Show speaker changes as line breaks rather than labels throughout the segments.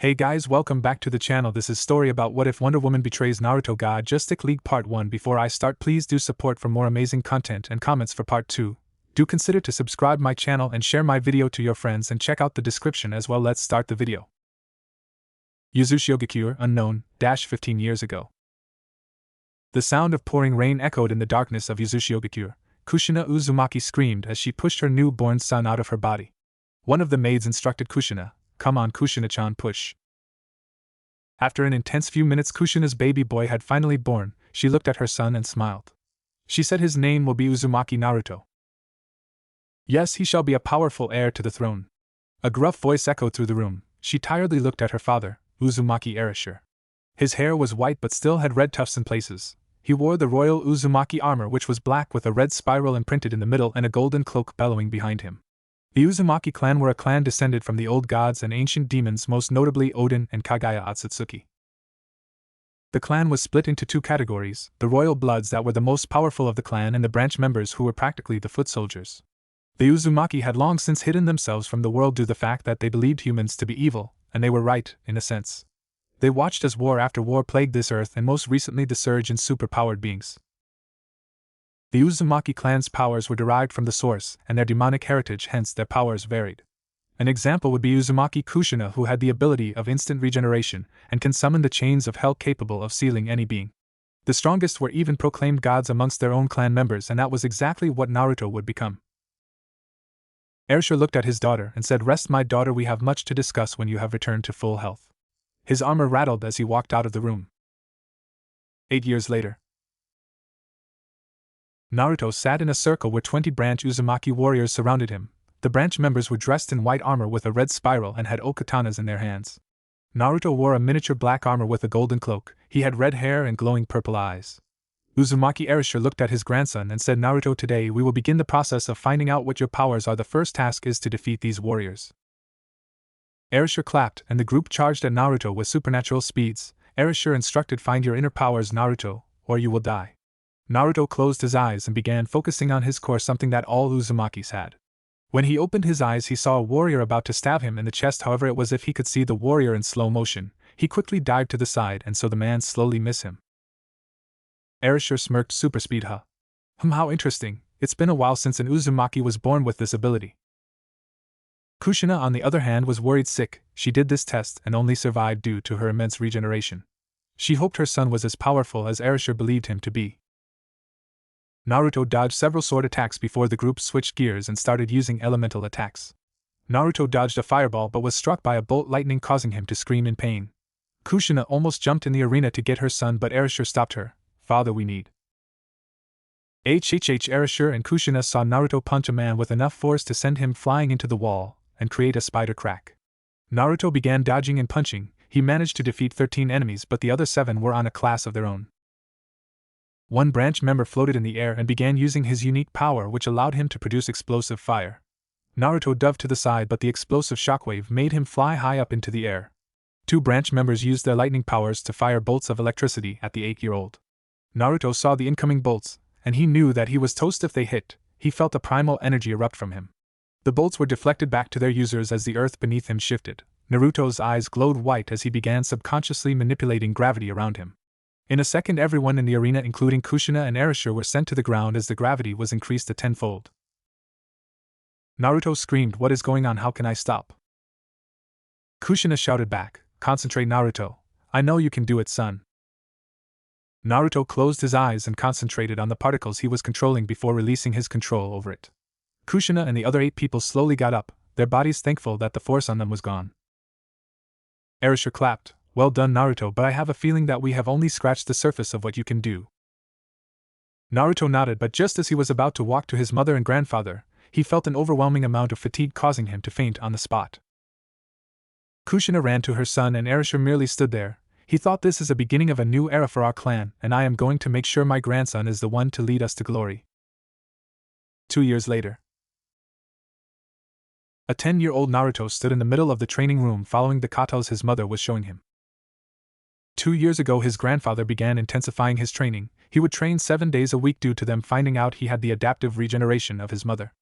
Hey guys, welcome back to the channel. This is story about what if Wonder Woman betrays Naruto God Justice League Part 1. Before I start, please do support for more amazing content and comments for Part 2. Do consider to subscribe my channel and share my video to your friends and check out the description as well. Let's start the video. Uzumaki unknown, 15 years ago. The sound of pouring rain echoed in the darkness of Uzumaki. Kushina Uzumaki screamed as she pushed her newborn son out of her body. One of the maids instructed Kushina, "Come on, Kushina-chan, push." After an intense few minutes, Kushina's baby boy had finally born. She looked at her son and smiled. She said his name will be Uzumaki Naruto. Yes, he shall be a powerful heir to the throne. A gruff voice echoed through the room. She tiredly looked at her father, Uzumaki Erasure. His hair was white but still had red tufts in places. He wore the royal Uzumaki armor, which was black with a red spiral imprinted in the middle and a golden cloak bellowing behind him. The Uzumaki clan were a clan descended from the old gods and ancient demons, most notably Odin and Kagaya Otsutsuki. The clan was split into two categories: the royal bloods that were the most powerful of the clan and the branch members who were practically the foot soldiers. The Uzumaki had long since hidden themselves from the world due to the fact that they believed humans to be evil, and they were right, in a sense. They watched as war after war plagued this earth, and most recently the surge in superpowered beings. The Uzumaki clan's powers were derived from the source and their demonic heritage, hence their powers varied. An example would be Uzumaki Kushina, who had the ability of instant regeneration and can summon the chains of hell capable of sealing any being. The strongest were even proclaimed gods amongst their own clan members, and that was exactly what Naruto would become. Erasure looked at his daughter and said, "Rest, my daughter, we have much to discuss when you have returned to full health." His armor rattled as he walked out of the room. 8 years later. Naruto sat in a circle where 20 branch Uzumaki warriors surrounded him. The branch members were dressed in white armor with a red spiral and had okatanas in their hands. Naruto wore a miniature black armor with a golden cloak. He had red hair and glowing purple eyes. Uzumaki Erasure looked at his grandson and said, "Naruto, today we will begin the process of finding out what your powers are. The first task is to defeat these warriors." Erasure clapped, and the group charged at Naruto with supernatural speeds. Erasure instructed, "Find your inner powers, Naruto, or you will die." Naruto closed his eyes and began focusing on his core, something that all Uzumakis had. When he opened his eyes, he saw a warrior about to stab him in the chest. However, it was as if he could see the warrior in slow motion. He quickly dived to the side, and so the man slowly missed him. Erasure smirked. "Super speed, huh? How interesting. It's been a while since an Uzumaki was born with this ability." Kushina, on the other hand, was worried sick. She did this test and only survived due to her immense regeneration. She hoped her son was as powerful as Erasure believed him to be. Naruto dodged several sword attacks before the group switched gears and started using elemental attacks. Naruto dodged a fireball but was struck by a bolt lightning, causing him to scream in pain. Kushina almost jumped in the arena to get her son, but Erasure stopped her. "Father, we need." Erasure and Kushina saw Naruto punch a man with enough force to send him flying into the wall and create a spider crack. Naruto began dodging and punching. He managed to defeat 13 enemies, but the other 7 were on a class of their own. One branch member floated in the air and began using his unique power, which allowed him to produce explosive fire. Naruto dove to the side, but the explosive shockwave made him fly high up into the air. 2 branch members used their lightning powers to fire bolts of electricity at the 8-year-old. Naruto saw the incoming bolts, and he knew that he was toast if they hit. He felt a primal energy erupt from him. The bolts were deflected back to their users as the earth beneath him shifted. Naruto's eyes glowed white as he began subconsciously manipulating gravity around him. In a second, everyone in the arena, including Kushina and Erasure, were sent to the ground as the gravity was increased a tenfold. Naruto screamed, "What is going on? How can I stop?" Kushina shouted back, "Concentrate, Naruto. I know you can do it, son." Naruto closed his eyes and concentrated on the particles he was controlling before releasing his control over it. Kushina and the other 8 people slowly got up, their bodies thankful that the force on them was gone. Erasure clapped, "Well done, Naruto, but I have a feeling that we have only scratched the surface of what you can do." Naruto nodded, but just as he was about to walk to his mother and grandfather, he felt an overwhelming amount of fatigue, causing him to faint on the spot. Kushina ran to her son, and Erasure merely stood there. He thought, "This is a beginning of a new era for our clan, and I am going to make sure my grandson is the one to lead us to glory." 2 years later. A 10-year-old Naruto stood in the middle of the training room following the katas his mother was showing him. 2 years ago, his grandfather began intensifying his training. He would train 7 days a week due to them finding out he had the adaptive regeneration of his mother.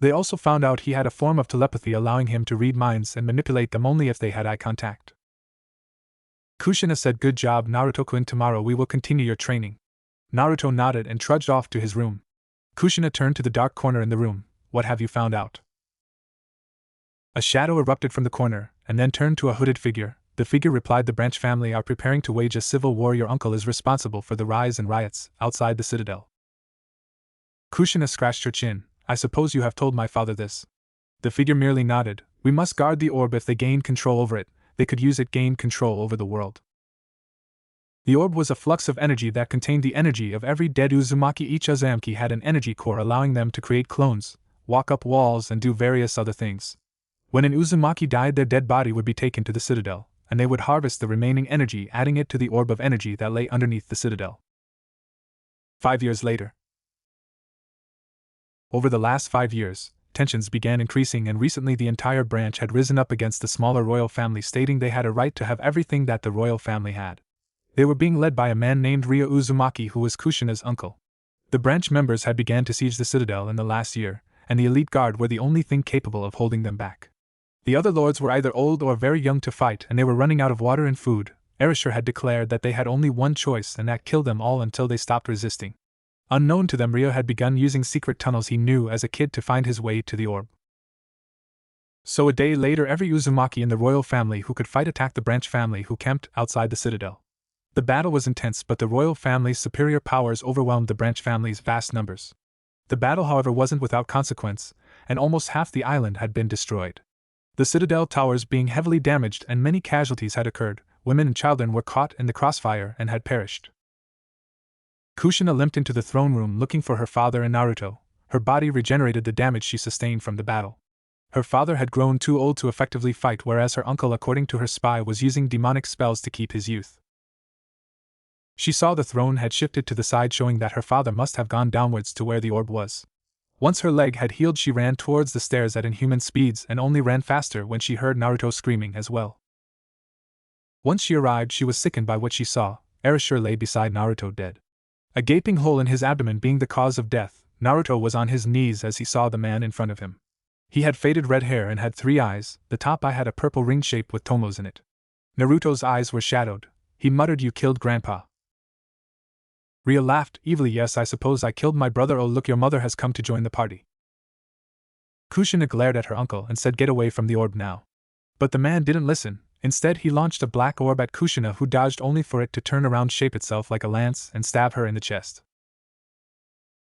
They also found out he had a form of telepathy allowing him to read minds and manipulate them only if they had eye contact. Kushina said, "Good job, Naruto-kun. Tomorrow we will continue your training." Naruto nodded and trudged off to his room. Kushina turned to the dark corner in the room. "What have you found out?" A shadow erupted from the corner, and then turned to a hooded figure. The figure replied, "The Branch family are preparing to wage a civil war. Your uncle is responsible for the rise and riots outside the citadel." Kushina scratched her chin. "I suppose you have told my father this." The figure merely nodded. "We must guard the orb. If they gain control over it, they could use it gain control over the world." The orb was a flux of energy that contained the energy of every dead Uzumaki. Each Uzumaki had an energy core allowing them to create clones, walk up walls, and do various other things. When an Uzumaki died, their dead body would be taken to the citadel, and they would harvest the remaining energy, adding it to the orb of energy that lay underneath the citadel. 5 years later. Over the last 5 years, tensions began increasing, and recently the entire branch had risen up against the smaller royal family, stating they had a right to have everything that the royal family had. They were being led by a man named Ryo Uzumaki, who was Kushina's uncle. The branch members had begun to siege the citadel in the last year, and the elite guard were the only thing capable of holding them back. The other lords were either old or very young to fight, and they were running out of water and food. Erasure had declared that they had only one choice, and that kill them all until they stopped resisting. Unknown to them, Ryo had begun using secret tunnels he knew as a kid to find his way to the orb. So a day later, every Uzumaki in the royal family who could fight attacked the branch family who camped outside the citadel. The battle was intense, but the royal family's superior powers overwhelmed the branch family's vast numbers. The battle, however, wasn't without consequence, and almost half the island had been destroyed. The citadel towers being heavily damaged, and many casualties had occurred. Women and children were caught in the crossfire and had perished. Kushina limped into the throne room looking for her father and Naruto. Her body regenerated the damage she sustained from the battle. Her father had grown too old to effectively fight, whereas her uncle, according to her spy, was using demonic spells to keep his youth. She saw the throne had shifted to the side, showing that her father must have gone downwards to where the orb was. Once her leg had healed, she ran towards the stairs at inhuman speeds and only ran faster when she heard Naruto screaming as well. Once she arrived, she was sickened by what she saw. Erasure lay beside Naruto dead. A gaping hole in his abdomen being the cause of death, Naruto was on his knees as he saw the man in front of him. He had faded red hair and had 3 eyes. The top eye had a purple ring shape with tomos in it. Naruto's eyes were shadowed. He muttered, "You killed Grandpa." Ryo laughed evilly. "Yes, I suppose I killed my brother. Oh, look, your mother has come to join the party." Kushina glared at her uncle and said, "Get away from the orb now." But the man didn't listen. Instead, he launched a black orb at Kushina, who dodged only for it to turn around, shape itself like a lance, and stab her in the chest.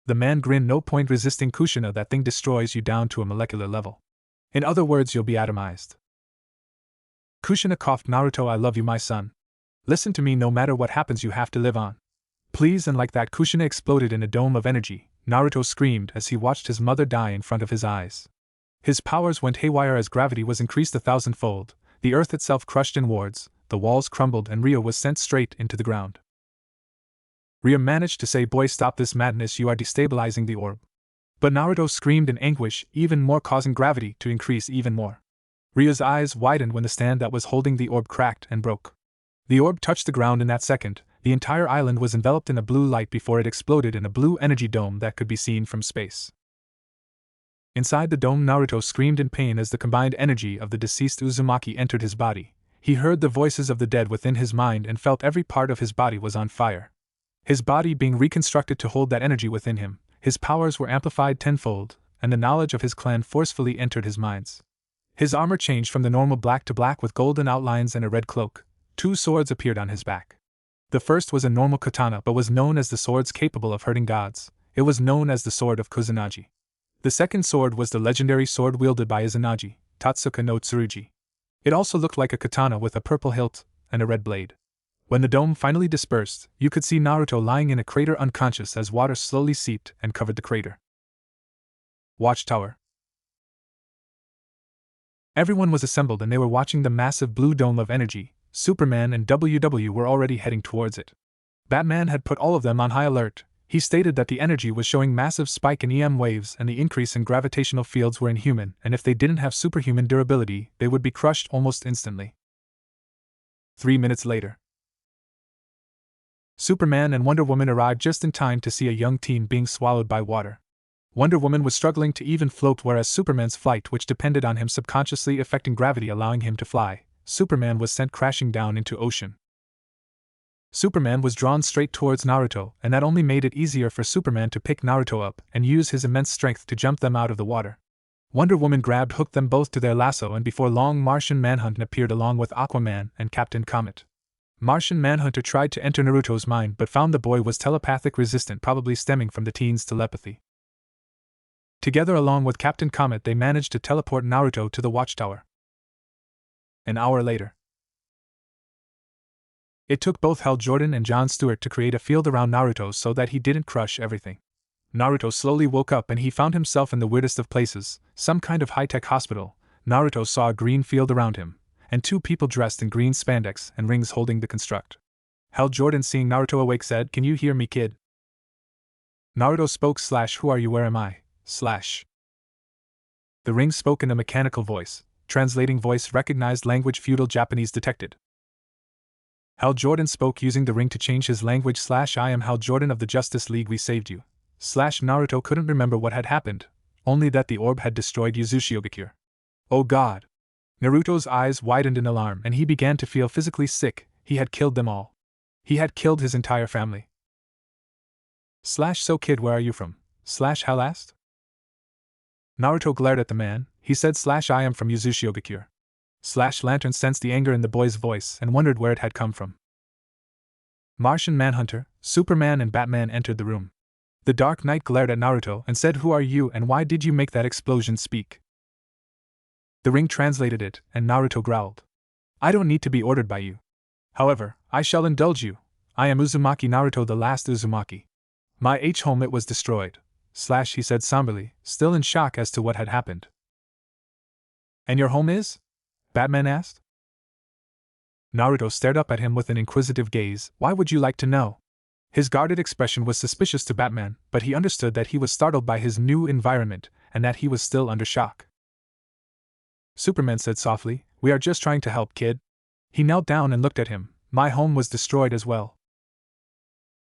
The man grinned. "No point resisting, Kushina. That thing destroys you down to a molecular level. In other words, you'll be atomized." Kushina coughed. "Naruto, I love you, my son. Listen to me, no matter what happens, you have to live on. Please." And like that, Kushina exploded in a dome of energy. Naruto screamed as he watched his mother die in front of his eyes. His powers went haywire as gravity was increased 1,000-fold, the earth itself crushed inwards, the walls crumbled, and Ryo was sent straight into the ground. Ryo managed to say, "Boy, stop this madness, you are destabilizing the orb." But Naruto screamed in anguish, even more, causing gravity to increase even more. Ryo's eyes widened when the stand that was holding the orb cracked and broke. The orb touched the ground in that second. The entire island was enveloped in a blue light before it exploded in a blue energy dome that could be seen from space. Inside the dome, Naruto screamed in pain as the combined energy of the deceased Uzumaki entered his body. He heard the voices of the dead within his mind and felt every part of his body was on fire. His body being reconstructed to hold that energy within him, his powers were amplified tenfold, and the knowledge of his clan forcefully entered his minds. His armor changed from the normal black to black with golden outlines and a red cloak. 2 swords appeared on his back. The first was a normal katana, but was known as the swords capable of hurting gods. It was known as the sword of Kusanagi. The second sword was the legendary sword wielded by Izanagi, Tatsuka no Tsurugi. It also looked like a katana with a purple hilt and a red blade. When the dome finally dispersed, you could see Naruto lying in a crater unconscious as water slowly seeped and covered the crater. Watchtower. Everyone was assembled and they were watching the massive blue dome of energy. Superman and WW were already heading towards it. Batman had put all of them on high alert. He stated that the energy was showing massive spike in EM waves and the increase in gravitational fields were inhuman, and if they didn't have superhuman durability, they would be crushed almost instantly. 3 minutes later, Superman and Wonder Woman arrived just in time to see a young teen being swallowed by water. Wonder Woman was struggling to even float, whereas Superman's flight, which depended on him subconsciously affecting gravity allowing him to fly, Superman was sent crashing down into ocean. Superman was drawn straight towards Naruto, and that only made it easier for Superman to pick Naruto up and use his immense strength to jump them out of the water. Wonder Woman hooked them both to their lasso, and before long Martian Manhunter appeared along with Aquaman and Captain Comet. Martian Manhunter tried to enter Naruto's mind but found the boy was telepathic resistant, probably stemming from the teen's telepathy. Together along with Captain Comet they managed to teleport Naruto to the watchtower. An hour later. It took both Hal Jordan and Jon Stewart to create a field around Naruto so that he didn't crush everything. Naruto slowly woke up and he found himself in the weirdest of places, some kind of high-tech hospital. Naruto saw a green field around him, and two people dressed in green spandex and rings holding the construct. Hal Jordan, seeing Naruto awake, said, "Can you hear me, kid?" Naruto spoke, "Who are you, where am I?" The ring spoke in a mechanical voice, translating voice recognized language feudal Japanese detected. Hal Jordan spoke using the ring to change his language, "I am Hal Jordan of the Justice League, we saved you." Naruto couldn't remember what had happened, only that the orb had destroyed Uzushiogakure. Oh God! Naruto's eyes widened in alarm and he began to feel physically sick. He had killed them all. He had killed his entire family. So kid, where are you from? Hal asked. Naruto glared at the man. He said, "I am from Uzushiogakure." Lantern sensed the anger in the boy's voice and wondered where it had come from. Martian Manhunter, Superman and Batman entered the room. The Dark Knight glared at Naruto and said, "Who are you and why did you make that explosion speak?" The ring translated it, and Naruto growled, "I don't need to be ordered by you. However, I shall indulge you. I am Uzumaki Naruto, the last Uzumaki. My home, it was destroyed." He said somberly, still in shock as to what had happened. "And your home is?" Batman asked. Naruto stared up at him with an inquisitive gaze. "Why would you like to know?" His guarded expression was suspicious to Batman, but he understood that he was startled by his new environment and that he was still under shock. Superman said softly, "We are just trying to help, kid." He knelt down and looked at him. "My home was destroyed as well."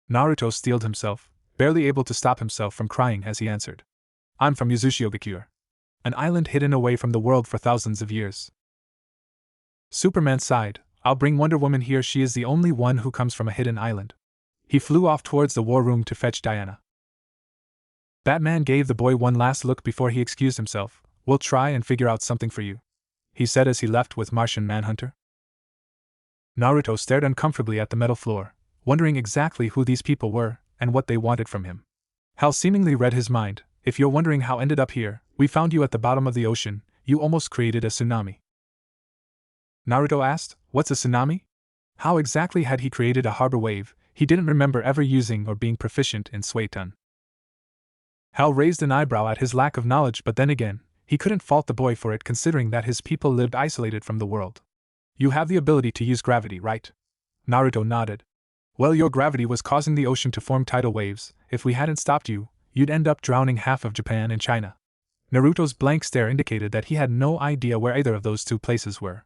Naruto steeled himself, barely able to stop himself from crying as he answered, "I'm from Uzushiogakure, an island hidden away from the world for thousands of years." Superman sighed. "I'll bring Wonder Woman here, she is the only one who comes from a hidden island." He flew off towards the war room to fetch Diana. Batman gave the boy one last look before he excused himself. "We'll try and figure out something for you," he said as he left with Martian Manhunter. Naruto stared uncomfortably at the metal floor, wondering exactly who these people were and what they wanted from him. Hal seemingly read his mind. "If you're wondering how I ended up here, we found you at the bottom of the ocean. You almost created a tsunami." Naruto asked, "What's a tsunami?" How exactly had he created a harbor wave? He didn't remember ever using or being proficient in Suiton. Hal raised an eyebrow at his lack of knowledge, but then again, he couldn't fault the boy for it considering that his people lived isolated from the world. "You have the ability to use gravity, right?" Naruto nodded. "Well, your gravity was causing the ocean to form tidal waves. If we hadn't stopped you, you'd end up drowning half of Japan and China." Naruto's blank stare indicated that he had no idea where either of those two places were.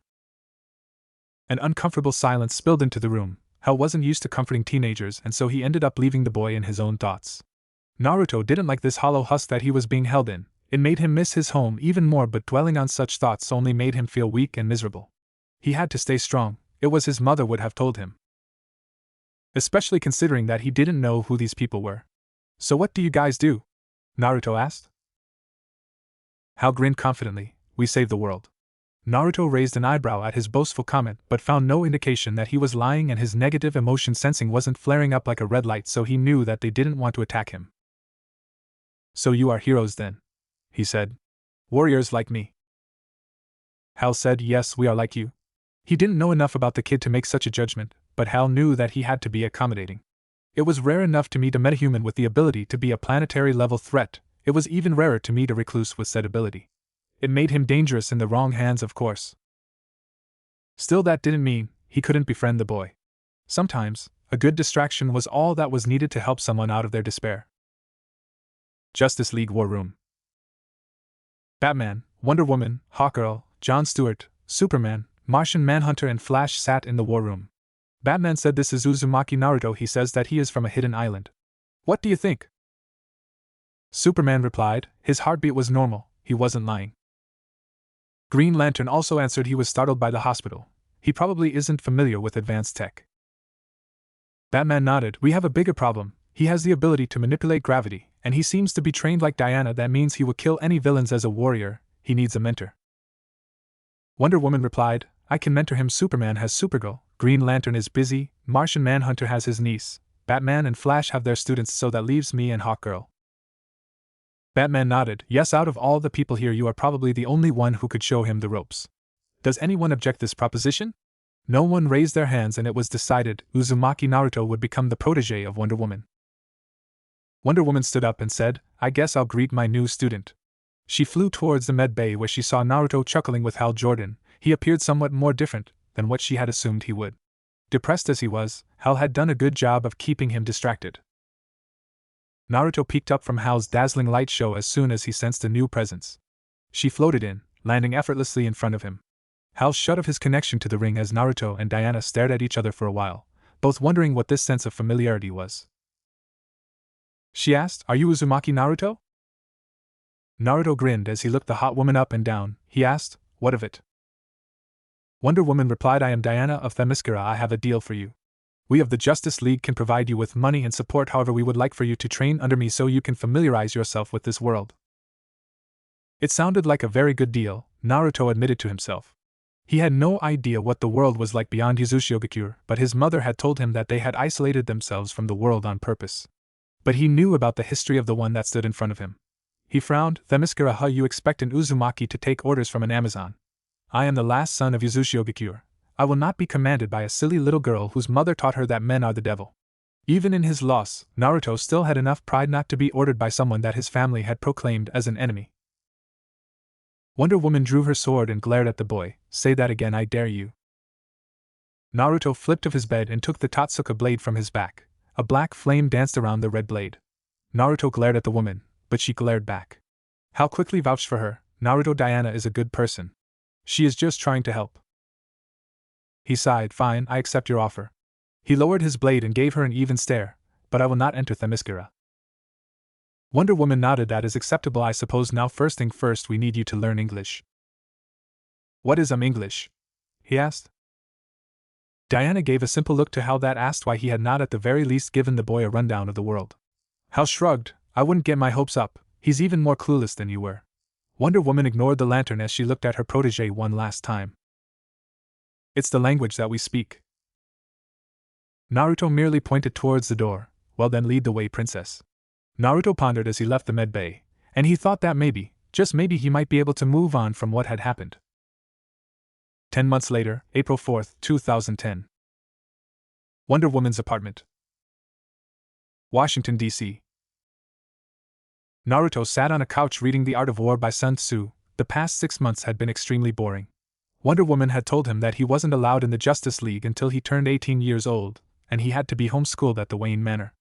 An uncomfortable silence spilled into the room. Hal wasn't used to comforting teenagers, and so he ended up leaving the boy in his own thoughts. Naruto didn't like this hollow husk that he was being held in. It made him miss his home even more, but dwelling on such thoughts only made him feel weak and miserable. He had to stay strong. It was his mother would have told him. Especially considering that he didn't know who these people were. "So what do you guys do?" Naruto asked. Hal grinned confidently. "We save the world." Naruto raised an eyebrow at his boastful comment but found no indication that he was lying, and his negative emotion sensing wasn't flaring up like a red light, so he knew that they didn't want to attack him. "So you are heroes then?" he said. "Warriors like me?" Hal said, "Yes, we are like you." He didn't know enough about the kid to make such a judgment, but Hal knew that he had to be accommodating. It was rare enough to meet a metahuman with the ability to be a planetary-level threat. It was even rarer to meet a recluse with said ability. It made him dangerous in the wrong hands, of course. Still, that didn't mean he couldn't befriend the boy. Sometimes, a good distraction was all that was needed to help someone out of their despair. Justice League War Room. Batman, Wonder Woman, Hawkgirl, Jon Stewart, Superman, Martian Manhunter and Flash sat in the war room. Batman said, "This is Uzumaki Naruto. He says that he is from a hidden island. What do you think?" Superman replied. His heartbeat was normal. He wasn't lying. Green Lantern also answered he was startled by the hospital. He probably isn't familiar with advanced tech. Batman nodded. We have a bigger problem. He has the ability to manipulate gravity, and he seems to be trained like Diana. That means he will kill any villains as a warrior. He needs a mentor. Wonder Woman replied, I can mentor him. Superman has Supergirl, Green Lantern is busy, Martian Manhunter has his niece, Batman and Flash have their students, so that leaves me and Hawkgirl. Batman nodded. Yes, out of all the people here you are probably the only one who could show him the ropes. Does anyone object this proposition? No one raised their hands, and it was decided Uzumaki Naruto would become the protege of Wonder Woman. Wonder Woman stood up and said, I guess I'll greet my new student. She flew towards the med bay where she saw Naruto chuckling with Hal Jordan. He appeared somewhat more different than what she had assumed he would. Depressed as he was, Hal had done a good job of keeping him distracted. Naruto peeked up from Hal's dazzling light show as soon as he sensed a new presence. She floated in, landing effortlessly in front of him. Hal shut off his connection to the ring as Naruto and Diana stared at each other for a while, both wondering what this sense of familiarity was. She asked, Are you Uzumaki Naruto? Naruto grinned as he looked the hot woman up and down. He asked, What of it? Wonder Woman replied, I am Diana of Themyscira. I have a deal for you. We of the Justice League can provide you with money and support, however we would like for you to train under me so you can familiarize yourself with this world. It sounded like a very good deal, Naruto admitted to himself. He had no idea what the world was like beyond Uzushigakure, but his mother had told him that they had isolated themselves from the world on purpose. But he knew about the history of the one that stood in front of him. He frowned. Themyscira, huh? You expect an Uzumaki to take orders from an Amazon? I am the last son of Uzushigakure. I will not be commanded by a silly little girl whose mother taught her that men are the devil. Even in his loss, Naruto still had enough pride not to be ordered by someone that his family had proclaimed as an enemy. Wonder Woman drew her sword and glared at the boy. Say that again, I dare you. Naruto flipped off his bed and took the Totsuka blade from his back. A black flame danced around the red blade. Naruto glared at the woman, but she glared back. Hal quickly vouched for her. Naruto, Diana is a good person. She is just trying to help. He sighed. Fine, I accept your offer. He lowered his blade and gave her an even stare. But I will not enter Themyscira. Wonder Woman nodded. That is acceptable, I suppose. Now first thing first, we need you to learn English. What is English? He asked. Diana gave a simple look to Hal that asked why he had not at the very least given the boy a rundown of the world. Hal shrugged. I wouldn't get my hopes up. He's even more clueless than you were. Wonder Woman ignored the lantern as she looked at her protege one last time. It's the language that we speak. Naruto merely pointed towards the door. Well then, lead the way, princess. Naruto pondered as he left the med bay, and he thought that maybe, just maybe, he might be able to move on from what had happened. 10 months later, April 4th, 2010. Wonder Woman's apartment. Washington, D.C. Naruto sat on a couch reading The Art of War by Sun Tzu. The past 6 months had been extremely boring. Wonder Woman had told him that he wasn't allowed in the Justice League until he turned 18 years old, and he had to be homeschooled at the Wayne Manor.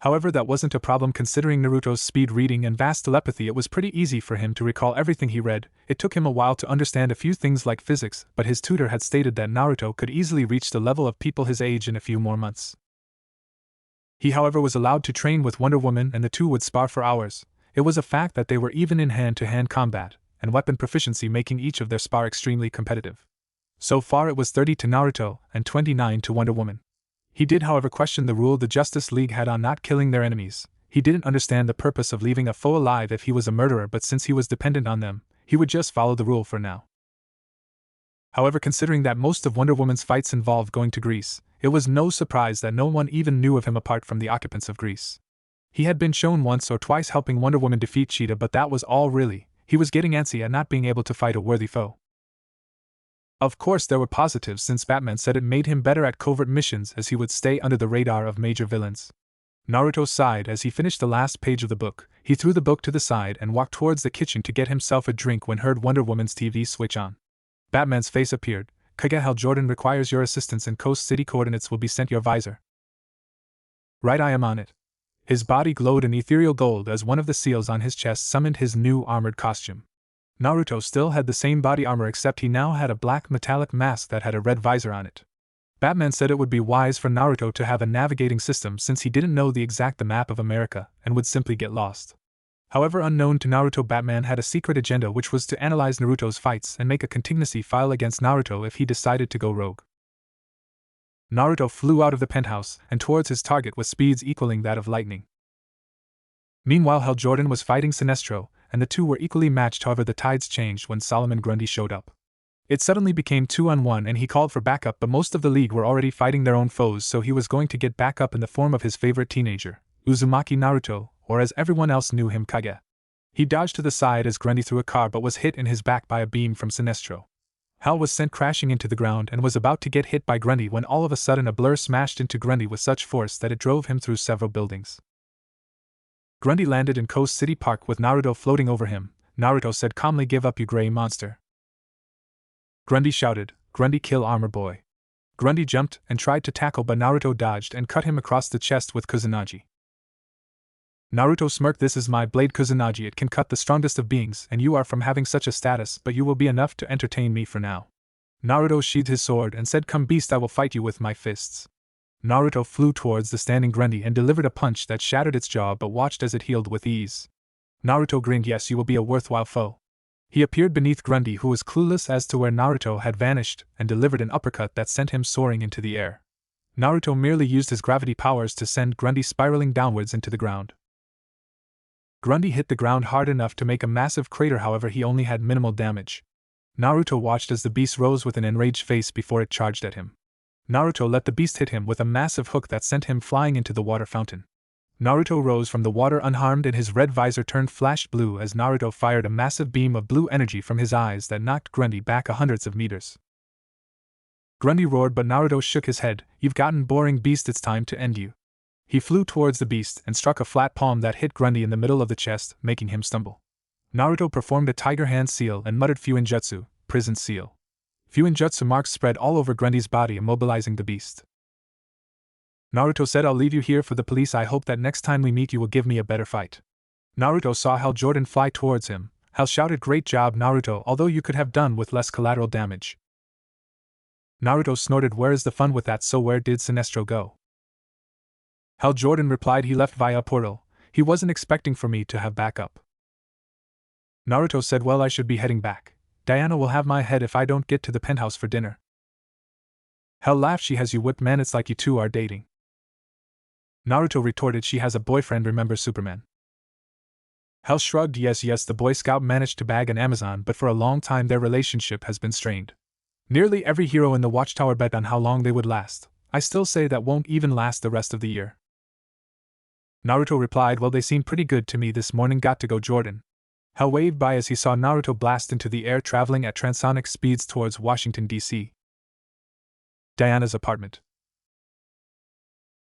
However, that wasn't a problem considering Naruto's speed reading and vast telepathy. It was pretty easy for him to recall everything he read. It took him a while to understand a few things like physics, but his tutor had stated that Naruto could easily reach the level of people his age in a few more months. He, however, was allowed to train with Wonder Woman, and the two would spar for hours. It was a fact that they were even in hand-to-hand combat, and weapon proficiency making each of their spar extremely competitive. So far it was 30 to Naruto, and 29 to Wonder Woman. He did, however, question the rule the Justice League had on not killing their enemies. He didn't understand the purpose of leaving a foe alive if he was a murderer, but since he was dependent on them, he would just follow the rule for now. However, considering that most of Wonder Woman's fights involved going to Greece, it was no surprise that no one even knew of him apart from the occupants of Greece. He had been shown once or twice helping Wonder Woman defeat Cheetah, but that was all really. He was getting antsy at not being able to fight a worthy foe. Of course, there were positives, since Batman said it made him better at covert missions as he would stay under the radar of major villains. Naruto sighed as he finished the last page of the book. He threw the book to the side and walked towards the kitchen to get himself a drink when heard Wonder Woman's TV switch on. Batman's face appeared. Hal Jordan requires your assistance, and Coast City coordinates will be sent your visor. Right, I am on it. His body glowed in ethereal gold as one of the seals on his chest summoned his new armored costume. Naruto still had the same body armor, except he now had a black metallic mask that had a red visor on it. Batman said it would be wise for Naruto to have a navigating system since he didn't know the exact map of America and would simply get lost. However, unknown to Naruto, Batman had a secret agenda, which was to analyze Naruto's fights and make a contingency file against Naruto if he decided to go rogue. Naruto flew out of the penthouse and towards his target with speeds equaling that of lightning. Meanwhile, Hal Jordan was fighting Sinestro, and the two were equally matched. However, the tides changed when Solomon Grundy showed up. It suddenly became 2-on-1 and he called for backup, but most of the league were already fighting their own foes, so he was going to get backup in the form of his favorite teenager, Uzumaki Naruto, or as everyone else knew him, Kage. He dodged to the side as Grundy threw a car but was hit in his back by a beam from Sinestro. Hal was sent crashing into the ground and was about to get hit by Grundy when all of a sudden a blur smashed into Grundy with such force that it drove him through several buildings. Grundy landed in Coast City Park with Naruto floating over him. Naruto said calmly, "Give up, you gray monster." Grundy shouted, "Grundy, kill Armor Boy." Grundy jumped and tried to tackle, but Naruto dodged and cut him across the chest with Kusanagi. Naruto smirked, "This is my blade Kusanagi, it can cut the strongest of beings, and you are from having such a status, but you will be enough to entertain me for now." Naruto sheathed his sword and said, "Come beast, I will fight you with my fists." Naruto flew towards the standing Grundy and delivered a punch that shattered its jaw but watched as it healed with ease. Naruto grinned, "Yes, you will be a worthwhile foe." He appeared beneath Grundy, who was clueless as to where Naruto had vanished, and delivered an uppercut that sent him soaring into the air. Naruto merely used his gravity powers to send Grundy spiraling downwards into the ground. Grundy hit the ground hard enough to make a massive crater, however he only had minimal damage. Naruto watched as the beast rose with an enraged face before it charged at him. Naruto let the beast hit him with a massive hook that sent him flying into the water fountain. Naruto rose from the water unharmed and his red visor turned flash blue as Naruto fired a massive beam of blue energy from his eyes that knocked Grundy back hundreds of meters. Grundy roared, but Naruto shook his head. "You've gotten boring, beast, it's time to end you." He flew towards the beast and struck a flat palm that hit Grundy in the middle of the chest, making him stumble. Naruto performed a tiger hand seal and muttered, "Fuinjutsu, prison seal." Fuinjutsu marks spread all over Grundy's body, immobilizing the beast. Naruto said, "I'll leave you here for the police. I hope that next time we meet you will give me a better fight." Naruto saw Hal Jordan fly towards him. Hal shouted, "Great job, Naruto, although you could have done with less collateral damage." Naruto snorted, "Where is the fun with that? So where did Sinestro go?" Hal Jordan replied, "He left via a portal. He wasn't expecting for me to have backup." Naruto said, "Well, I should be heading back. Diana will have my head if I don't get to the penthouse for dinner." Hal laughed, "She has you whipped, man. It's like you two are dating." Naruto retorted, "She has a boyfriend, remember Superman?" Hal shrugged, yes, the Boy Scout managed to bag an Amazon, but for a long time their relationship has been strained. Nearly every hero in the Watchtower bet on how long they would last. I still say that won't even last the rest of the year. Naruto replied, "Well, they seem pretty good to me this morning. Got to go, Jordan." Hal waved by as he saw Naruto blast into the air, traveling at transonic speeds towards Washington, D.C. Diana's apartment.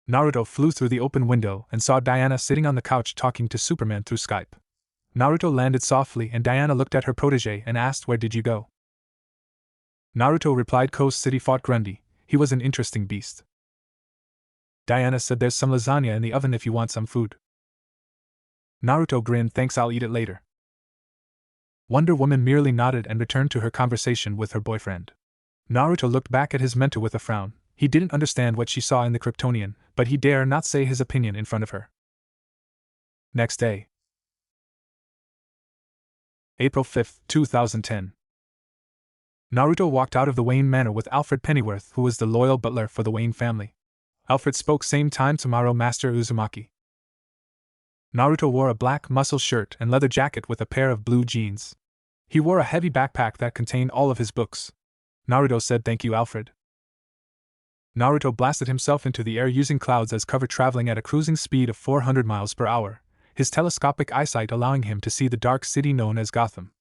Naruto flew through the open window and saw Diana sitting on the couch talking to Superman through Skype. Naruto landed softly and Diana looked at her protege and asked, "Where did you go?" Naruto replied, "Coast City, fought Grundy. He was an interesting beast." Diana said, "There's some lasagna in the oven if you want some food." Naruto grinned, "Thanks, I'll eat it later." Wonder Woman merely nodded and returned to her conversation with her boyfriend. Naruto looked back at his mentor with a frown. He didn't understand what she saw in the Kryptonian, but he dare not say his opinion in front of her. Next day. April 5, 2010. Naruto walked out of the Wayne Manor with Alfred Pennyworth, who was the loyal butler for the Wayne family. Alfred spoke, "Same time tomorrow, Master Uzumaki." Naruto wore a black muscle shirt and leather jacket with a pair of blue jeans. He wore a heavy backpack that contained all of his books. Naruto said, "Thank you, Alfred." Naruto blasted himself into the air using clouds as cover, traveling at a cruising speed of 400 miles per hour, his telescopic eyesight allowing him to see the dark city known as Gotham.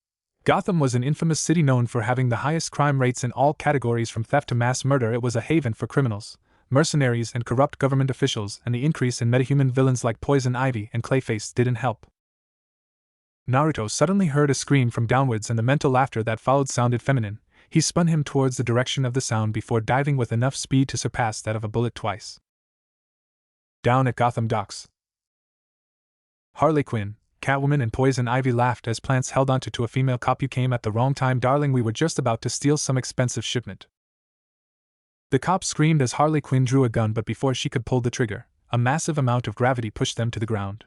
Gotham was an infamous city known for having the highest crime rates in all categories from theft to mass murder. It was a haven for criminals, mercenaries, and corrupt government officials, and the increase in metahuman villains like Poison Ivy and Clayface didn't help. Naruto suddenly heard a scream from downwards, and the mental laughter that followed sounded feminine. He spun him towards the direction of the sound before diving with enough speed to surpass that of a bullet twice. Down at Gotham Docks. Harley Quinn, Catwoman, and Poison Ivy laughed as Plants held onto to a female cop. "You came at the wrong time, darling. We were just about to steal some expensive shipment." The cop screamed as Harley Quinn drew a gun, but before she could pull the trigger, a massive amount of gravity pushed them to the ground.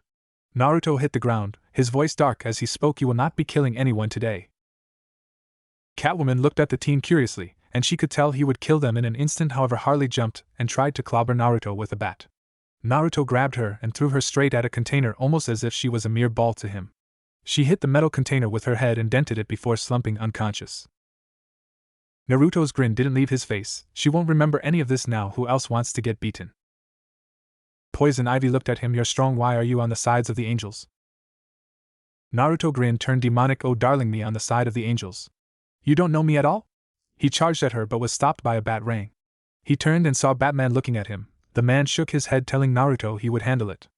Naruto hit the ground, his voice dark as he spoke, "You will not be killing anyone today." Catwoman looked at the teen curiously, and she could tell he would kill them in an instant. However, Harley jumped and tried to clobber Naruto with a bat. Naruto grabbed her and threw her straight at a container almost as if she was a mere ball to him. She hit the metal container with her head and dented it before slumping unconscious. Naruto's grin didn't leave his face. She won't remember any of this now. Who else wants to get beaten? Poison Ivy looked at him. You're strong. Why are you on the sides of the angels? Naruto grinned, turned demonic. Oh darling, me on the side of the angels. You don't know me at all? He charged at her but was stopped by a batarang. He turned and saw Batman looking at him. The man shook his head, telling Naruto he would handle it.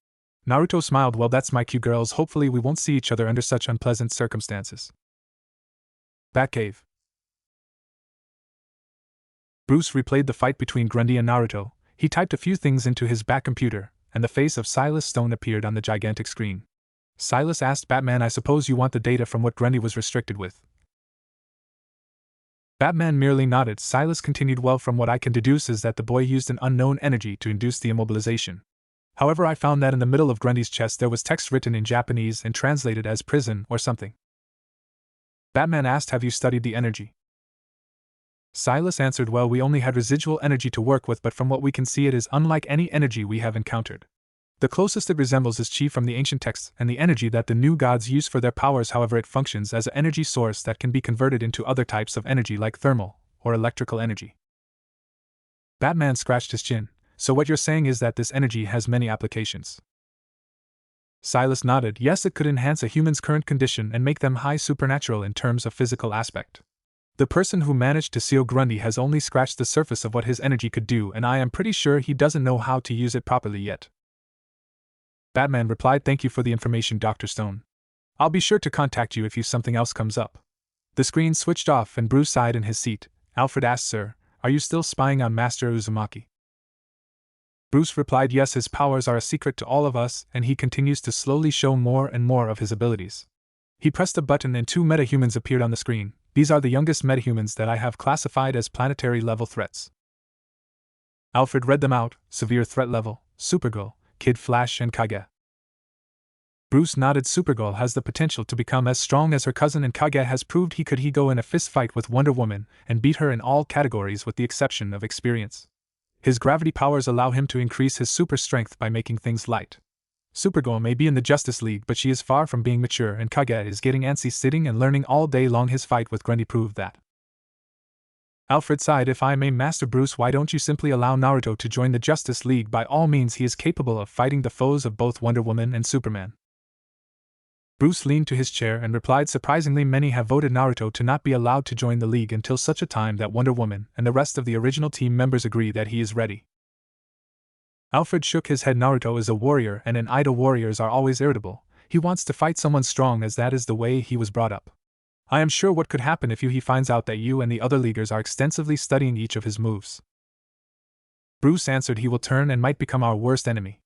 Naruto smiled. Well, that's my cue, girls. Hopefully we won't see each other under such unpleasant circumstances. Batcave. Bruce replayed the fight between Grundy and Naruto. He typed a few things into his back computer, and the face of Silas Stone appeared on the gigantic screen. Silas asked Batman, I suppose you want the data from what Grundy was restricted with? Batman merely nodded. Silas continued, well, from what I can deduce is that the boy used an unknown energy to induce the immobilization. However, I found that in the middle of Grundy's chest there was text written in Japanese and translated as prison or something. Batman asked, have you studied the energy? Silas answered, well, we only had residual energy to work with, but from what we can see it is unlike any energy we have encountered. The closest it resembles is chi from the ancient texts and the energy that the new gods use for their powers. However, it functions as an energy source that can be converted into other types of energy like thermal or electrical energy. Batman scratched his chin. So what you're saying is that this energy has many applications? Silas nodded. Yes, it could enhance a human's current condition and make them high supernatural in terms of physical aspect. The person who managed to seal Grundy has only scratched the surface of what his energy could do, and I am pretty sure he doesn't know how to use it properly yet. Batman replied, thank you for the information, Dr. Stone. I'll be sure to contact you if something else comes up. The screen switched off and Bruce sighed in his seat. Alfred asked, sir, are you still spying on Master Uzumaki? Bruce replied, yes, his powers are a secret to all of us, and he continues to slowly show more and more of his abilities. He pressed a button and two metahumans appeared on the screen. These are the youngest metahumans that I have classified as planetary level threats. Alfred read them out: severe threat level, Supergirl, Kid Flash and Kage. Bruce nodded. Supergirl has the potential to become as strong as her cousin, and Kage has proved he could go in a fist fight with Wonder Woman and beat her in all categories with the exception of experience. His gravity powers allow him to increase his super strength by making things light. Supergirl may be in the Justice League, but she is far from being mature, and Kage is getting antsy sitting and learning all day long. His fight with Grundy proved that. Alfred sighed. If I may, Master Bruce, why don't you simply allow Naruto to join the Justice League? By all means, he is capable of fighting the foes of both Wonder Woman and Superman. Bruce leaned to his chair and replied, surprisingly, many have voted Naruto to not be allowed to join the League until such a time that Wonder Woman and the rest of the original team members agree that he is ready. Alfred shook his head. Naruto is a warrior, and idle warriors are always irritable. He wants to fight someone strong, as that is the way he was brought up. I am sure what could happen if he finds out that you and the other Leaguers are extensively studying each of his moves. Bruce answered, he will turn and might become our worst enemy.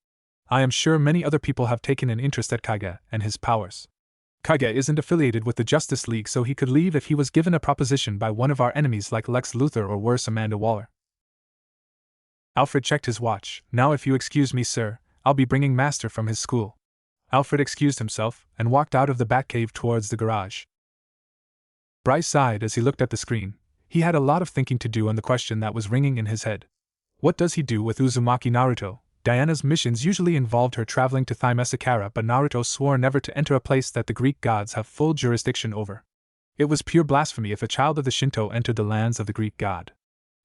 I am sure many other people have taken an interest at Kage and his powers. Kage isn't affiliated with the Justice League, so he could leave if he was given a proposition by one of our enemies like Lex Luthor or worse, Amanda Waller. Alfred checked his watch. Now if you excuse me, sir, I'll be bringing Master from his school. Alfred excused himself and walked out of the Batcave towards the garage. Bryce sighed as he looked at the screen. He had a lot of thinking to do on the question that was ringing in his head. What does he do with Uzumaki Naruto? Diana's missions usually involved her traveling to Thymesakara, but Naruto swore never to enter a place that the Greek gods have full jurisdiction over. It was pure blasphemy if a child of the Shinto entered the lands of the Greek god.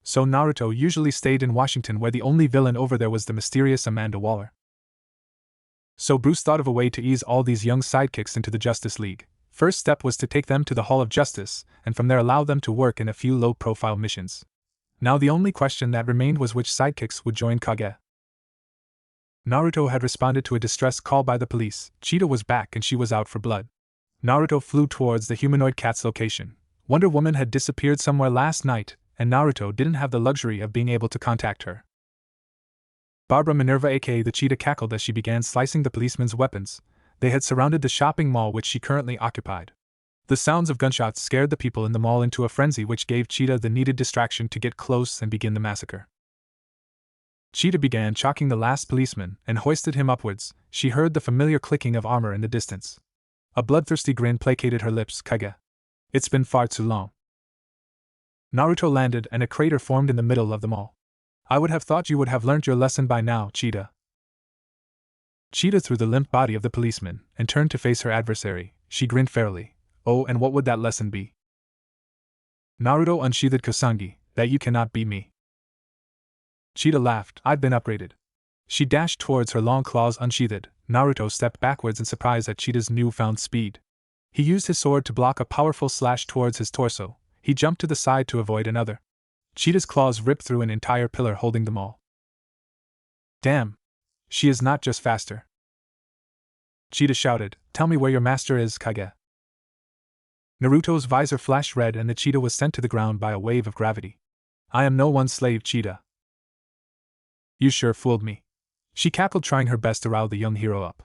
So Naruto usually stayed in Washington, where the only villain over there was the mysterious Amanda Waller. So Bruce thought of a way to ease all these young sidekicks into the Justice League. First step was to take them to the Hall of Justice, and from there allow them to work in a few low-profile missions. Now the only question that remained was which sidekicks would join Kage. Naruto had responded to a distress call by the police. Cheetah was back and she was out for blood. Naruto flew towards the humanoid cat's location. Wonder Woman had disappeared somewhere last night, and Naruto didn't have the luxury of being able to contact her. Barbara Minerva aka the Cheetah cackled as she began slicing the policeman's weapons. They had surrounded the shopping mall which she currently occupied. The sounds of gunshots scared the people in the mall into a frenzy, which gave Cheetah the needed distraction to get close and begin the massacre. Cheetah began chalking the last policeman and hoisted him upwards. She heard the familiar clicking of armor in the distance. A bloodthirsty grin placated her lips. Kage. It's been far too long. Naruto landed and a crater formed in the middle of them all. I would have thought you would have learnt your lesson by now, Cheetah. Cheetah threw the limp body of the policeman and turned to face her adversary. She grinned fairly. Oh, and what would that lesson be? Naruto unsheathed Kosangi, that you cannot beat me. Cheetah laughed. I've been upgraded. She dashed towards her long claws unsheathed. Naruto stepped backwards in surprise at Cheetah's newfound speed. He used his sword to block a powerful slash towards his torso. He jumped to the side to avoid another. Cheetah's claws ripped through an entire pillar holding them all. Damn! She is not just faster. Cheetah shouted, tell me where your master is, Kage. Naruto's visor flashed red and the cheetah was sent to the ground by a wave of gravity. I am no one's slave, Cheetah. You sure fooled me. She cackled, trying her best to rile the young hero up.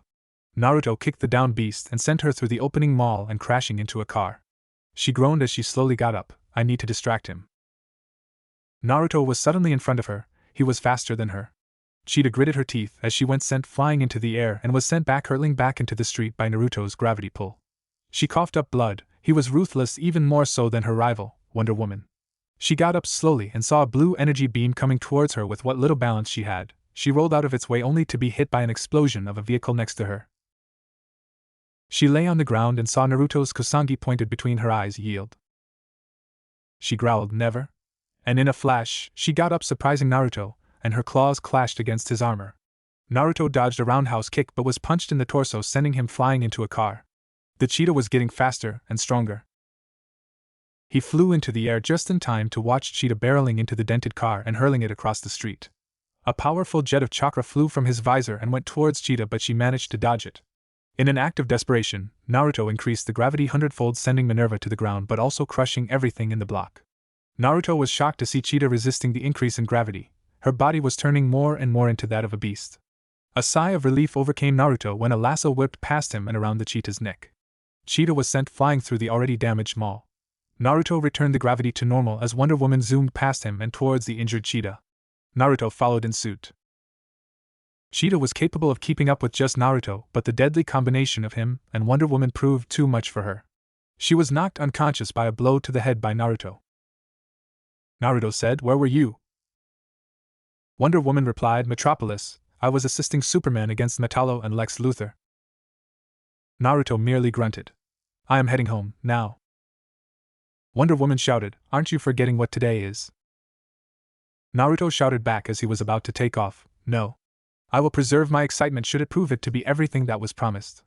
Naruto kicked the down beast and sent her through the opening mall and crashing into a car. She groaned as she slowly got up. I need to distract him. Naruto was suddenly in front of her. He was faster than her. Cheetah gritted her teeth as she went sent flying into the air and was sent back hurtling back into the street by Naruto's gravity pull. She coughed up blood. He was ruthless, even more so than her rival, Wonder Woman. She got up slowly and saw a blue energy beam coming towards her with what little balance she had. She rolled out of its way only to be hit by an explosion of a vehicle next to her. She lay on the ground and saw Naruto's Kosangi pointed between her eyes yield. She growled, never. And in a flash, she got up, surprising Naruto, and her claws clashed against his armor. Naruto dodged a roundhouse kick but was punched in the torso, sending him flying into a car. The cheetah was getting faster and stronger. He flew into the air just in time to watch Cheetah barreling into the dented car and hurling it across the street. A powerful jet of chakra flew from his visor and went towards Cheetah, but she managed to dodge it. In an act of desperation, Naruto increased the gravity 100-fold, sending Minerva to the ground but also crushing everything in the block. Naruto was shocked to see Cheetah resisting the increase in gravity. Her body was turning more and more into that of a beast. A sigh of relief overcame Naruto when a lasso whipped past him and around the cheetah's neck. Cheetah was sent flying through the already damaged mall. Naruto returned the gravity to normal as Wonder Woman zoomed past him and towards the injured cheetah. Naruto followed in suit. Cheetah was capable of keeping up with just Naruto, but the deadly combination of him and Wonder Woman proved too much for her. She was knocked unconscious by a blow to the head by Naruto. Naruto said, "Where were you?" Wonder Woman replied, "Metropolis. I was assisting Superman against Metallo and Lex Luthor." Naruto merely grunted. "I am heading home, now." Wonder Woman shouted, "Aren't you forgetting what today is?" Naruto shouted back as he was about to take off, "No. I will preserve my excitement should it prove it to be everything that was promised."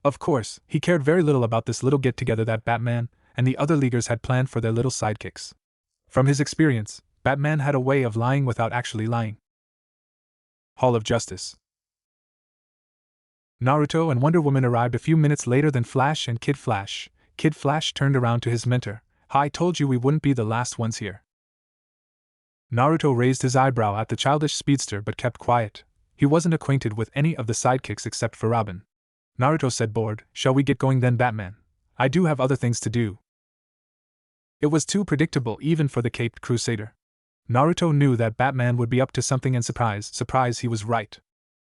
Of course, he cared very little about this little get-together that Batman and the other Leaguers had planned for their little sidekicks. From his experience, Batman had a way of lying without actually lying. Hall of Justice. Naruto and Wonder Woman arrived a few minutes later than Flash and Kid Flash. Kid Flash turned around to his mentor. "I told you we wouldn't be the last ones here." Naruto raised his eyebrow at the childish speedster but kept quiet. He wasn't acquainted with any of the sidekicks except for Robin. Naruto said, bored, "Shall we get going then, Batman? I do have other things to do." It was too predictable even for the Caped Crusader. Naruto knew that Batman would be up to something, and surprise, he was right.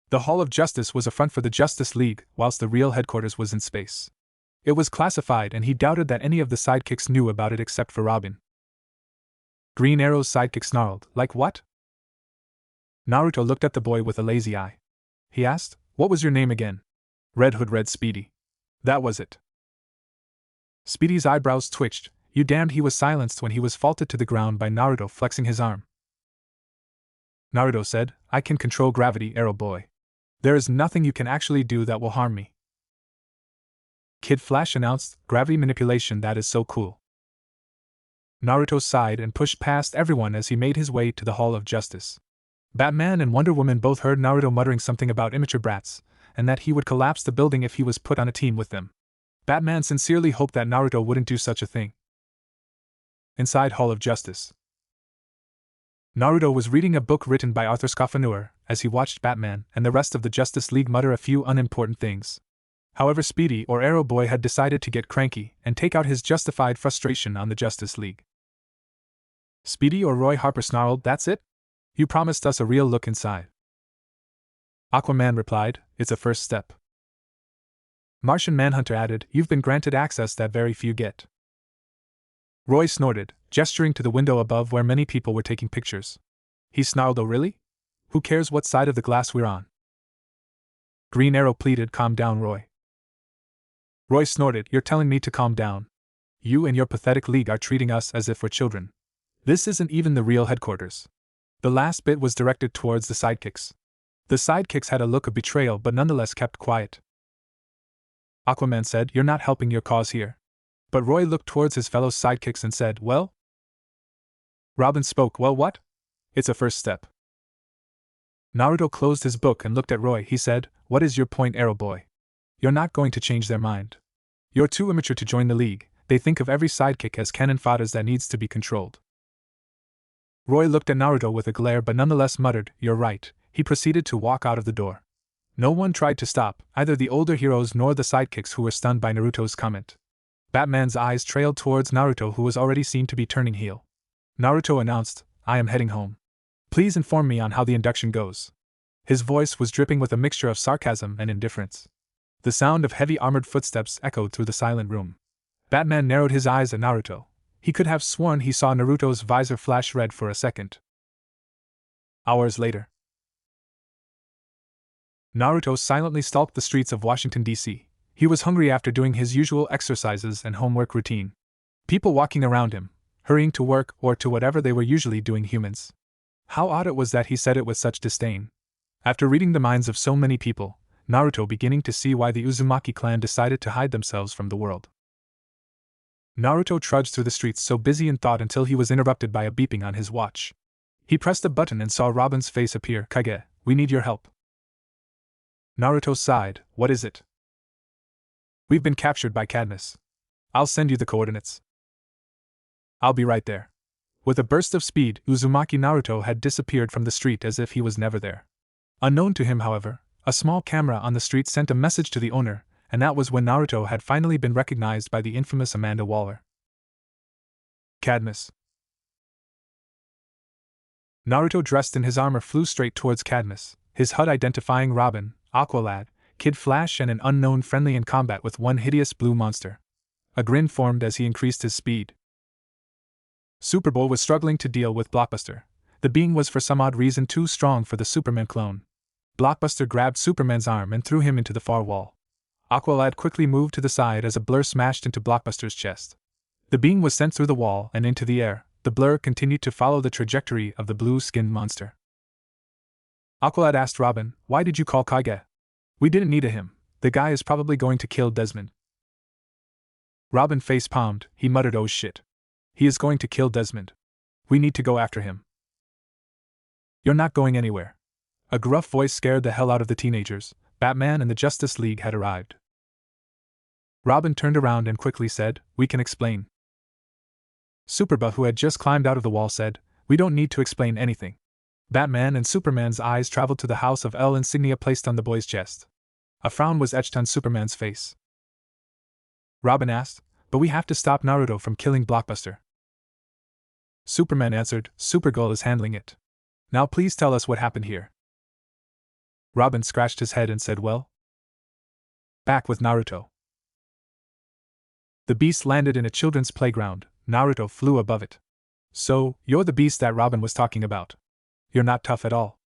The Hall of Justice was a front for the Justice League, whilst the real headquarters was in space. It was classified and he doubted that any of the sidekicks knew about it except for Robin. Green Arrow's sidekick snarled, "Like what?" Naruto looked at the boy with a lazy eye. He asked, "What was your name again?" Red Hood read Speedy. That was it. Speedy's eyebrows twitched. "You damned." He was silenced when he was faulted to the ground by Naruto flexing his arm. Naruto said, "I can control gravity, Arrow Boy. There is nothing you can actually do that will harm me." Kid Flash announced, "Gravity manipulation, that is so cool." Naruto sighed and pushed past everyone as he made his way to the Hall of Justice. Batman and Wonder Woman both heard Naruto muttering something about immature brats, and that he would collapse the building if he was put on a team with them. Batman sincerely hoped that Naruto wouldn't do such a thing. Inside Hall of Justice. Naruto was reading a book written by Arthur Scafanur as he watched Batman and the rest of the Justice League mutter a few unimportant things. However, Speedy, or Arrow Boy, had decided to get cranky and take out his justified frustration on the Justice League. Speedy, or Roy Harper, snarled, "That's it? You promised us a real look inside." Aquaman replied, "It's a first step." Martian Manhunter added, "You've been granted access that very few get." Roy snorted, gesturing to the window above where many people were taking pictures. He snarled, "Oh really? Who cares what side of the glass we're on?" Green Arrow pleaded, "Calm down, Roy." Roy snorted, "You're telling me to calm down? You and your pathetic league are treating us as if we're children. This isn't even the real headquarters." The last bit was directed towards the sidekicks. The sidekicks had a look of betrayal but nonetheless kept quiet. Aquaman said, "You're not helping your cause here." But Roy looked towards his fellow sidekicks and said, "Well?" Robin spoke, "Well, what? It's a first step." Naruto closed his book and looked at Roy. He said, "What is your point, Arrow Boy? You're not going to change their mind. You're too immature to join the league. They think of every sidekick as cannon fodder that needs to be controlled." Roy looked at Naruto with a glare but nonetheless muttered, "You're right." He proceeded to walk out of the door. No one tried to stop, either the older heroes nor the sidekicks who were stunned by Naruto's comment. Batman's eyes trailed towards Naruto, who was already seen to be turning heel. Naruto announced, "I am heading home. Please inform me on how the induction goes." His voice was dripping with a mixture of sarcasm and indifference. The sound of heavy armored footsteps echoed through the silent room. Batman narrowed his eyes at Naruto. He could have sworn he saw Naruto's visor flash red for a second. Hours later, Naruto silently stalked the streets of Washington, D.C. He was hungry after doing his usual exercises and homework routine. People walking around him, hurrying to work or to whatever they were usually doing, humans. How odd it was that he said it with such disdain. After reading the minds of so many people, Naruto beginning to see why the Uzumaki clan decided to hide themselves from the world. Naruto trudged through the streets so busy in thought until he was interrupted by a beeping on his watch. He pressed a button and saw Robin's face appear. "Kage, we need your help." Naruto sighed. "What is it?" "We've been captured by Cadmus. I'll send you the coordinates." "I'll be right there." With a burst of speed, Uzumaki Naruto had disappeared from the street as if he was never there. Unknown to him, however, a small camera on the street sent a message to the owner, and that was when Naruto had finally been recognized by the infamous Amanda Waller. Cadmus. Naruto, dressed in his armor, flew straight towards Cadmus, his HUD identifying Robin, Aqualad, Kid Flash, and an unknown friendly in combat with one hideous blue monster. A grin formed as he increased his speed. Superboy was struggling to deal with Blockbuster. The being was for some odd reason too strong for the Superman clone. Blockbuster grabbed Superman's arm and threw him into the far wall. Aqualad quickly moved to the side as a blur smashed into Blockbuster's chest. The being was sent through the wall and into the air. The blur continued to follow the trajectory of the blue-skinned monster. Aqualad asked Robin, "Why did you call Kage? We didn't need him. The guy is probably going to kill Desmond." Robin face-palmed. He muttered, "Oh shit. He is going to kill Desmond. We need to go after him." "You're not going anywhere." A gruff voice scared the hell out of the teenagers. Batman and the Justice League had arrived. Robin turned around and quickly said, "We can explain." Superboy, who had just climbed out of the wall, said, "We don't need to explain anything." Batman and Superman's eyes traveled to the House of L insignia placed on the boy's chest. A frown was etched on Superman's face. Robin asked, "But we have to stop Naruto from killing Blockbuster." Superman answered, "Supergirl is handling it. Now please tell us what happened here." Robin scratched his head and said, "Well, back with Naruto." The beast landed in a children's playground. Naruto flew above it. "So, you're the beast that Robin was talking about. You're not tough at all.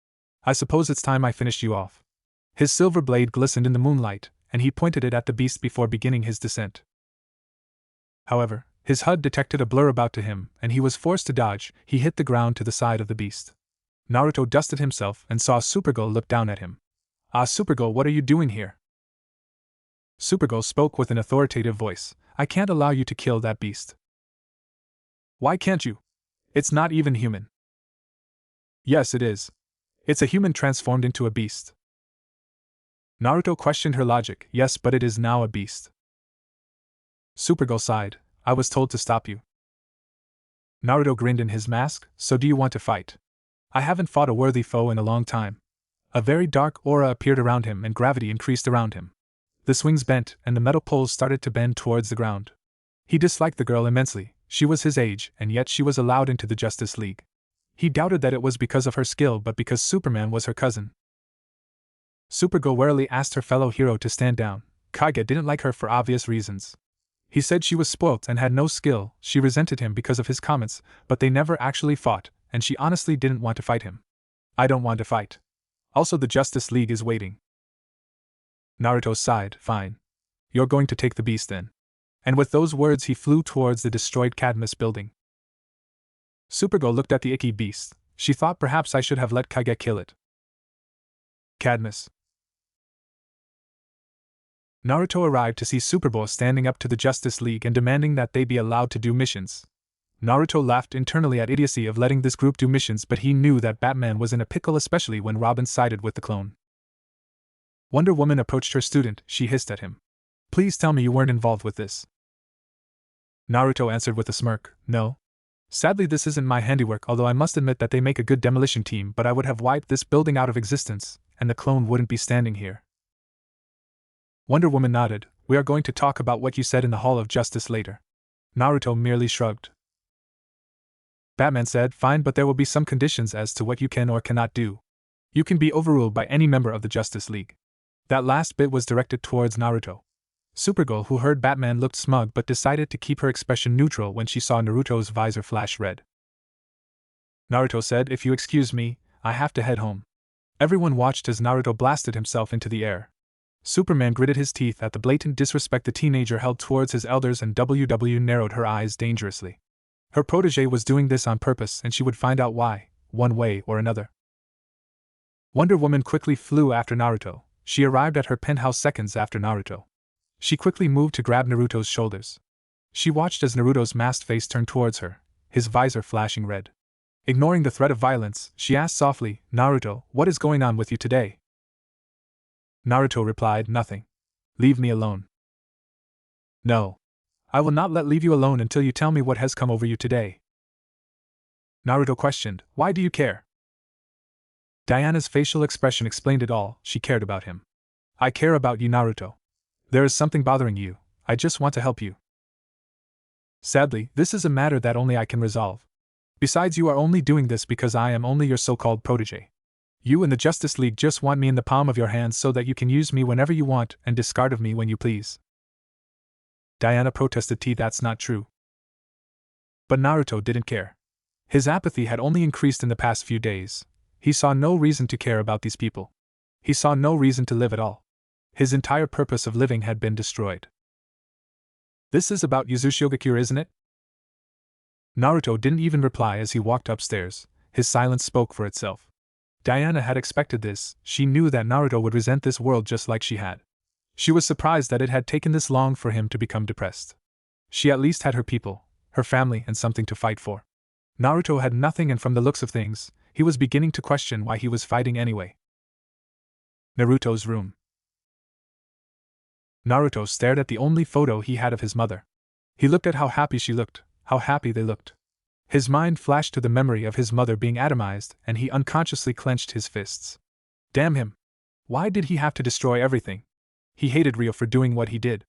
I suppose it's time I finished you off." His silver blade glistened in the moonlight, and he pointed it at the beast before beginning his descent. However, his HUD detected a blur about to him, and he was forced to dodge. He hit the ground to the side of the beast. Naruto dusted himself and saw Supergirl look down at him. "Ah, Supergirl, what are you doing here?" Supergirl spoke with an authoritative voice. "I can't allow you to kill that beast." "Why can't you? It's not even human." "Yes, it is. It's a human transformed into a beast." Naruto questioned her logic. "Yes, but it is now a beast." Supergirl sighed. "I was told to stop you." Naruto grinned in his mask. "So do you want to fight?" "I haven't fought a worthy foe in a long time." A very dark aura appeared around him and gravity increased around him. The swings bent and the metal poles started to bend towards the ground. He disliked the girl immensely. She was his age, and yet she was allowed into the Justice League. He doubted that it was because of her skill but because Superman was her cousin. Supergirl warily asked her fellow hero to stand down. Kage didn't like her for obvious reasons. He said she was spoilt and had no skill. She resented him because of his comments, but they never actually fought, and she honestly didn't want to fight him. I don't want to fight. Also, the Justice League is waiting. Naruto sighed. Fine. You're going to take the beast then. And with those words he flew towards the destroyed Cadmus building. Supergirl looked at the icky beast. She thought perhaps I should have let Kage kill it. Cadmus. Naruto arrived to see Superboy standing up to the Justice League and demanding that they be allowed to do missions. Naruto laughed internally at idiocy of letting this group do missions, but he knew that Batman was in a pickle, especially when Robin sided with the clone. Wonder Woman approached her student. She hissed at him. Please tell me you weren't involved with this. Naruto answered with a smirk. No. Sadly, this isn't my handiwork, although I must admit that they make a good demolition team, but I would have wiped this building out of existence, and the clone wouldn't be standing here. Wonder Woman nodded. We are going to talk about what you said in the Hall of Justice later. Naruto merely shrugged. Batman said, fine, but there will be some conditions as to what you can or cannot do. You can be overruled by any member of the Justice League. That last bit was directed towards Naruto. Supergirl, who heard Batman, looked smug but decided to keep her expression neutral when she saw Naruto's visor flash red. Naruto said, if you excuse me, I have to head home. Everyone watched as Naruto blasted himself into the air. Superman gritted his teeth at the blatant disrespect the teenager held towards his elders, and WW narrowed her eyes dangerously. Her protege was doing this on purpose, and she would find out why, one way or another. Wonder Woman quickly flew after Naruto. She arrived at her penthouse seconds after Naruto. She quickly moved to grab Naruto's shoulders. She watched as Naruto's masked face turned towards her, his visor flashing red. Ignoring the threat of violence, she asked softly, Naruto, what is going on with you today? Naruto replied, nothing. Leave me alone. No. I will not leave you alone until you tell me what has come over you today. Naruto questioned, why do you care? Diana's facial expression explained it all. She cared about him. I care about you, Naruto. There is something bothering you. I just want to help you. Sadly, this is a matter that only I can resolve. Besides, you are only doing this because I am only your so-called protege. You and the Justice League just want me in the palm of your hands so that you can use me whenever you want and discard of me when you please. Diana protested, that's not true. But Naruto didn't care. His apathy had only increased in the past few days. He saw no reason to care about these people. He saw no reason to live at all. His entire purpose of living had been destroyed. This is about Uzushiogakure, isn't it? Naruto didn't even reply as he walked upstairs. His silence spoke for itself. Diana had expected this. She knew that Naruto would resent this world just like she had. She was surprised that it had taken this long for him to become depressed. She at least had her people, her family, and something to fight for. Naruto had nothing, and from the looks of things, he was beginning to question why he was fighting anyway. Naruto's room. Naruto stared at the only photo he had of his mother. He looked at how happy she looked, how happy they looked. His mind flashed to the memory of his mother being atomized, and he unconsciously clenched his fists. Damn him! Why did he have to destroy everything? He hated Ryo for doing what he did.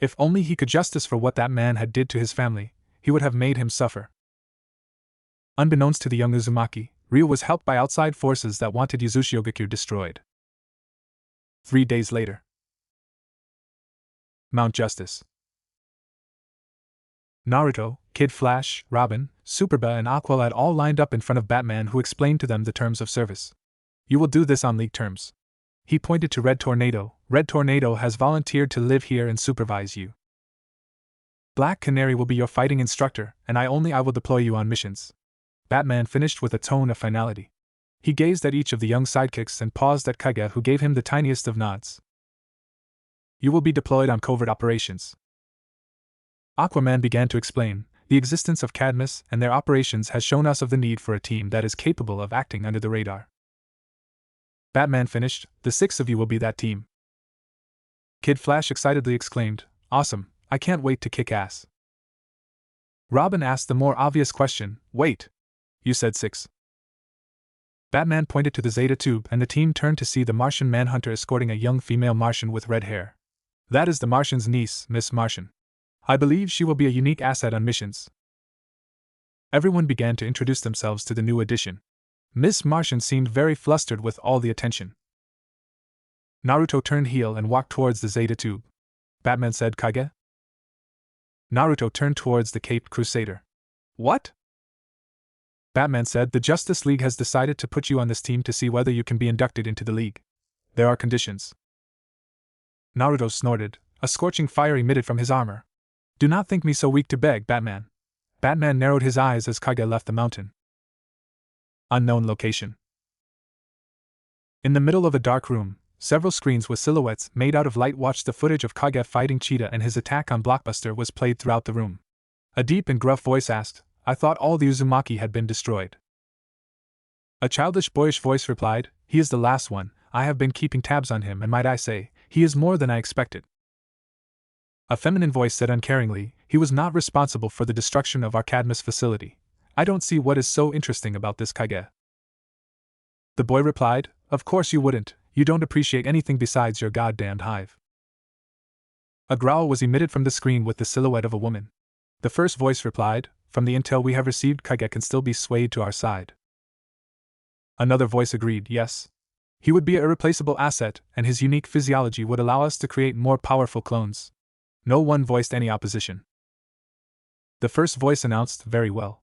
If only he could justice for what that man had did to his family, he would have made him suffer. Unbeknownst to the young Uzumaki, Ryo was helped by outside forces that wanted Uzushiogakure destroyed. 3 days later. Mount Justice. Naruto, Kid Flash, Robin, Superba, and Aqualad all lined up in front of Batman, who explained to them the terms of service. You will do this on League terms. He pointed to Red Tornado. Red Tornado has volunteered to live here and supervise you. Black Canary will be your fighting instructor, and I will deploy you on missions. Batman finished with a tone of finality. He gazed at each of the young sidekicks and paused at Kage, who gave him the tiniest of nods. You will be deployed on covert operations. Aquaman began to explain. The existence of Cadmus and their operations has shown us of the need for a team that is capable of acting under the radar. Batman finished. The 6 of you will be that team. Kid Flash excitedly exclaimed, awesome, I can't wait to kick ass. Robin asked the more obvious question, wait. You said 6. Batman pointed to the Zeta tube, and the team turned to see the Martian Manhunter escorting a young female Martian with red hair. That is the Martian's niece, Miss Martian. I believe she will be a unique asset on missions. Everyone began to introduce themselves to the new addition. Miss Martian seemed very flustered with all the attention. Naruto turned heel and walked towards the Zeta tube. Batman said, Kage? Naruto turned towards the Caped Crusader. What? Batman said, the Justice League has decided to put you on this team to see whether you can be inducted into the League. There are conditions. Naruto snorted, a scorching fire emitted from his armor. Do not think me so weak to beg, Batman. Batman narrowed his eyes as Kage left the mountain. Unknown location. In the middle of a dark room, several screens with silhouettes made out of light watched the footage of Kage fighting Cheetah, and his attack on Blockbuster was played throughout the room. A deep and gruff voice asked, I thought all the Uzumaki had been destroyed. A childish boyish voice replied, he is the last one. I have been keeping tabs on him, and might I say, he is more than I expected. A feminine voice said uncaringly, he was not responsible for the destruction of our Cadmus facility. I don't see what is so interesting about this, Kage. The boy replied, of course you wouldn't, you don't appreciate anything besides your goddamned hive. A growl was emitted from the screen with the silhouette of a woman. The first voice replied, from the intel we have received, Kage can still be swayed to our side. Another voice agreed, yes. He would be an irreplaceable asset, and his unique physiology would allow us to create more powerful clones. No one voiced any opposition. The first voice announced, very well.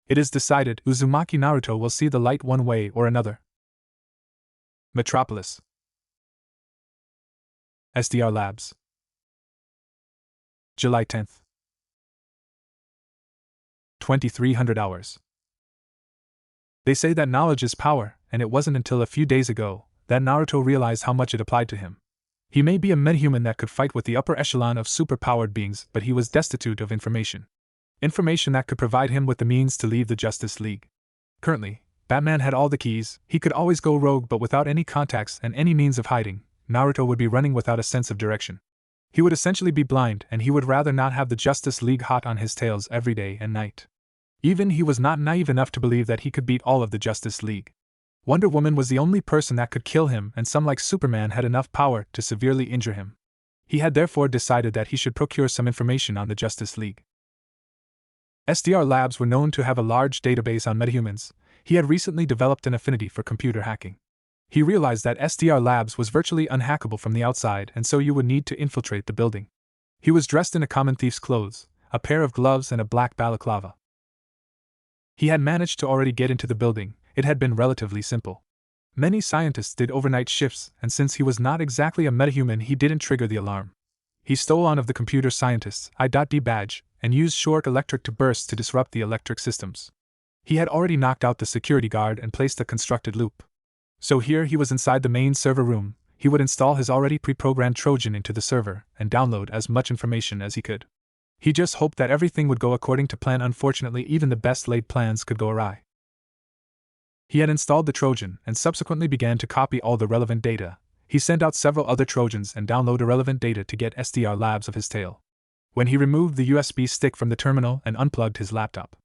It is decided, Uzumaki Naruto will see the light one way or another. Metropolis. SDR Labs. July 10th. 2300 hours. They say that knowledge is power, and it wasn't until a few days ago that Naruto realized how much it applied to him. He may be a metahuman that could fight with the upper echelon of super-powered beings, but he was destitute of information. Information that could provide him with the means to leave the Justice League. Currently, Batman had all the keys, he could always go rogue, but without any contacts and any means of hiding, Naruto would be running without a sense of direction. He would essentially be blind, and he would rather not have the Justice League hot on his tails every day and night. Even he was not naive enough to believe that he could beat all of the Justice League. Wonder Woman was the only person that could kill him, and some like Superman had enough power to severely injure him. He had therefore decided that he should procure some information on the Justice League. SDR Labs were known to have a large database on metahumans. He had recently developed an affinity for computer hacking. He realized that SDR Labs was virtually unhackable from the outside, and so you would need to infiltrate the building. He was dressed in a common thief's clothes, a pair of gloves and a black balaclava. He had managed to already get into the building. It had been relatively simple. Many scientists did overnight shifts, and since he was not exactly a metahuman, he didn't trigger the alarm. He stole on of the computer scientist's I.D. badge, and used short electric to burst to disrupt the electric systems. He had already knocked out the security guard and placed a constructed loop. So here he was inside the main server room. He would install his already pre-programmed Trojan into the server, and download as much information as he could. He just hoped that everything would go according to plan. Unfortunately, even the best laid plans could go awry. He had installed the Trojan, and subsequently began to copy all the relevant data. He sent out several other Trojans and download irrelevant data to get SDR Labs of his tail. When he removed the USB stick from the terminal and unplugged his laptop,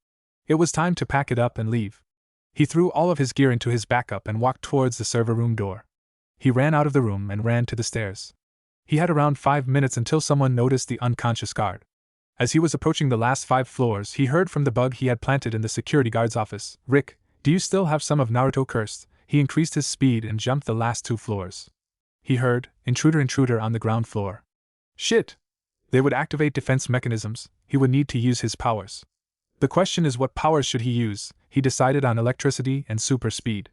it was time to pack it up and leave. He threw all of his gear into his backup and walked towards the server room door. He ran out of the room and ran to the stairs. He had around 5 minutes until someone noticed the unconscious guard. As he was approaching the last 5 floors, he heard from the bug he had planted in the security guard's office, Rick, do you still have some of Naruto cursed? He increased his speed and jumped the last 2 floors. He heard, intruder on the ground floor. Shit! They would activate defense mechanisms. He would need to use his powers. The question is, what powers should he use? He decided on electricity and super speed.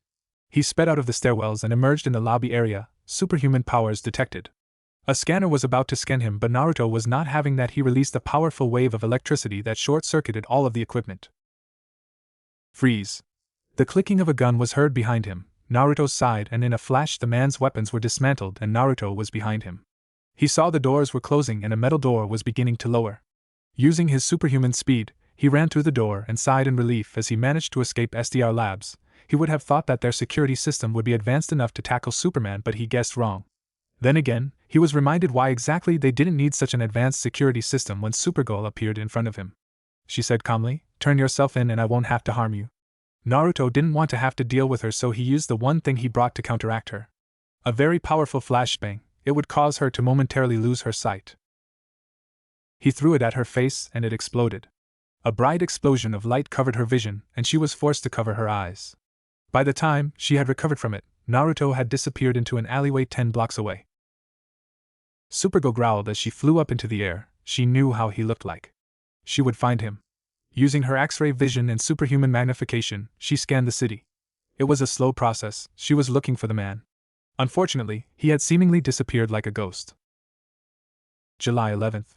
He sped out of the stairwells and emerged in the lobby area. Superhuman powers detected. A scanner was about to scan him, but Naruto was not having that. He released a powerful wave of electricity that short-circuited all of the equipment. Freeze. The clicking of a gun was heard behind him. Naruto sighed, and in a flash the man's weapons were dismantled and Naruto was behind him. He saw the doors were closing and a metal door was beginning to lower. Using his superhuman speed, he ran through the door and sighed in relief as he managed to escape SDR Labs. He would have thought that their security system would be advanced enough to tackle Superman, but he guessed wrong. Then again, he was reminded why exactly they didn't need such an advanced security system when Supergirl appeared in front of him. She said calmly, "Turn yourself in and I won't have to harm you." Naruto didn't want to have to deal with her, so he used the one thing he brought to counteract her. A very powerful flashbang. It would cause her to momentarily lose her sight. He threw it at her face and it exploded. A bright explosion of light covered her vision, and she was forced to cover her eyes. By the time she had recovered from it, Naruto had disappeared into an alleyway 10 blocks away. Supergirl growled as she flew up into the air. She knew how he looked like. she would find him. Using her X-ray vision and superhuman magnification, she scanned the city. It was a slow process, she was looking for the man. Unfortunately, he had seemingly disappeared like a ghost. July 11th.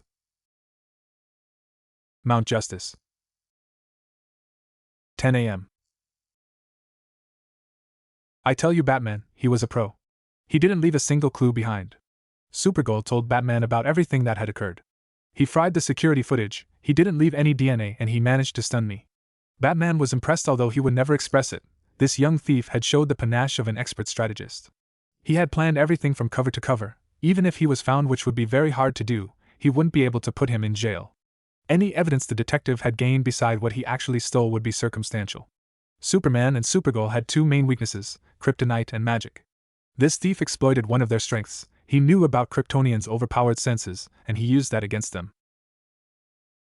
Mount Justice. 10 a.m. I tell you, Batman, he was a pro. He didn't leave a single clue behind. Supergirl told Batman about everything that had occurred. He fried the security footage, he didn't leave any DNA, and he managed to stun me. Batman was impressed, although he would never express it. This young thief had showed the panache of an expert strategist. He had planned everything from cover to cover. Even if he was found, which would be very hard to do, he wouldn't be able to put him in jail. Any evidence the detective had gained beside what he actually stole would be circumstantial. Superman and Supergirl had two main weaknesses: kryptonite and magic. This thief exploited one of their strengths. He knew about Kryptonians' overpowered senses, and he used that against them.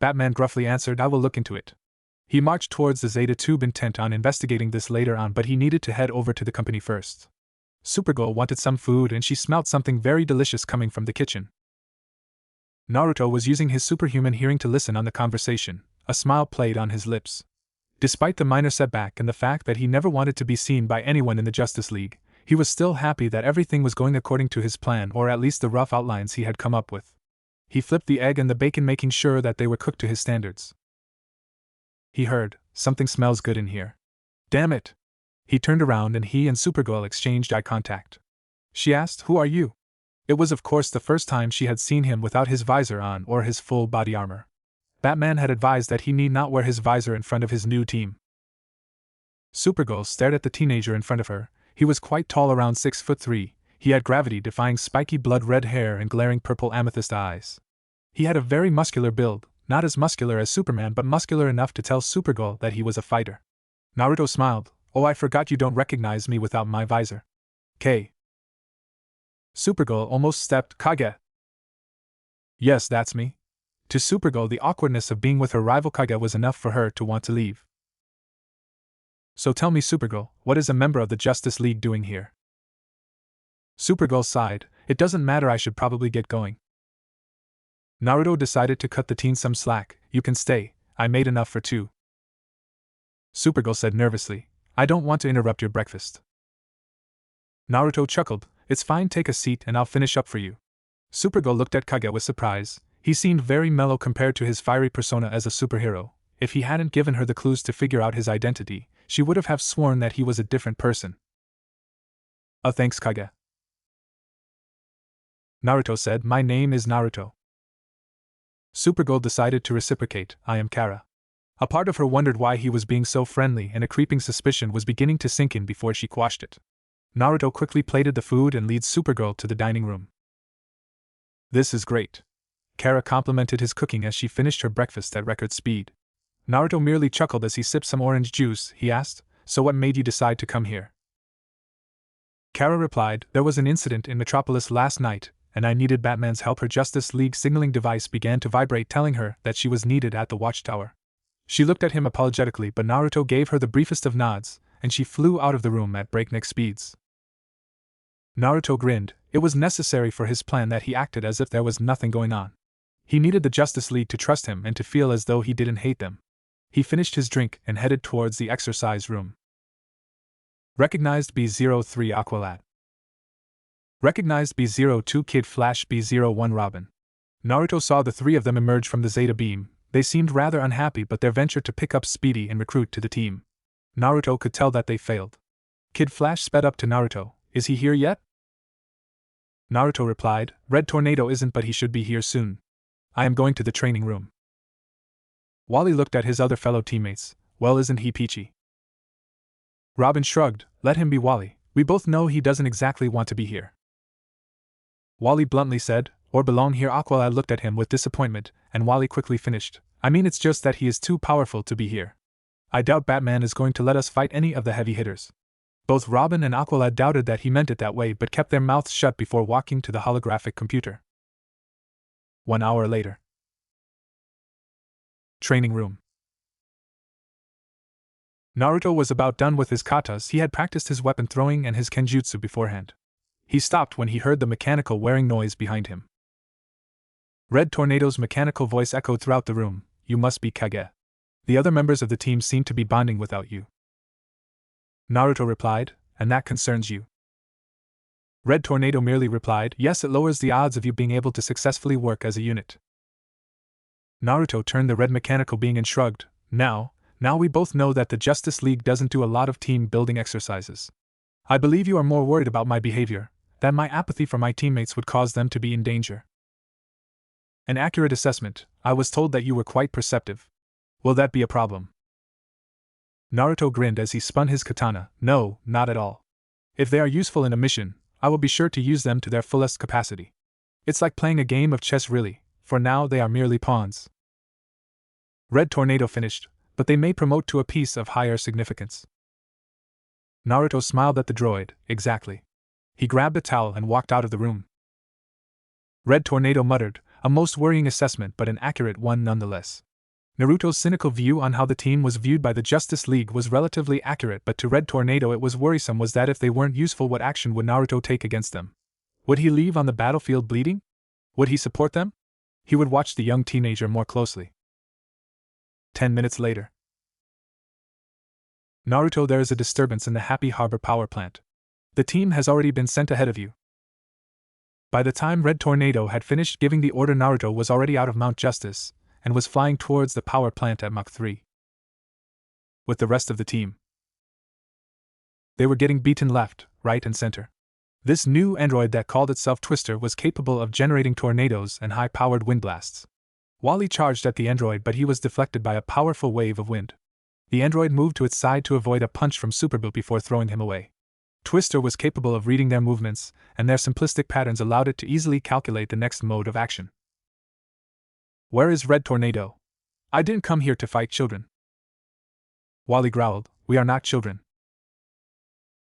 Batman gruffly answered, "I will look into it." He marched towards the Zeta Tube, intent on investigating this later on, but he needed to head over to the company first. Supergirl wanted some food, and she smelt something very delicious coming from the kitchen. Naruto was using his superhuman hearing to listen on the conversation. A smile played on his lips. Despite the minor setback and the fact that he never wanted to be seen by anyone in the Justice League, he was still happy that everything was going according to his plan, or at least the rough outlines he had come up with. He flipped the egg and the bacon, making sure that they were cooked to his standards. He heard, "Something smells good in here." Damn it! He turned around and he and Supergirl exchanged eye contact. She asked, "Who are you?" It was of course the first time she had seen him without his visor on or his full body armor. Batman had advised that he need not wear his visor in front of his new team. Supergirl stared at the teenager in front of her. He was quite tall, around 6'3". He had gravity-defying spiky blood-red hair and glaring purple amethyst eyes. He had a very muscular build, not as muscular as Superman but muscular enough to tell Supergirl that he was a fighter. Naruto smiled. "Oh, I forgot you don't recognize me without my visor." K. Supergirl almost stepped. "Kage." "Yes, that's me." To Supergirl, the awkwardness of being with her rival Kage was enough for her to want to leave. "So tell me, Supergirl, what is a member of the Justice League doing here?" Supergirl sighed. "It doesn't matter, I should probably get going." Naruto decided to cut the teen some slack. "You can stay, I made enough for two." Supergirl said nervously, "I don't want to interrupt your breakfast." Naruto chuckled. "It's fine, take a seat and I'll finish up for you." Supergirl looked at Kage with surprise. He seemed very mellow compared to his fiery persona as a superhero. If he hadn't given her the clues to figure out his identity, she would have sworn that he was a different person. Thanks, Kage." Naruto said, "My name is Naruto." Supergirl decided to reciprocate, "I am Kara." A part of her wondered why he was being so friendly, and a creeping suspicion was beginning to sink in before she quashed it. Naruto quickly plated the food and leads Supergirl to the dining room. "This is great." Kara complimented his cooking as she finished her breakfast at record speed. Naruto merely chuckled as he sipped some orange juice. He asked, "So what made you decide to come here?" Kara replied, "There was an incident in Metropolis last night, and I needed Batman's help." Her Justice League signaling device began to vibrate, telling her that she was needed at the watchtower. She looked at him apologetically, but Naruto gave her the briefest of nods, and she flew out of the room at breakneck speeds. Naruto grinned. It was necessary for his plan that he acted as if there was nothing going on. He needed the Justice League to trust him and to feel as though he didn't hate them. He finished his drink and headed towards the exercise room. Recognized B03 Aqualad. Recognized B02 Kid Flash, B01 Robin. Naruto saw the three of them emerge from the Zeta beam. They seemed rather unhappy, but their venture to pick up Speedy and recruit to the team. Naruto could tell that they failed. Kid Flash sped up to Naruto. "Is he here yet?" Naruto replied, "Red Tornado isn't, but he should be here soon. I am going to the training room." Wally looked at his other fellow teammates. "Well, isn't he peachy?" Robin shrugged. "Let him be, Wally. We both know he doesn't exactly want to be here." Wally bluntly said, "Or belong here." Aqualad looked at him with disappointment, and Wally quickly finished, "I mean, it's just that he is too powerful to be here. I doubt Batman is going to let us fight any of the heavy hitters." Both Robin and Aqualad doubted that he meant it that way, but kept their mouths shut before walking to the holographic computer. 1 hour later. Training room. Naruto was about done with his katas. He had practiced his weapon throwing and his kenjutsu beforehand. He stopped when he heard the mechanical whirring noise behind him. Red Tornado's mechanical voice echoed throughout the room. you must be Kage. The other members of the team seem to be bonding without you. Naruto replied, and that concerns you. Red Tornado merely replied, yes, it lowers the odds of you being able to successfully work as a unit. Naruto turned the red mechanical being and shrugged, now we both know that the Justice League doesn't do a lot of team building exercises. I believe you are more worried about my behavior, that my apathy for my teammates would cause them to be in danger. An accurate assessment. I was told that you were quite perceptive. Will that be a problem? Naruto grinned as he spun his katana. No, not at all. If they are useful in a mission, I will be sure to use them to their fullest capacity. It's like playing a game of chess really, for now they are merely pawns. Red Tornado finished, but they may promote to a piece of higher significance. Naruto smiled at the droid, exactly. He grabbed a towel and walked out of the room. Red Tornado muttered, a most worrying assessment but an accurate one nonetheless. Naruto's cynical view on how the team was viewed by the Justice League was relatively accurate, but to Red Tornado it was worrisome was that if they weren't useful, what action would Naruto take against them? Would he leave on the battlefield bleeding? Would he support them? He would watch the young teenager more closely. 10 minutes later. Naruto, there is a disturbance in the Happy Harbor power plant. The team has already been sent ahead of you. By the time Red Tornado had finished giving the order, Naruto was already out of Mount Justice and was flying towards the power plant at Mach 3. With the rest of the team. They were getting beaten left, right and center. This new android that called itself Twister was capable of generating tornadoes and high-powered wind blasts. Wally charged at the android, but he was deflected by a powerful wave of wind. The android moved to its side to avoid a punch from Superboot before throwing him away. Twister was capable of reading their movements, and their simplistic patterns allowed it to easily calculate the next mode of action. Where is Red Tornado? I didn't come here to fight children. Wally growled, we are not children.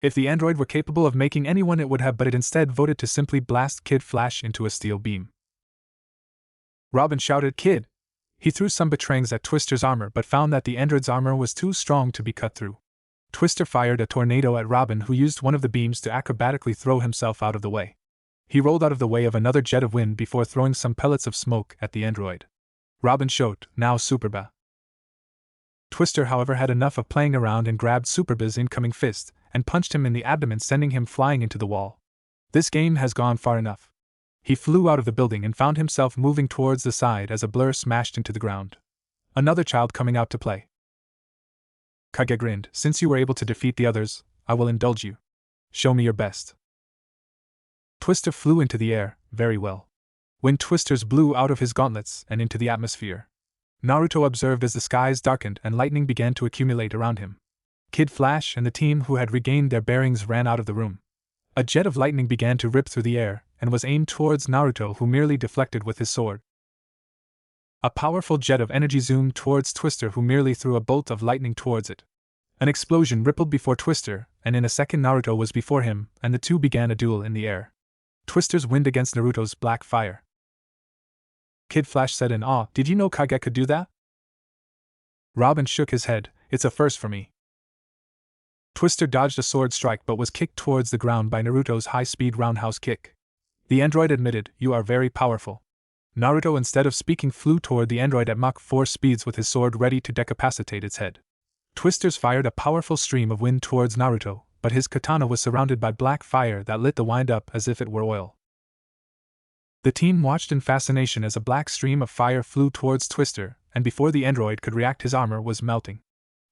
If the android were capable of making anyone, it would have, but it instead voted to simply blast Kid Flash into a steel beam. Robin shouted, Kid! He threw some batrangs at Twister's armor but found that the android's armor was too strong to be cut through. Twister fired a tornado at Robin, who used one of the beams to acrobatically throw himself out of the way. He rolled out of the way of another jet of wind before throwing some pellets of smoke at the android. Robin shot, now Superba. Twister, however, had enough of playing around and grabbed Superba's incoming fist and punched him in the abdomen, sending him flying into the wall. This game has gone far enough. He flew out of the building and found himself moving towards the side as a blur smashed into the ground. Another child coming out to play. Kage grinned, since you were able to defeat the others, I will indulge you. Show me your best. Twister flew into the air, very well. Wind twisters blew out of his gauntlets and into the atmosphere. Naruto observed as the skies darkened and lightning began to accumulate around him. Kid Flash and the team who had regained their bearings ran out of the room. A jet of lightning began to rip through the air and was aimed towards Naruto, who merely deflected with his sword. A powerful jet of energy zoomed towards Twister, who merely threw a bolt of lightning towards it. An explosion rippled before Twister, and in a second Naruto was before him, and the two began a duel in the air. Twister's wind against Naruto's black fire. Kid Flash said in awe, did you know Kage could do that? Robin shook his head, it's a first for me. Twister dodged a sword strike but was kicked towards the ground by Naruto's high-speed roundhouse kick. The android admitted, you are very powerful. Naruto, instead of speaking, flew toward the android at Mach 4 speeds with his sword ready to decapacitate its head. Twisters fired a powerful stream of wind towards Naruto, but his katana was surrounded by black fire that lit the wind up as if it were oil. The team watched in fascination as a black stream of fire flew towards Twister, and before the android could react, his armor was melting.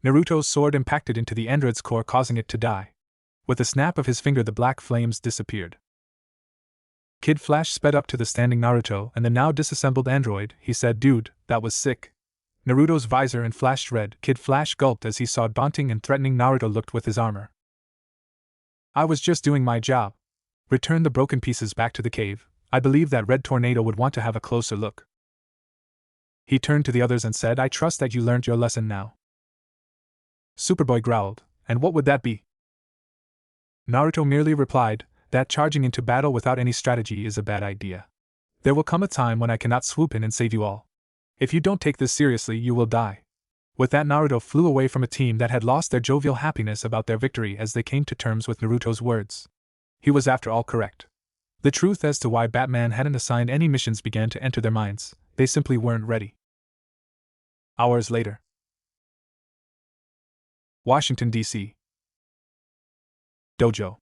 Naruto's sword impacted into the android's core, causing it to die. With a snap of his finger, the black flames disappeared. Kid Flash sped up to the standing Naruto and the now disassembled android. He said, dude, that was sick. Naruto's visor and flashed red. Kid Flash gulped as he saw daunting and threatening Naruto looked with his armor. I was just doing my job. Return the broken pieces back to the cave. I believe that Red Tornado would want to have a closer look. He turned to the others and said, I trust that you learned your lesson now. Superboy growled, and what would that be? Naruto merely replied, that charging into battle without any strategy is a bad idea. There will come a time when I cannot swoop in and save you all. If you don't take this seriously, you will die. With that, Naruto flew away from a team that had lost their jovial happiness about their victory as they came to terms with Naruto's words. He was after all correct. The truth as to why Batman hadn't assigned any missions began to enter their minds. They simply weren't ready. Hours later. Washington, D.C. Dojo.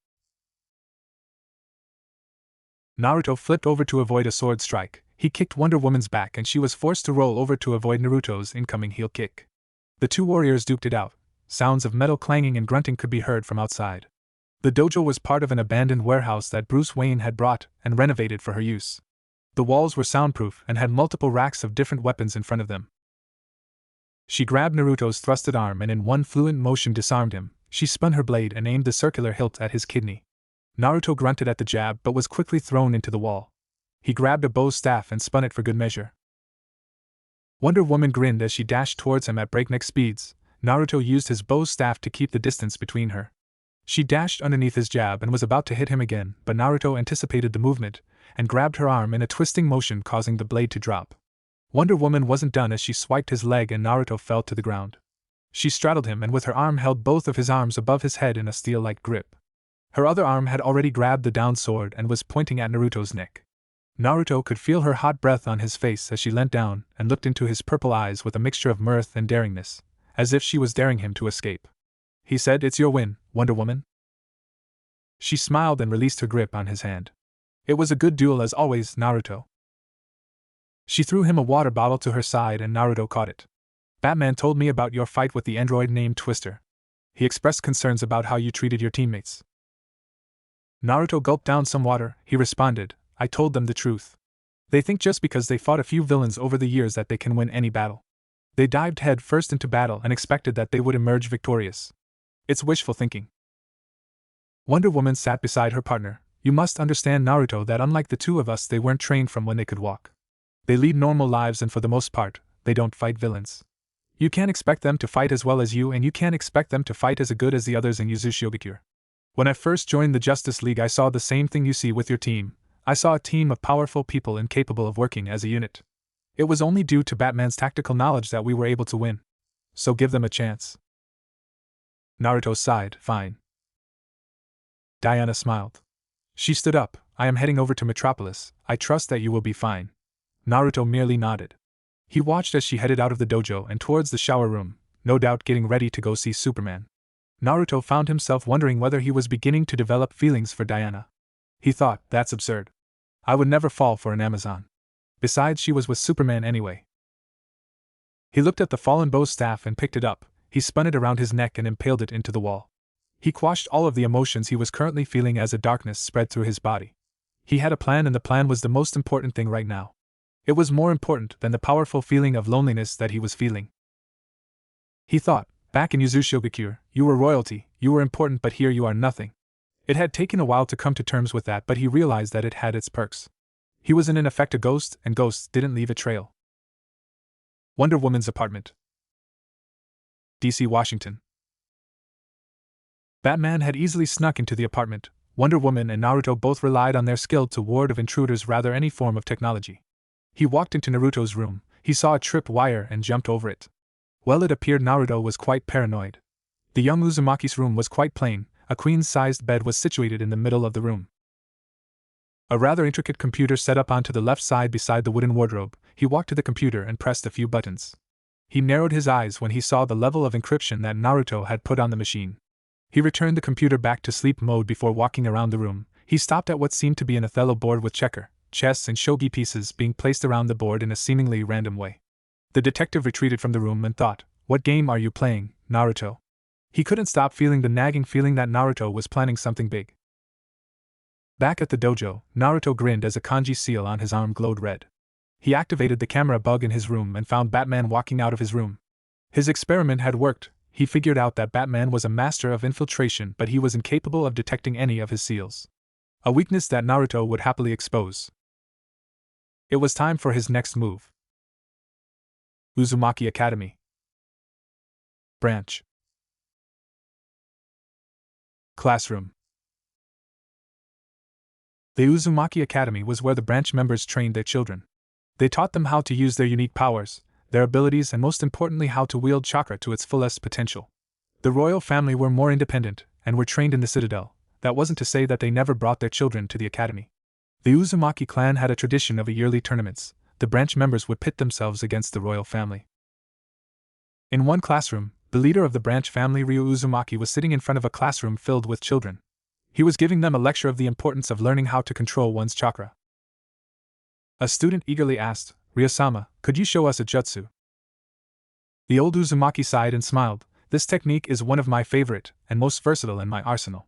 Naruto flipped over to avoid a sword strike. He kicked Wonder Woman's back and she was forced to roll over to avoid Naruto's incoming heel kick. The two warriors duked it out. Sounds of metal clanging and grunting could be heard from outside. The dojo was part of an abandoned warehouse that Bruce Wayne had brought and renovated for her use. The walls were soundproof and had multiple racks of different weapons in front of them. She grabbed Naruto's thrusted arm and in one fluent motion disarmed him. She spun her blade and aimed the circular hilt at his kidney. Naruto grunted at the jab but was quickly thrown into the wall. He grabbed a bow staff and spun it for good measure. Wonder Woman grinned as she dashed towards him at breakneck speeds. Naruto used his bow staff to keep the distance between her. She dashed underneath his jab and was about to hit him again, but Naruto anticipated the movement and grabbed her arm in a twisting motion, causing the blade to drop. Wonder Woman wasn't done as she swiped his leg and Naruto fell to the ground. She straddled him and with her arm held both of his arms above his head in a steel-like grip. Her other arm had already grabbed the downed sword and was pointing at Naruto's neck. Naruto could feel her hot breath on his face as she leant down and looked into his purple eyes with a mixture of mirth and daringness, as if she was daring him to escape. He said, "It's your win, Wonder Woman." She smiled and released her grip on his hand. "It was a good duel as always, Naruto." She threw him a water bottle to her side and Naruto caught it. "Batman told me about your fight with the android named Twister. He expressed concerns about how you treated your teammates." Naruto gulped down some water. He responded, "I told them the truth. They think just because they fought a few villains over the years that they can win any battle. They dived head first into battle and expected that they would emerge victorious. It's wishful thinking." Wonder Woman sat beside her partner. "You must understand, Naruto, that unlike the two of us, they weren't trained from when they could walk. They lead normal lives and for the most part, they don't fight villains. You can't expect them to fight as well as you and you can't expect them to fight as good as the others in Uzushiogakure. When I first joined the Justice League I saw the same thing you see with your team. I saw a team of powerful people incapable of working as a unit. It was only due to Batman's tactical knowledge that we were able to win. So give them a chance." Naruto sighed. "Fine." Diana smiled. She stood up. "I am heading over to Metropolis. I trust that you will be fine." Naruto merely nodded. He watched as she headed out of the dojo and towards the shower room, no doubt getting ready to go see Superman. Naruto found himself wondering whether he was beginning to develop feelings for Diana. He thought, "That's absurd. I would never fall for an Amazon. Besides, she was with Superman anyway." He looked at the fallen bow staff and picked it up. He spun it around his neck and impaled it into the wall. He quashed all of the emotions he was currently feeling as a darkness spread through his body. He had a plan and the plan was the most important thing right now. It was more important than the powerful feeling of loneliness that he was feeling. He thought, back in Uzushiogakure, you were royalty, you were important, but here you are nothing. It had taken a while to come to terms with that, but he realized that it had its perks. He was in effect a ghost, and ghosts didn't leave a trail. Wonder Woman's apartment. D.C., Washington. Batman had easily snuck into the apartment. Wonder Woman and Naruto both relied on their skill to ward of intruders rather any form of technology. He walked into Naruto's room. He saw a tripped wire and jumped over it. Well, it appeared Naruto was quite paranoid. The young Uzumaki's room was quite plain. A queen-sized bed was situated in the middle of the room. A rather intricate computer set up onto the left side beside the wooden wardrobe. He walked to the computer and pressed a few buttons. He narrowed his eyes when he saw the level of encryption that Naruto had put on the machine. He returned the computer back to sleep mode before walking around the room. He stopped at what seemed to be an Othello board with checker, chess and shogi pieces being placed around the board in a seemingly random way. The detective retreated from the room and thought, "What game are you playing, Naruto?" He couldn't stop feeling the nagging feeling that Naruto was planning something big. Back at the dojo, Naruto grinned as a kanji seal on his arm glowed red. He activated the camera bug in his room and found Batman walking out of his room. His experiment had worked. He figured out that Batman was a master of infiltration, but he was incapable of detecting any of his seals. A weakness that Naruto would happily expose. It was time for his next move. Uzumaki Academy. Branch. Classroom. The Uzumaki Academy was where the branch members trained their children. They taught them how to use their unique powers, their abilities, and most importantly how to wield chakra to its fullest potential. The royal family were more independent, and were trained in the citadel. That wasn't to say that they never brought their children to the academy. The Uzumaki clan had a tradition of yearly tournaments. The branch members would pit themselves against the royal family. In one classroom, the leader of the branch family Ryu Uzumaki was sitting in front of a classroom filled with children. He was giving them a lecture of the importance of learning how to control one's chakra. A student eagerly asked, "Ryo-sama, could you show us a jutsu?" The old Uzumaki sighed and smiled. "This technique is one of my favorite and most versatile in my arsenal.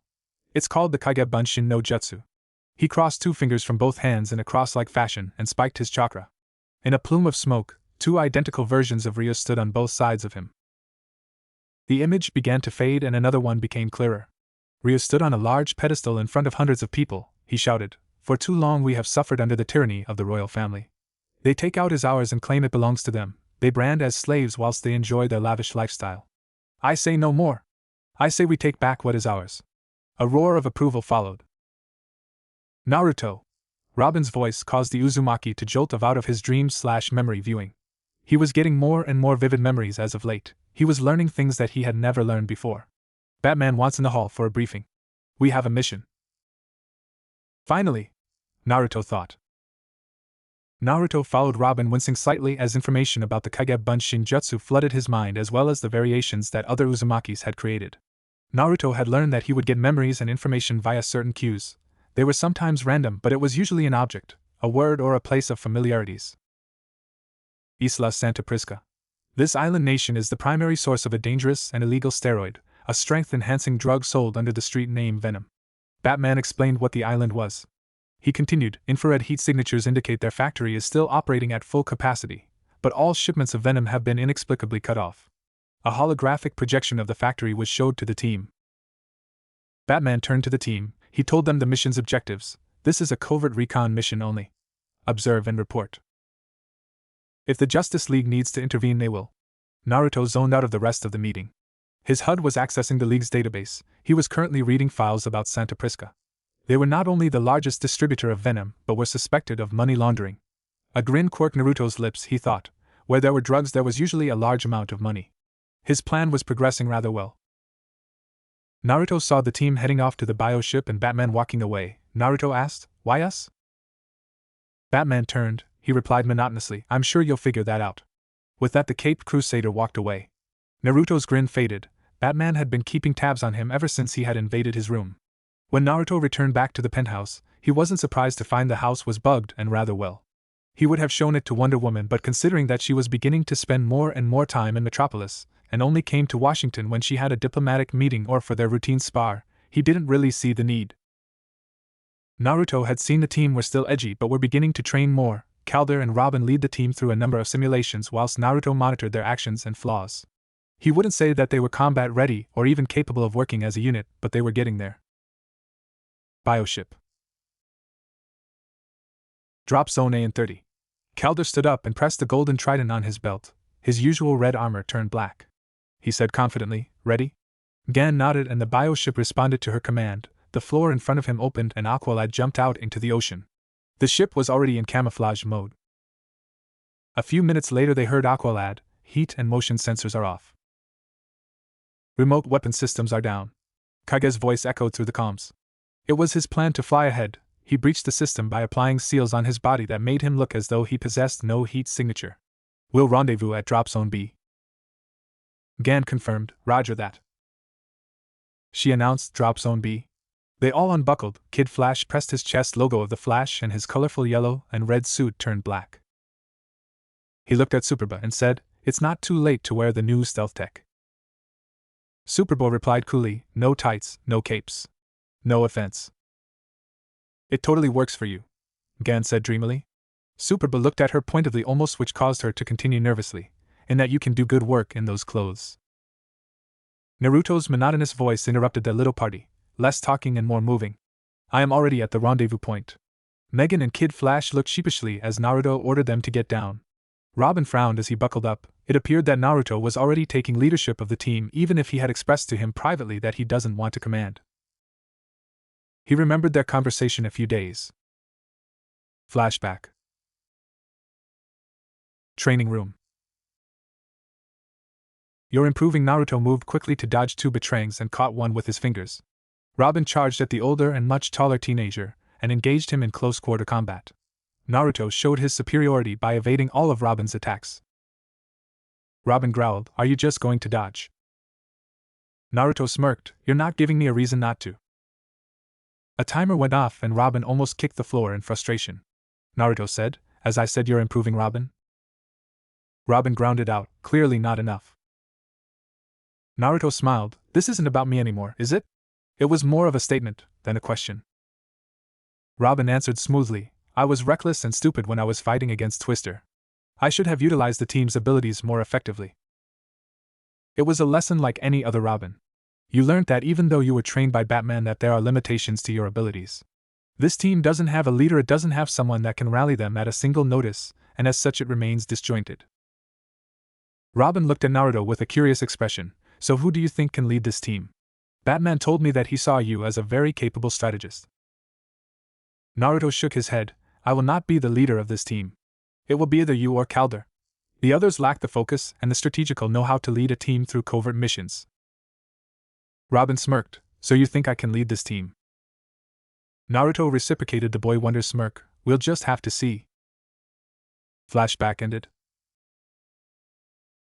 It's called the Kaige Bunshin no Jutsu." He crossed two fingers from both hands in a cross-like fashion and spiked his chakra. In a plume of smoke, two identical versions of Ryo stood on both sides of him. The image began to fade and another one became clearer. Ryo stood on a large pedestal in front of hundreds of people. He shouted, "For too long we have suffered under the tyranny of the royal family. They take out as ours and claim it belongs to them. They brand as slaves whilst they enjoy their lavish lifestyle. I say no more. I say we take back what is ours." A roar of approval followed. "Naruto!" Robin's voice caused the Uzumaki to jolt out of his dream/memory viewing. He was getting more and more vivid memories as of late. He was learning things that he had never learned before. "Batman wants in the hall for a briefing. We have a mission." Finally, Naruto thought. Naruto followed Robin, wincing slightly as information about the Kaige Bunshin Jutsu flooded his mind, as well as the variations that other Uzumakis had created. Naruto had learned that he would get memories and information via certain cues. They were sometimes random, but it was usually an object, a word, or a place of familiarities. Isla Santa Prisca. This island nation is the primary source of a dangerous and illegal steroid, a strength-enhancing drug sold under the street name Venom. Batman explained what the island was. He continued, "Infrared heat signatures indicate their factory is still operating at full capacity, but all shipments of Venom have been inexplicably cut off." A holographic projection of the factory was showed to the team. Batman turned to the team. He told them the mission's objectives. "This is a covert recon mission only. Observe and report. If the Justice League needs to intervene, they will." Naruto zoned out of the rest of the meeting. His HUD was accessing the League's database. He was currently reading files about Santa Prisca. They were not only the largest distributor of Venom, but were suspected of money laundering. A grin quirked Naruto's lips, he thought. Where there were drugs, there was usually a large amount of money. His plan was progressing rather well. Naruto saw the team heading off to the bioship and Batman walking away. Naruto asked, "Why us?" Batman turned. He replied monotonously, "I'm sure you'll figure that out." With that, the Caped Crusader walked away. Naruto's grin faded. Batman had been keeping tabs on him ever since he had invaded his room. When Naruto returned back to the penthouse, he wasn't surprised to find the house was bugged and rather well. He would have shown it to Wonder Woman, but considering that she was beginning to spend more and more time in Metropolis, and only came to Washington when she had a diplomatic meeting or for their routine spar, he didn't really see the need. Naruto had seen the team were still edgy but were beginning to train more. Calder and Robin lead the team through a number of simulations whilst Naruto monitored their actions and flaws. He wouldn't say that they were combat ready or even capable of working as a unit, but they were getting there. Bioship. Drop Zone A in 30. Calder stood up and pressed the golden trident on his belt. His usual red armor turned black. He said confidently, "Ready?" Gan nodded and the bioship responded to her command. The floor in front of him opened and Aqualad jumped out into the ocean. The ship was already in camouflage mode. A few minutes later they heard Aqualad, "Heat and motion sensors are off. Remote weapon systems are down." Kaige's voice echoed through the comms. It was his plan to fly ahead. He breached the system by applying seals on his body that made him look as though he possessed no heat signature. "We'll rendezvous at Drop Zone B." Gan confirmed, "Roger that." She announced, "Drop Zone B." They all unbuckled. Kid Flash pressed his chest logo of the Flash and his colorful yellow and red suit turned black. He looked at Superboy and said, "It's not too late to wear the new stealth tech." Superboy replied coolly, "No tights, no capes. No offense." "It totally works for you," Gan said dreamily. Superboy looked at her pointedly, almost, which caused her to continue nervously, "in that you can do good work in those clothes." Naruto's monotonous voice interrupted their little party. Less talking and more moving. "I am already at the rendezvous point." Megan and Kid Flash looked sheepishly as Naruto ordered them to get down. Robin frowned as he buckled up. It appeared that Naruto was already taking leadership of the team, even if he had expressed to him privately that he doesn't want to command. He remembered their conversation a few days. Flashback. Training room. "You're improving." Naruto moved quickly to dodge two Batrangs and caught one with his fingers. Robin charged at the older and much taller teenager, and engaged him in close-quarter combat. Naruto showed his superiority by evading all of Robin's attacks. Robin growled, are you just going to dodge? Naruto smirked, you're not giving me a reason not to. A timer went off and Robin almost kicked the floor in frustration. Naruto said, as I said you're improving, Robin? Robin grounded out, clearly not enough. Naruto smiled, this isn't about me anymore, is it? It was more of a statement than a question. Robin answered smoothly, I was reckless and stupid when I was fighting against Twister. I should have utilized the team's abilities more effectively. It was a lesson like any other, Robin. You learned that even though you were trained by Batman that there are limitations to your abilities. This team doesn't have a leader, it doesn't have someone that can rally them at a single notice, and as such it remains disjointed. Robin looked at Naruto with a curious expression, so who do you think can lead this team? Batman told me that he saw you as a very capable strategist. Naruto shook his head, I will not be the leader of this team. It will be either you or Calder. The others lack the focus and the strategical know-how to lead a team through covert missions. Robin smirked, so you think I can lead this team? Naruto reciprocated the boy wonder's smirk, we'll just have to see. Flashback ended.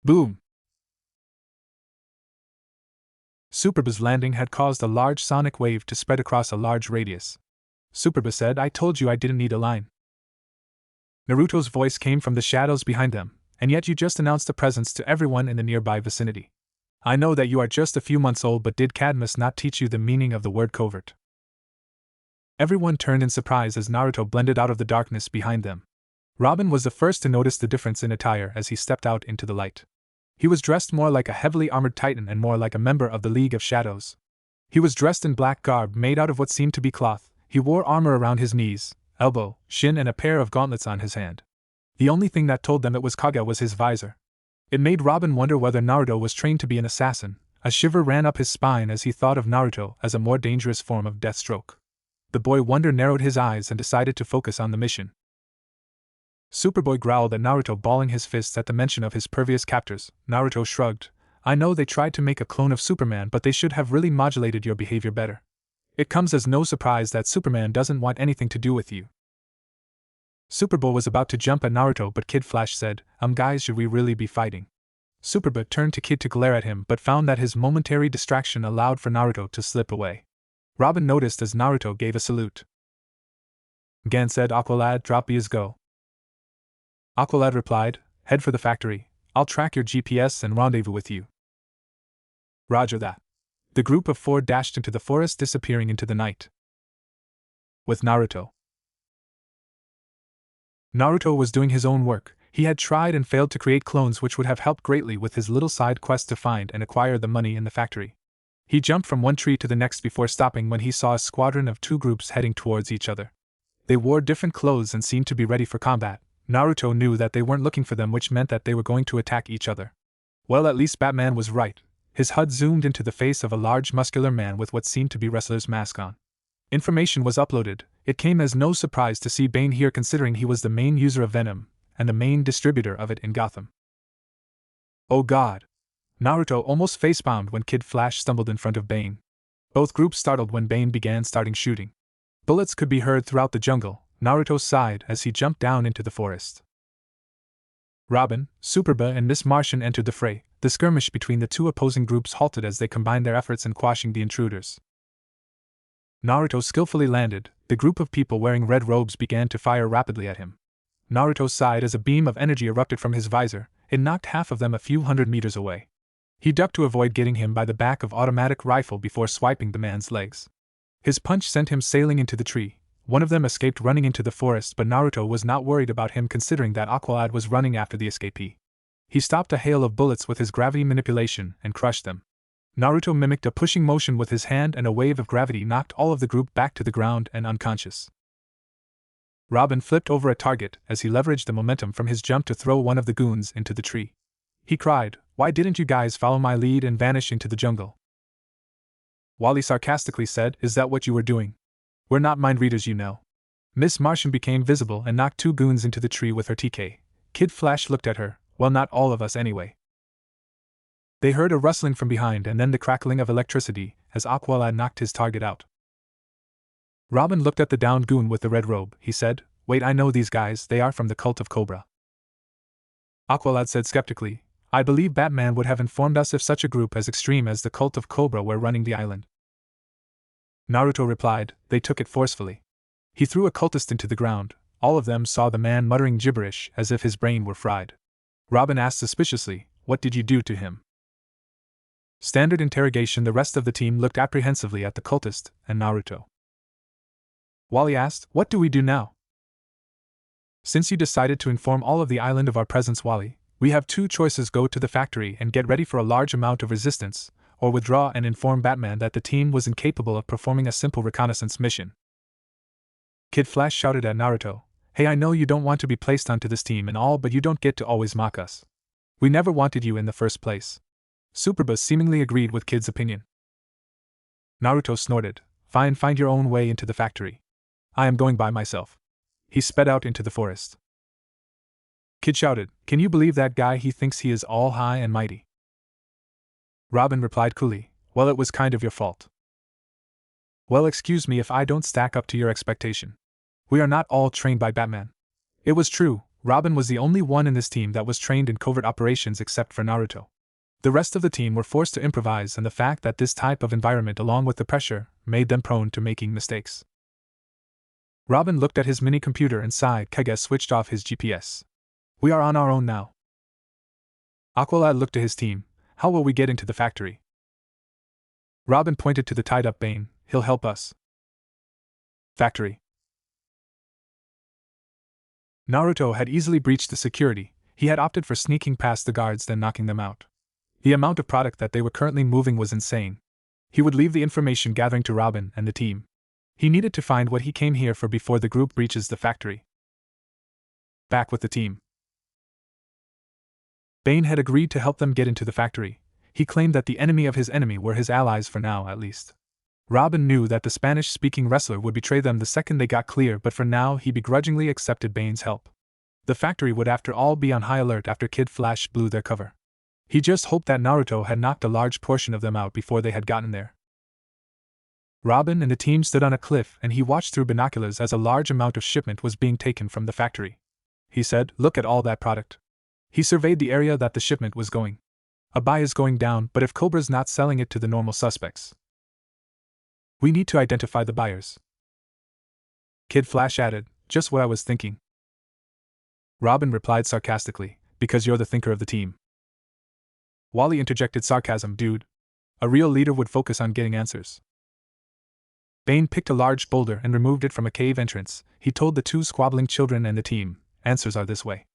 Boom! Superba's landing had caused a large sonic wave to spread across a large radius. Superba said, I told you I didn't need a line. Naruto's voice came from the shadows behind them, and yet you just announced a presence to everyone in the nearby vicinity. I know that you are just a few months old, but did Cadmus not teach you the meaning of the word covert? Everyone turned in surprise as Naruto blended out of the darkness behind them. Robin was the first to notice the difference in attire as he stepped out into the light. He was dressed more like a heavily armored titan and more like a member of the League of Shadows. He was dressed in black garb made out of what seemed to be cloth. He wore armor around his knees, elbow, shin, and a pair of gauntlets on his hand. The only thing that told them it was Kage was his visor. It made Robin wonder whether Naruto was trained to be an assassin. A shiver ran up his spine as he thought of Naruto as a more dangerous form of Deathstroke. The boy wonder narrowed his eyes and decided to focus on the mission. Superboy growled at Naruto, balling his fists at the mention of his previous captors. Naruto shrugged. I know they tried to make a clone of Superman, but they should have really modulated your behavior better. It comes as no surprise that Superman doesn't want anything to do with you. Superboy was about to jump at Naruto, but Kid Flash said, guys, should we really be fighting? Superboy turned to Kid to glare at him, but found that his momentary distraction allowed for Naruto to slip away. Robin noticed as Naruto gave a salute. Gan said, Aqualad, drop B's go. Aqualad replied, head for the factory. I'll track your GPS and rendezvous with you. Roger that. The group of four dashed into the forest, disappearing into the night. With Naruto. Naruto was doing his own work. He had tried and failed to create clones, which would have helped greatly with his little side quest to find and acquire the money in the factory. He jumped from one tree to the next before stopping when he saw a squadron of two groups heading towards each other. They wore different clothes and seemed to be ready for combat. Naruto knew that they weren't looking for them, which meant that they were going to attack each other. Well, at least Batman was right. His HUD zoomed into the face of a large muscular man with what seemed to be wrestler's mask on. Information was uploaded. It came as no surprise to see Bane here, considering he was the main user of Venom and the main distributor of it in Gotham. Oh God! Naruto almost facepalmed when Kid Flash stumbled in front of Bane. Both groups startled when Bane began shooting. Bullets could be heard throughout the jungle. Naruto sighed as he jumped down into the forest. Robin, Superba, and Miss Martian entered the fray. The skirmish between the two opposing groups halted as they combined their efforts in quashing the intruders. Naruto skillfully landed. The group of people wearing red robes began to fire rapidly at him. Naruto sighed as a beam of energy erupted from his visor. It knocked half of them a few hundred meters away. He ducked to avoid getting him by the back of automatic rifle before swiping the man's legs. His punch sent him sailing into the tree. One of them escaped running into the forest, but Naruto was not worried about him considering that Aqualad was running after the escapee. He stopped a hail of bullets with his gravity manipulation and crushed them. Naruto mimicked a pushing motion with his hand and a wave of gravity knocked all of the group back to the ground and unconscious. Robin flipped over a target as he leveraged the momentum from his jump to throw one of the goons into the tree. He cried, "Why didn't you guys follow my lead and vanish into the jungle?" Wally sarcastically said, "Is that what you were doing? We're not mind readers, you know." Miss Martian became visible and knocked two goons into the tree with her TK. Kid Flash looked at her. Well, not all of us anyway. They heard a rustling from behind and then the crackling of electricity as Aqualad knocked his target out. Robin looked at the downed goon with the red robe. He said, "Wait, I know these guys, they are from the cult of Cobra." Aqualad said skeptically, I believe Batman would have informed us if such a group as extreme as the cult of Cobra were running the island. Naruto replied, they took it forcefully. He threw a cultist into the ground. All of them saw the man muttering gibberish as if his brain were fried. Robin asked suspiciously, what did you do to him? Standard interrogation. The rest of the team looked apprehensively at the cultist and Naruto. Wally asked, what do we do now? Since you decided to inform all of the island of our presence, Wally, we have two choices: go to the factory and get ready for a large amount of resistance, or withdraw and inform Batman that the team was incapable of performing a simple reconnaissance mission. Kid Flash shouted at Naruto, hey, I know you don't want to be placed onto this team and all, but you don't get to always mock us. We never wanted you in the first place. Superboss seemingly agreed with Kid's opinion. Naruto snorted, fine, find your own way into the factory. I am going by myself. He sped out into the forest. Kid shouted, can you believe that guy? He thinks he is all high and mighty. Robin replied coolly, well, it was kind of your fault. Well, excuse me if I don't stack up to your expectation. We are not all trained by Batman. It was true, Robin was the only one in this team that was trained in covert operations except for Naruto. The rest of the team were forced to improvise, and the fact that this type of environment, along with the pressure, made them prone to making mistakes. Robin looked at his mini-computer and sighed. Kage switched off his GPS. We are on our own now. Aqualad looked to his team. How will we get into the factory? Robin pointed to the tied-up Bane. He'll help us. Factory. Naruto had easily breached the security. He had opted for sneaking past the guards, then knocking them out. The amount of product that they were currently moving was insane. He would leave the information gathering to Robin and the team. He needed to find what he came here for before the group breaches the factory. Back with the team. Bane had agreed to help them get into the factory. He claimed that the enemy of his enemy were his allies, for now at least. Robin knew that the Spanish-speaking wrestler would betray them the second they got clear, but for now he begrudgingly accepted Bane's help. The factory would after all be on high alert after Kid Flash blew their cover. He just hoped that Naruto had knocked a large portion of them out before they had gotten there. Robin and the team stood on a cliff and he watched through binoculars as a large amount of shipment was being taken from the factory. He said, look at all that product. He surveyed the area that the shipment was going. A buy is going down, but if Cobra's not selling it to the normal suspects, we need to identify the buyers. Kid Flash added, just what I was thinking. Robin replied sarcastically, because you're the thinker of the team. Wally interjected sarcasm, dude. A real leader would focus on getting answers. Bane picked a large boulder and removed it from a cave entrance. He told the two squabbling children and the team, answers are this way.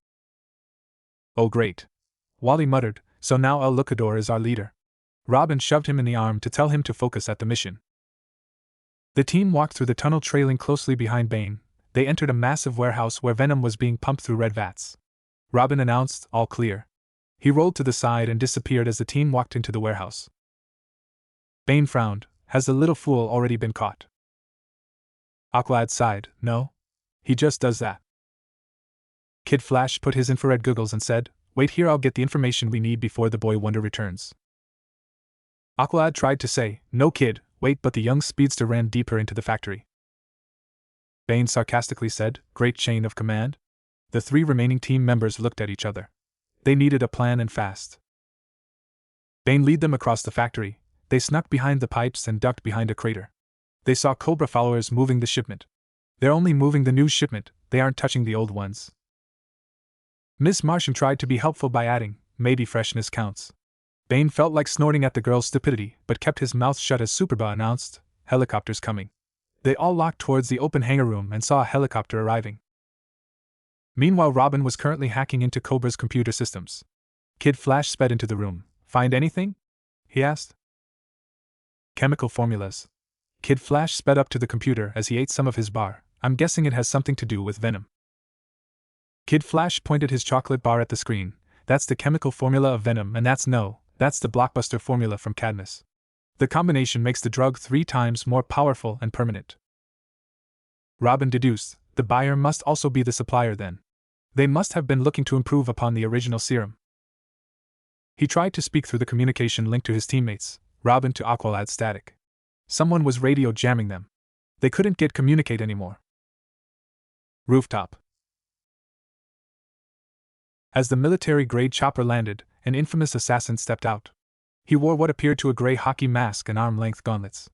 Oh great. Wally muttered, so now El Luchador is our leader. Robin shoved him in the arm to tell him to focus at the mission. The team walked through the tunnel trailing closely behind Bane. They entered a massive warehouse where venom was being pumped through red vats. Robin announced, all clear. He rolled to the side and disappeared as the team walked into the warehouse. Bane frowned. Has the little fool already been caught? Aqualad sighed. No. He just does that. Kid Flash put his infrared goggles and said, wait here, I'll get the information we need before the boy wonder returns. Aqualad tried to say, no kid, wait, but the young speedster ran deeper into the factory. Bane sarcastically said, great chain of command? The three remaining team members looked at each other. They needed a plan and fast. Bane led them across the factory. They snuck behind the pipes and ducked behind a crater. They saw Cobra followers moving the shipment. They're only moving the new shipment, they aren't touching the old ones. Miss Martian tried to be helpful by adding, maybe freshness counts. Bane felt like snorting at the girl's stupidity, but kept his mouth shut as Superba announced, helicopters coming. They all locked towards the open hangar room and saw a helicopter arriving. Meanwhile, Robin was currently hacking into Cobra's computer systems. Kid Flash sped into the room. Find anything? He asked. Chemical formulas. Kid Flash sped up to the computer as he ate some of his bar. I'm guessing it has something to do with venom. Kid Flash pointed his chocolate bar at the screen. That's the chemical formula of venom, and that's the blockbuster formula from Cadmus. The combination makes the drug 3 times more powerful and permanent. Robin deduced, the buyer must also be the supplier then. They must have been looking to improve upon the original serum. He tried to speak through the communication link to his teammates, Robin to Aqualad static. Someone was radio jamming them. They couldn't communicate anymore. Rooftop. As the military-grade chopper landed, an infamous assassin stepped out. He wore what appeared to a gray hockey mask and arm-length gauntlets.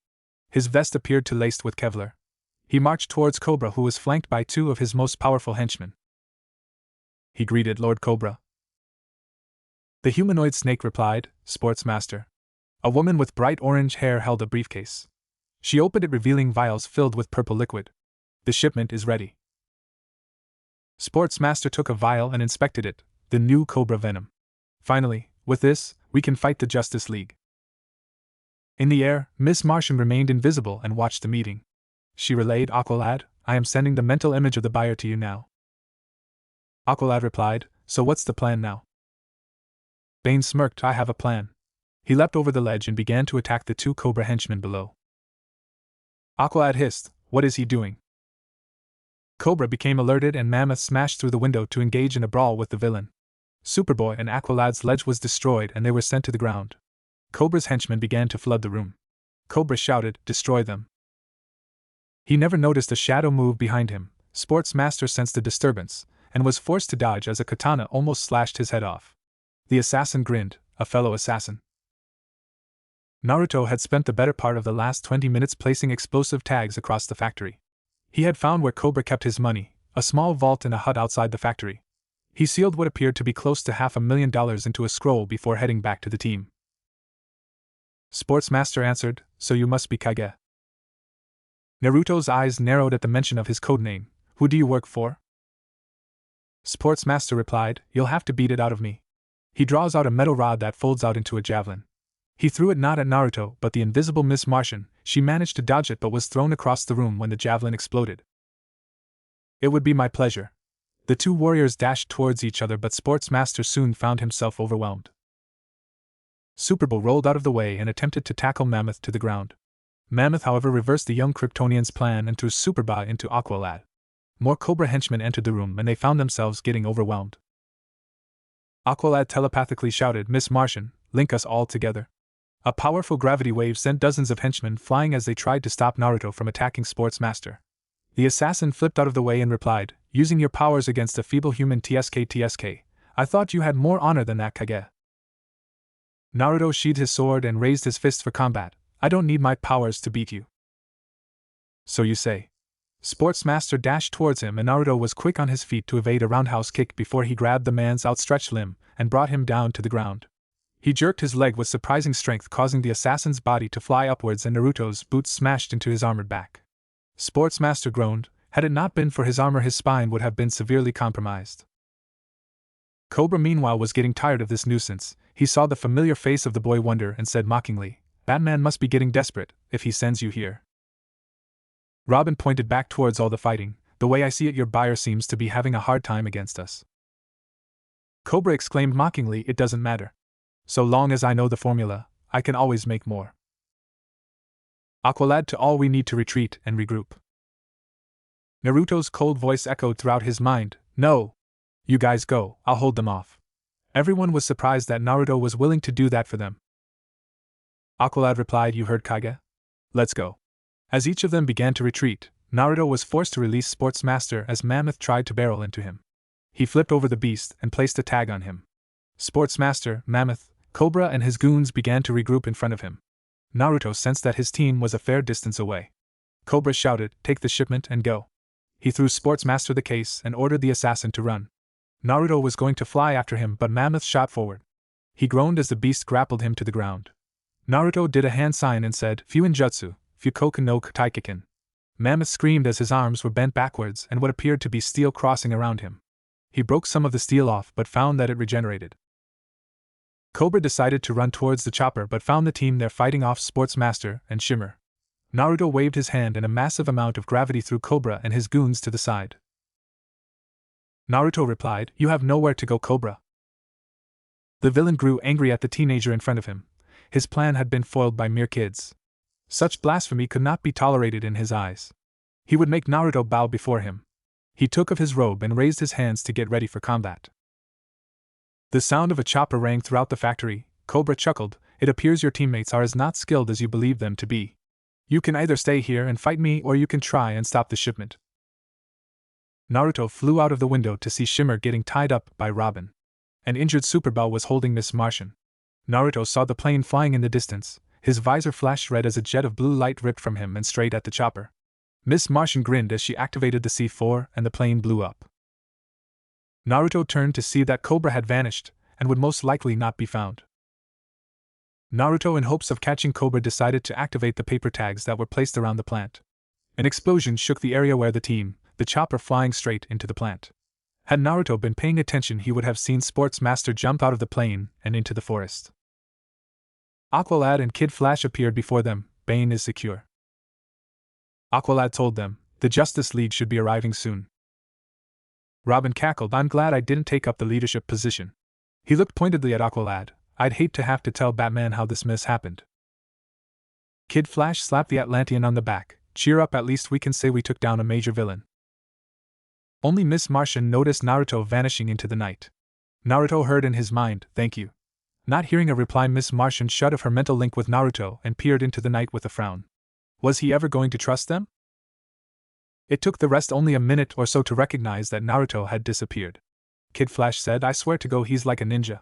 His vest appeared to laced with Kevlar. He marched towards Cobra, who was flanked by two of his most powerful henchmen. He greeted Lord Cobra. The humanoid snake replied, "Sportsmaster." A woman with bright orange hair held a briefcase. She opened it, revealing vials filled with purple liquid. "The shipment is ready." Sportsmaster took a vial and inspected it, the new Cobra venom. "Finally, with this, we can fight the Justice League." In the air, Miss Martian remained invisible and watched the meeting. She relayed, "Aqualad, I am sending the mental image of the buyer to you now." Aqualad replied, "So what's the plan now?" Bane smirked, "I have a plan." He leapt over the ledge and began to attack the two Cobra henchmen below. Aqualad hissed, "What is he doing?" Cobra became alerted and Mammoth smashed through the window to engage in a brawl with the villain. Superboy and Aqualad's ledge was destroyed and they were sent to the ground. Cobra's henchmen began to flood the room. Cobra shouted, "Destroy them." He never noticed a shadow move behind him. Sportsmaster sensed a disturbance, and was forced to dodge as a katana almost slashed his head off. The assassin grinned, a fellow assassin. Naruto had spent the better part of the last 20 minutes placing explosive tags across the factory. He had found where Cobra kept his money, a small vault in a hut outside the factory. He sealed what appeared to be close to $500,000 into a scroll before heading back to the team. Sportsmaster answered, "So you must be Kage." Naruto's eyes narrowed at the mention of his codename. "Who do you work for?" Sportsmaster replied, "You'll have to beat it out of me." He draws out a metal rod that folds out into a javelin. He threw it not at Naruto but the invisible Miss Martian. She managed to dodge it but was thrown across the room when the javelin exploded. "It would be my pleasure." The two warriors dashed towards each other but Sportsmaster soon found himself overwhelmed. Superboy rolled out of the way and attempted to tackle Mammoth to the ground. Mammoth, however, reversed the young Kryptonian's plan and threw Superboy into Aqualad. More Cobra henchmen entered the room and they found themselves getting overwhelmed. Aqualad telepathically shouted, "Miss Martian, link us all together." A powerful gravity wave sent dozens of henchmen flying as they tried to stop Naruto from attacking Sportsmaster. The assassin flipped out of the way and replied, "Using your powers against a feeble human TSK. I thought you had more honor than that, Kage." Naruto sheathed his sword and raised his fist for combat. "I don't need my powers to beat you." "So you say." Sportsmaster dashed towards him and Naruto was quick on his feet to evade a roundhouse kick before he grabbed the man's outstretched limb and brought him down to the ground. He jerked his leg with surprising strength, causing the assassin's body to fly upwards and Naruto's boots smashed into his armored back. Sportsmaster groaned. Had it not been for his armor, his spine would have been severely compromised. Cobra meanwhile was getting tired of this nuisance. He saw the familiar face of the boy Wonder and said mockingly, "Batman must be getting desperate, if he sends you here." Robin pointed back towards all the fighting. "The way I see it, your buyer seems to be having a hard time against us." Cobra exclaimed mockingly, "It doesn't matter. So long as I know the formula, I can always make more." Aqualad, to all we need to retreat and regroup. Naruto's cold voice echoed throughout his mind, "No! You guys go, I'll hold them off." Everyone was surprised that Naruto was willing to do that for them. Aqualad replied, "You heard Kage? Let's go." As each of them began to retreat, Naruto was forced to release Sportsmaster as Mammoth tried to barrel into him. He flipped over the beast and placed a tag on him. Sportsmaster, Mammoth, Cobra and his goons began to regroup in front of him. Naruto sensed that his team was a fair distance away. Cobra shouted, "Take the shipment and go." He threw Sportsmaster the case and ordered the assassin to run. Naruto was going to fly after him but Mammoth shot forward. He groaned as the beast grappled him to the ground. Naruto did a hand sign and said, "Fuinjutsu, Fukoku no Taikiken." Mammoth screamed as his arms were bent backwards and what appeared to be steel crossing around him. He broke some of the steel off but found that it regenerated. Cobra decided to run towards the chopper but found the team there fighting off Sportsmaster and Shimmer. Naruto waved his hand and a massive amount of gravity threw Cobra and his goons to the side. Naruto replied, "You have nowhere to go, Cobra." The villain grew angry at the teenager in front of him. His plan had been foiled by mere kids. Such blasphemy could not be tolerated in his eyes. He would make Naruto bow before him. He took off his robe and raised his hands to get ready for combat. The sound of a chopper rang throughout the factory. Cobra chuckled, "It appears your teammates are as not skilled as you believe them to be. You can either stay here and fight me or you can try and stop the shipment." Naruto flew out of the window to see Shimmer getting tied up by Robin. An injured Superbell was holding Miss Martian. Naruto saw the plane flying in the distance. His visor flashed red as a jet of blue light ripped from him and straight at the chopper. Miss Martian grinned as she activated the C4 and the plane blew up. Naruto turned to see that Cobra had vanished and would most likely not be found. Naruto, in hopes of catching Cobra, decided to activate the paper tags that were placed around the plant. An explosion shook the area where the chopper flying straight into the plant. Had Naruto been paying attention, he would have seen Sports Master jump out of the plane and into the forest. Aqualad and Kid Flash appeared before them. Bane is secure. Aqualad told them, the Justice League should be arriving soon. Robin cackled, I'm glad I didn't take up the leadership position. He looked pointedly at Aqualad. I'd hate to have to tell Batman how this miss happened. Kid Flash slapped the Atlantean on the back. Cheer up, at least we can say we took down a major villain. Only Miss Martian noticed Naruto vanishing into the night. Naruto heard in his mind, thank you. Not hearing a reply, Miss Martian shut off her mental link with Naruto and peered into the night with a frown. Was he ever going to trust them? It took the rest only a minute or so to recognize that Naruto had disappeared. Kid Flash said, I swear to go, he's like a ninja.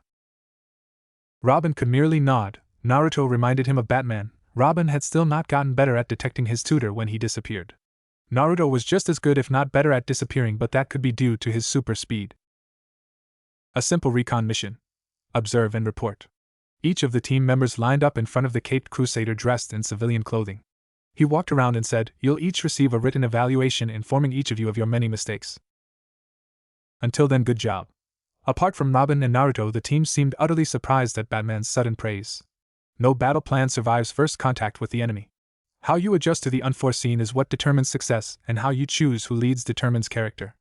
Robin could merely nod. Naruto reminded him of Batman. Robin had still not gotten better at detecting his tutor when he disappeared. Naruto was just as good, if not better, at disappearing, but that could be due to his super speed. A simple recon mission. Observe and report. Each of the team members lined up in front of the caped crusader dressed in civilian clothing. He walked around and said, you'll each receive a written evaluation informing each of you of your many mistakes. Until then, good job. Apart from Robin and Naruto, the team seemed utterly surprised at Batman's sudden praise. No battle plan survives first contact with the enemy. How you adjust to the unforeseen is what determines success, and how you choose who leads determines character.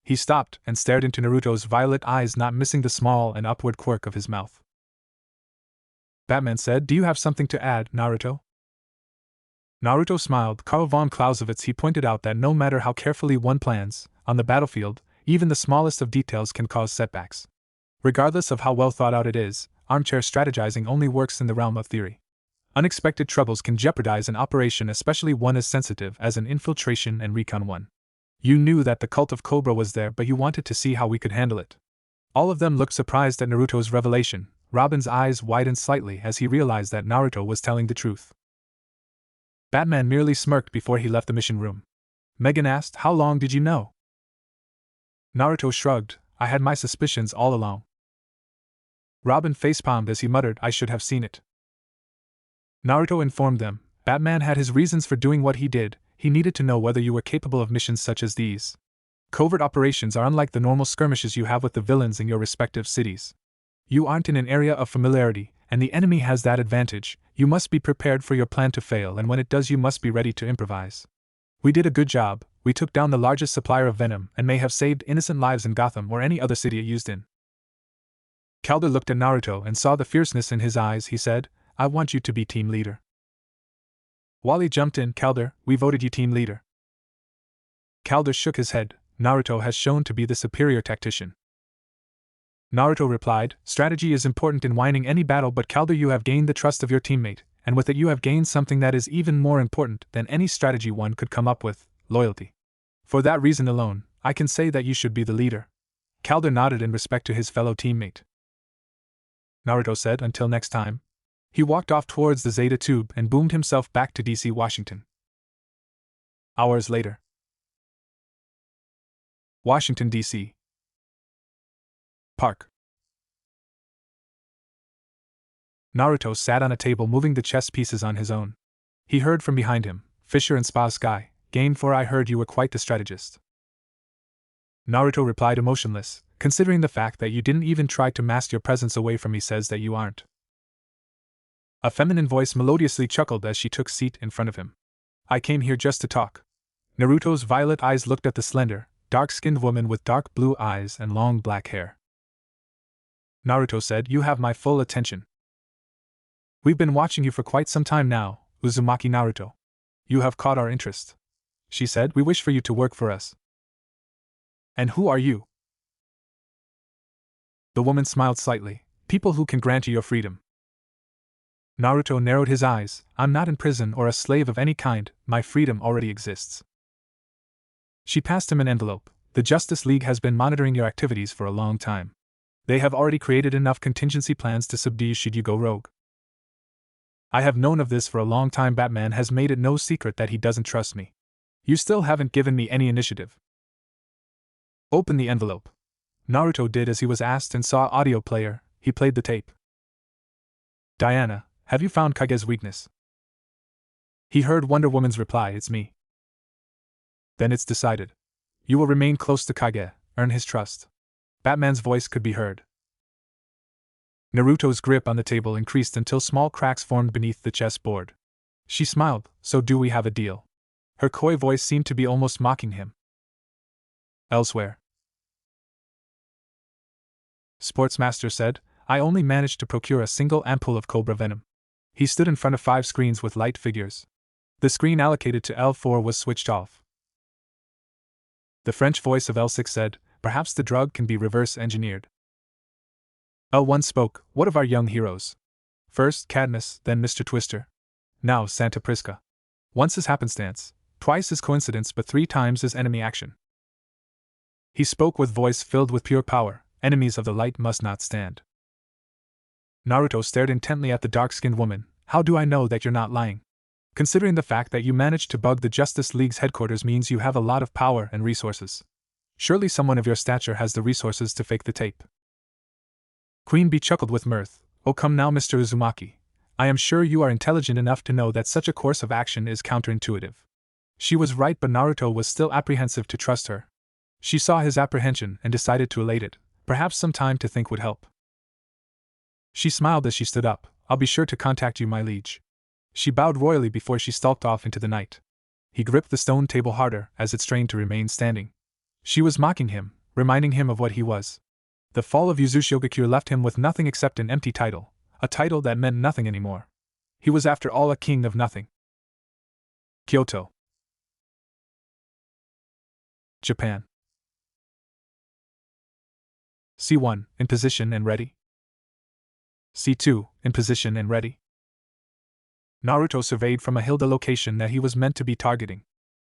He stopped and stared into Naruto's violet eyes, not missing the small and upward quirk of his mouth. Batman said, do you have something to add, Naruto? Naruto smiled. Karl von Clausewitz, he pointed out that no matter how carefully one plans, on the battlefield, even the smallest of details can cause setbacks. Regardless of how well thought out it is, armchair strategizing only works in the realm of theory. Unexpected troubles can jeopardize an operation, especially one as sensitive as an infiltration and recon one. You knew that the cult of Cobra was there, but you wanted to see how we could handle it. All of them looked surprised at Naruto's revelation. Robin's eyes widened slightly as he realized that Naruto was telling the truth. Batman merely smirked before he left the mission room. Megan asked, how long did you know? Naruto shrugged, I had my suspicions all along. Robin facepalmed as he muttered, I should have seen it. Naruto informed them, Batman had his reasons for doing what he did. He needed to know whether you were capable of missions such as these. Covert operations are unlike the normal skirmishes you have with the villains in your respective cities. You aren't in an area of familiarity, and the enemy has that advantage. You must be prepared for your plan to fail, and when it does, you must be ready to improvise. We did a good job. We took down the largest supplier of venom and may have saved innocent lives in Gotham or any other city it used in. Calder looked at Naruto and saw the fierceness in his eyes. He said, I want you to be team leader. Wally jumped in, Calder, we voted you team leader. Calder shook his head. Naruto has shown to be the superior tactician. Naruto replied, strategy is important in winning any battle, but Calder, you have gained the trust of your teammate, and with it you have gained something that is even more important than any strategy one could come up with, loyalty. For that reason alone, I can say that you should be the leader. Calder nodded in respect to his fellow teammate. Naruto said, until next time. He walked off towards the Zeta Tube and boomed himself back to DC, Washington. Hours later. Washington, D.C. Park. Naruto sat on a table moving the chess pieces on his own. He heard from behind him, Fisher and Spa's guy, Gain, for I heard you were quite the strategist. Naruto replied emotionless, considering the fact that you didn't even try to mask your presence away from me says that you aren't. A feminine voice melodiously chuckled as she took seat in front of him. I came here just to talk. Naruto's violet eyes looked at the slender, dark-skinned woman with dark blue eyes and long black hair. Naruto said, you have my full attention. We've been watching you for quite some time now, Uzumaki Naruto. You have caught our interest. She said, we wish for you to work for us. And who are you? The woman smiled slightly, people who can grant you your freedom. Naruto narrowed his eyes, I'm not in prison or a slave of any kind, my freedom already exists. She passed him an envelope. The Justice League has been monitoring your activities for a long time. They have already created enough contingency plans to subdue you should you go rogue. I have known of this for a long time. Batman has made it no secret that he doesn't trust me. You still haven't given me any initiative. Open the envelope. Naruto did as he was asked and saw audio player. He played the tape. Diana, have you found Kage's weakness? He heard Wonder Woman's reply, it's me. Then it's decided. You will remain close to Kage, earn his trust. Batman's voice could be heard. Naruto's grip on the table increased until small cracks formed beneath the chessboard. She smiled, so do we have a deal? Her coy voice seemed to be almost mocking him. Elsewhere. Sportsmaster said, I only managed to procure a single ampoule of cobra venom. He stood in front of 5 screens with light figures. The screen allocated to L4 was switched off. The French voice of L6 said, perhaps the drug can be reverse-engineered. L1 spoke, what of our young heroes? First Cadmus, then Mr. Twister. Now Santa Prisca. Once is happenstance, twice is coincidence, but 3 times is enemy action. He spoke with voice filled with pure power, enemies of the light must not stand. Naruto stared intently at the dark-skinned woman. How do I know that you're not lying? Considering the fact that you managed to bug the Justice League's headquarters means you have a lot of power and resources. Surely someone of your stature has the resources to fake the tape. Queen Bee chuckled with mirth. Oh come now, Mr. Uzumaki. I am sure you are intelligent enough to know that such a course of action is counterintuitive. She was right, but Naruto was still apprehensive to trust her. She saw his apprehension and decided to allay it. Perhaps some time to think would help. She smiled as she stood up. I'll be sure to contact you, my liege. She bowed royally before she stalked off into the night. He gripped the stone table harder as it strained to remain standing. She was mocking him, reminding him of what he was. The fall of Uzushiogakure left him with nothing except an empty title, a title that meant nothing anymore. He was after all a king of nothing. Kyoto, Japan. C1, in position and ready. C2, in position and ready. Naruto surveyed from a hill the location that he was meant to be targeting.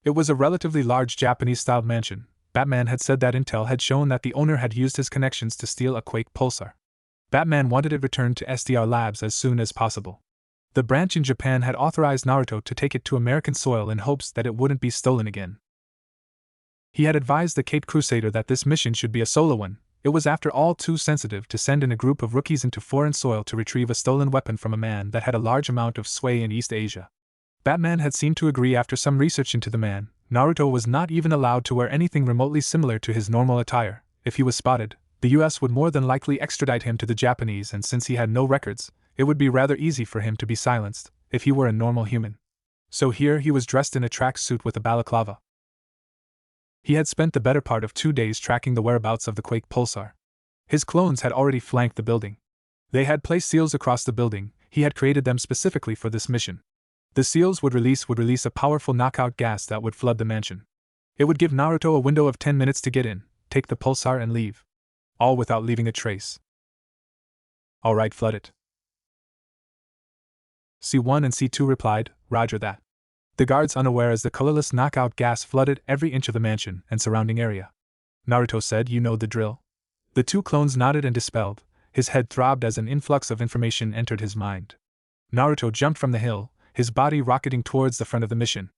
It was a relatively large Japanese-styled mansion. Batman had said that intel had shown that the owner had used his connections to steal a Quake pulsar. Batman wanted it returned to SDR Labs as soon as possible. The branch in Japan had authorized Naruto to take it to American soil in hopes that it wouldn't be stolen again. He had advised the Caped Crusader that this mission should be a solo one. It was after all too sensitive to send in a group of rookies into foreign soil to retrieve a stolen weapon from a man that had a large amount of sway in East Asia. Batman had seemed to agree after some research into the man. Naruto was not even allowed to wear anything remotely similar to his normal attire. If he was spotted, the US would more than likely extradite him to the Japanese, and since he had no records, it would be rather easy for him to be silenced if he were a normal human. So here he was dressed in a track suit with a balaclava. He had spent the better part of 2 days tracking the whereabouts of the Quake pulsar. His clones had already flanked the building. They had placed seals across the building. He had created them specifically for this mission. The seals would release a powerful knockout gas that would flood the mansion. It would give Naruto a window of 10 minutes to get in, take the pulsar and leave. All without leaving a trace. All right, flood it. C1 and C2 replied, Roger that. The guards, unaware as the colorless knockout gas flooded every inch of the mansion and surrounding area. Naruto said, you know the drill. The 2 clones nodded and dispelled. His head throbbed as an influx of information entered his mind. Naruto jumped from the hill, his body rocketing towards the front of the mission.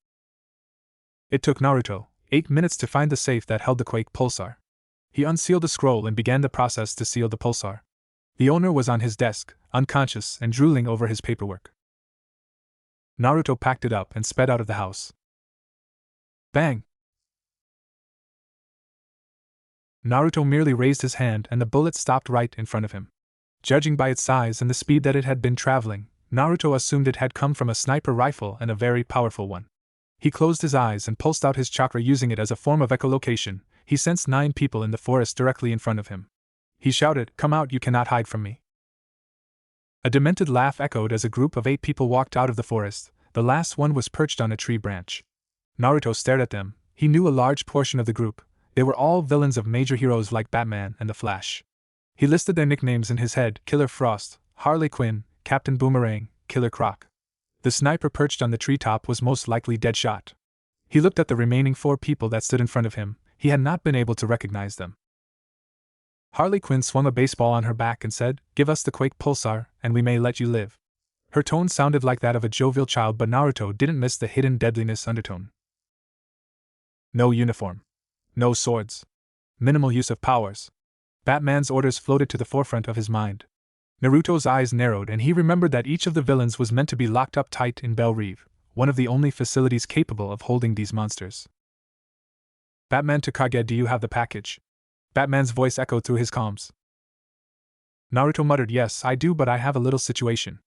It took Naruto 8 minutes to find the safe that held the Quake pulsar. He unsealed a scroll and began the process to seal the pulsar. The owner was on his desk, unconscious and drooling over his paperwork. Naruto packed it up and sped out of the house. Bang! Naruto merely raised his hand and the bullet stopped right in front of him. Judging by its size and the speed that it had been traveling, Naruto assumed it had come from a sniper rifle and a very powerful one. He closed his eyes and pulsed out his chakra using it as a form of echolocation. He sensed 9 people in the forest directly in front of him. He shouted, "Come out, you cannot hide from me." A demented laugh echoed as a group of 8 people walked out of the forest. The last one was perched on a tree branch. Naruto stared at them. He knew a large portion of the group. They were all villains of major heroes like Batman and the Flash. He listed their nicknames in his head: Killer Frost, Harley Quinn, Captain Boomerang, Killer Croc. The sniper perched on the treetop was most likely Deadshot. He looked at the remaining 4 people that stood in front of him. He had not been able to recognize them. Harley Quinn swung a baseball on her back and said, "Give us the Quake Pulsar, and we may let you live." Her tone sounded like that of a jovial child, but Naruto didn't miss the hidden deadliness undertone. No uniform. No swords. Minimal use of powers. Batman's orders floated to the forefront of his mind. Naruto's eyes narrowed and he remembered that each of the villains was meant to be locked up tight in Belle Reve, one of the only facilities capable of holding these monsters. "Batman to Kage, do you have the package?" Batman's voice echoed through his comms. Naruto muttered, "Yes, I do, but I have a little situation.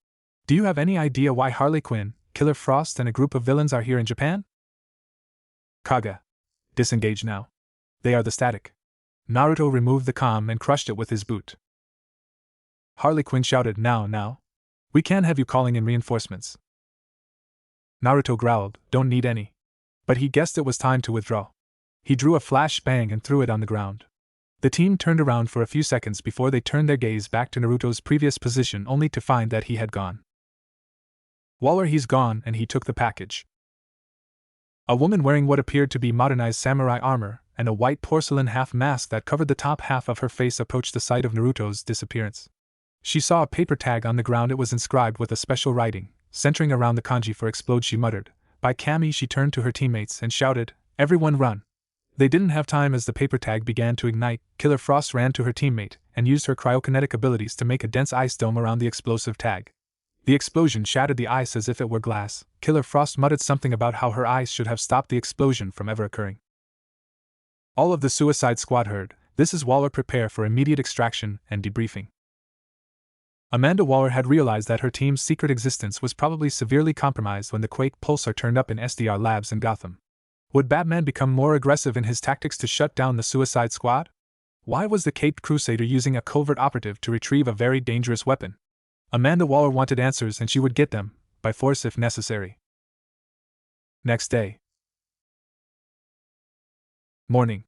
Do you have any idea why Harley Quinn, Killer Frost, and a group of villains are here in Japan?" "Kage. Disengage now. They are the static." Naruto removed the comm and crushed it with his boot. Harley Quinn shouted, Now. We can't have you calling in reinforcements." Naruto growled, "Don't need any." But he guessed it was time to withdraw. He drew a flash bang and threw it on the ground. The team turned around for a few seconds before they turned their gaze back to Naruto's previous position, only to find that he had gone. "Waller, he's gone," and he took the package. A woman wearing what appeared to be modernized samurai armor and a white porcelain half mask that covered the top half of her face approached the site of Naruto's disappearance. She saw a paper tag on the ground. It was inscribed with a special writing, centering around the kanji for explode. She muttered, "By Kami." She turned to her teammates and shouted, "Everyone run." They didn't have time. As the paper tag began to ignite, Killer Frost ran to her teammate and used her cryokinetic abilities to make a dense ice dome around the explosive tag. The explosion shattered the ice as if it were glass. Killer Frost muttered something about how her ice should have stopped the explosion from ever occurring. All of the Suicide Squad heard, "This is Waller. Prepare for immediate extraction and debriefing." Amanda Waller had realized that her team's secret existence was probably severely compromised when the Quake Pulsar turned up in SDR labs in Gotham. Would Batman become more aggressive in his tactics to shut down the Suicide Squad? Why was the Caped Crusader using a covert operative to retrieve a very dangerous weapon? Amanda Waller wanted answers, and she would get them, by force if necessary. Next day. Morning.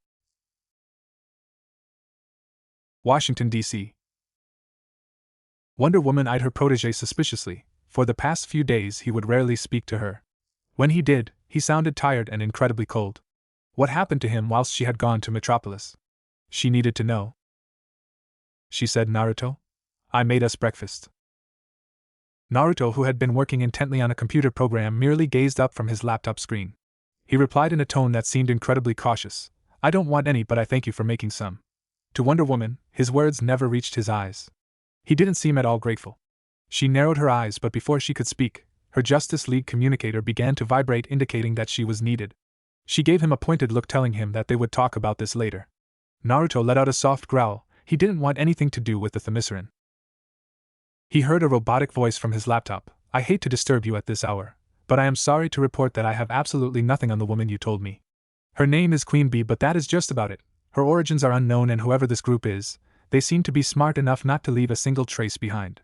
Washington, D.C. Wonder Woman eyed her protégé suspiciously. For the past few days he would rarely speak to her. When he did, he sounded tired and incredibly cold. What happened to him whilst she had gone to Metropolis? She needed to know. She said, "Naruto? I made us breakfast." Naruto, who had been working intently on a computer program, merely gazed up from his laptop screen. He replied in a tone that seemed incredibly cautious, "I don't want any, but I thank you for making some." To Wonder Woman, his words never reached his eyes. He didn't seem at all grateful. She narrowed her eyes, but before she could speak, her Justice League communicator began to vibrate, indicating that she was needed. She gave him a pointed look, telling him that they would talk about this later. Naruto let out a soft growl. He didn't want anything to do with the Themyscirene. He heard a robotic voice from his laptop. "I hate to disturb you at this hour, but I am sorry to report that I have absolutely nothing on the woman you told me. Her name is Queen Bee, but that is just about it. Her origins are unknown, and whoever this group is, they seem to be smart enough not to leave a single trace behind.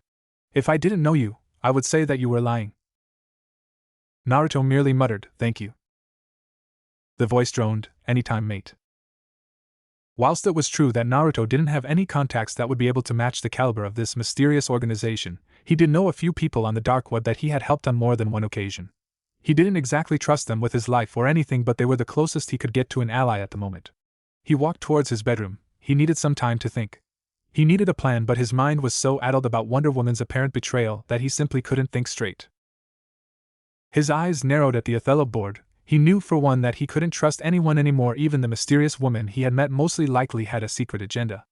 If I didn't know you, I would say that you were lying." Naruto merely muttered, "Thank you." The voice droned, "Anytime, mate." Whilst it was true that Naruto didn't have any contacts that would be able to match the caliber of this mysterious organization, he did know a few people on the dark web that he had helped on more than one occasion. He didn't exactly trust them with his life or anything, but they were the closest he could get to an ally at the moment. He walked towards his bedroom. He needed some time to think. He needed a plan, but his mind was so addled about Wonder Woman's apparent betrayal that he simply couldn't think straight. His eyes narrowed at the Othello board. He knew for one that he couldn't trust anyone anymore. Even the mysterious woman he had met mostly likely had a secret agenda.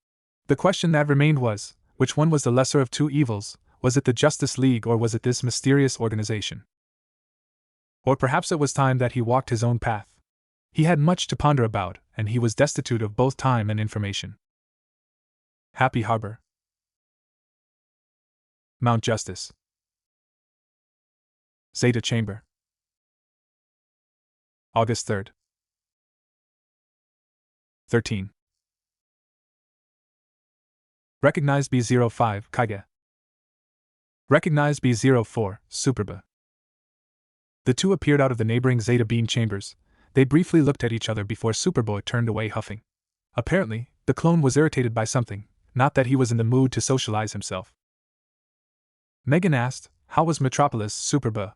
The question that remained was, which one was the lesser of two evils? Was it the Justice League, or was it this mysterious organization? Or perhaps it was time that he walked his own path. He had much to ponder about, and he was destitute of both time and information. Happy Harbor. Mount Justice. Zeta Chamber. August 3rd. 13. Recognize B05, Kage. Recognize B04, Superba. The two appeared out of the neighboring Zeta Beam chambers. They briefly looked at each other before Superboy turned away huffing. Apparently, the clone was irritated by something, not that he was in the mood to socialize himself. Megan asked, "How was Metropolis, Superba?"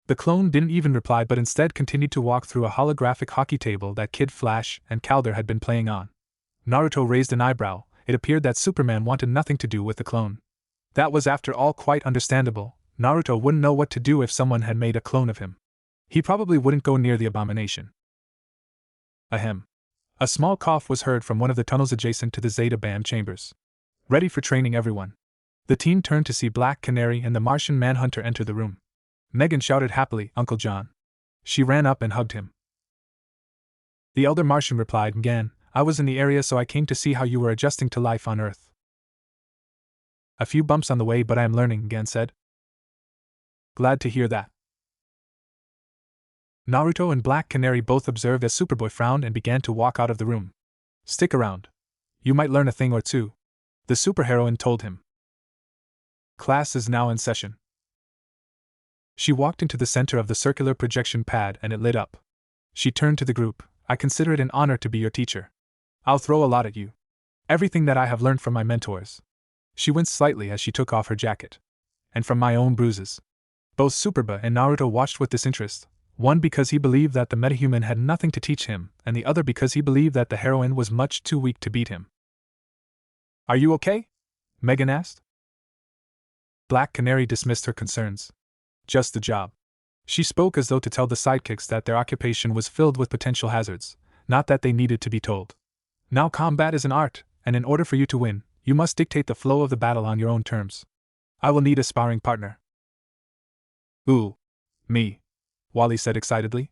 The clone didn't even reply, but instead continued to walk through a holographic hockey table that Kid Flash and Calder had been playing on. Naruto raised an eyebrow. it appeared that Superman wanted nothing to do with the clone. That was after all quite understandable. Naruto wouldn't know what to do if someone had made a clone of him. He probably wouldn't go near the abomination. Ahem. A small cough was heard from one of the tunnels adjacent to the Zeta Band chambers. Ready for training, everyone. The team turned to see Black Canary and the Martian Manhunter enter the room. Megan shouted happily, "Uncle John." She ran up and hugged him. The elder Martian replied, "Mgan, I was in the area, so I came to see how you were adjusting to life on Earth." "A few bumps on the way, but I am learning," Mgan said. "Glad to hear that." Naruto and Black Canary both observed as Superboy frowned and began to walk out of the room. "Stick around. You might learn a thing or two," the superheroine told him. "Class is now in session." She walked into the center of the circular projection pad and it lit up. She turned to the group. "I consider it an honor to be your teacher. I'll throw a lot at you. Everything that I have learned from my mentors." She winced slightly as she took off her jacket. "And from my own bruises." Both Superboy and Naruto watched with disinterest, one because he believed that the metahuman had nothing to teach him, and the other because he believed that the heroine was much too weak to beat him. "Are you okay?" Megan asked. Black Canary dismissed her concerns. "Just the job." She spoke as though to tell the sidekicks that their occupation was filled with potential hazards, not that they needed to be told. "Now combat is an art, and in order for you to win, you must dictate the flow of the battle on your own terms. I will need a sparring partner." "Ooh. Me," Wally said excitedly.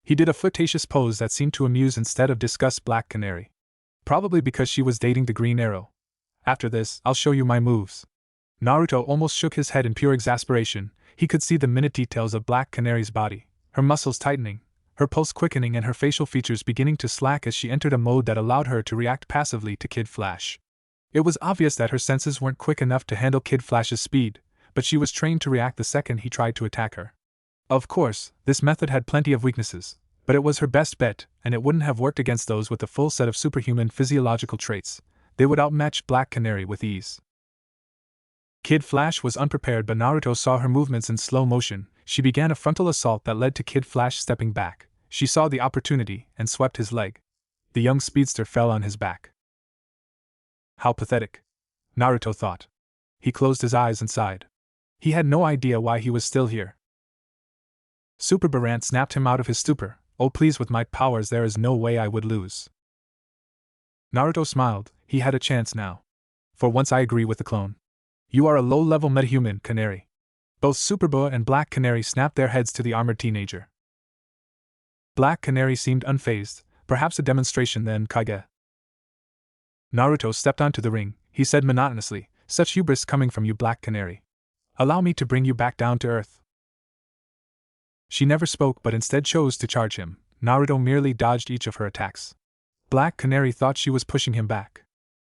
He did a flirtatious pose that seemed to amuse instead of disgust Black Canary. Probably because she was dating the Green Arrow. "After this, I'll show you my moves." Naruto almost shook his head in pure exasperation. He could see the minute details of Black Canary's body, her muscles tightening, her pulse quickening, and her facial features beginning to slack as she entered a mode that allowed her to react passively to Kid Flash. It was obvious that her senses weren't quick enough to handle Kid Flash's speed, but she was trained to react the second he tried to attack her. Of course, this method had plenty of weaknesses, but it was her best bet, and it wouldn't have worked against those with a full set of superhuman physiological traits. They would outmatch Black Canary with ease. Kid Flash was unprepared, but Naruto saw her movements in slow motion. She began a frontal assault that led to Kid Flash stepping back. She saw the opportunity and swept his leg. The young speedster fell on his back. How pathetic, Naruto thought. He closed his eyes and sighed. He had no idea why he was still here. Super Barant snapped him out of his stupor. "Oh please, with my powers there is no way I would lose." Naruto smiled. He had a chance now. "For once I agree with the clone. You are a low-level metahuman, Canary." Both Superboy and Black Canary snapped their heads to the armored teenager. Black Canary seemed unfazed, perhaps a demonstration then, Kage. Naruto stepped onto the ring. He said monotonously, "Such hubris coming from you, Black Canary. Allow me to bring you back down to earth." She never spoke but instead chose to charge him. Naruto merely dodged each of her attacks. Black Canary thought she was pushing him back.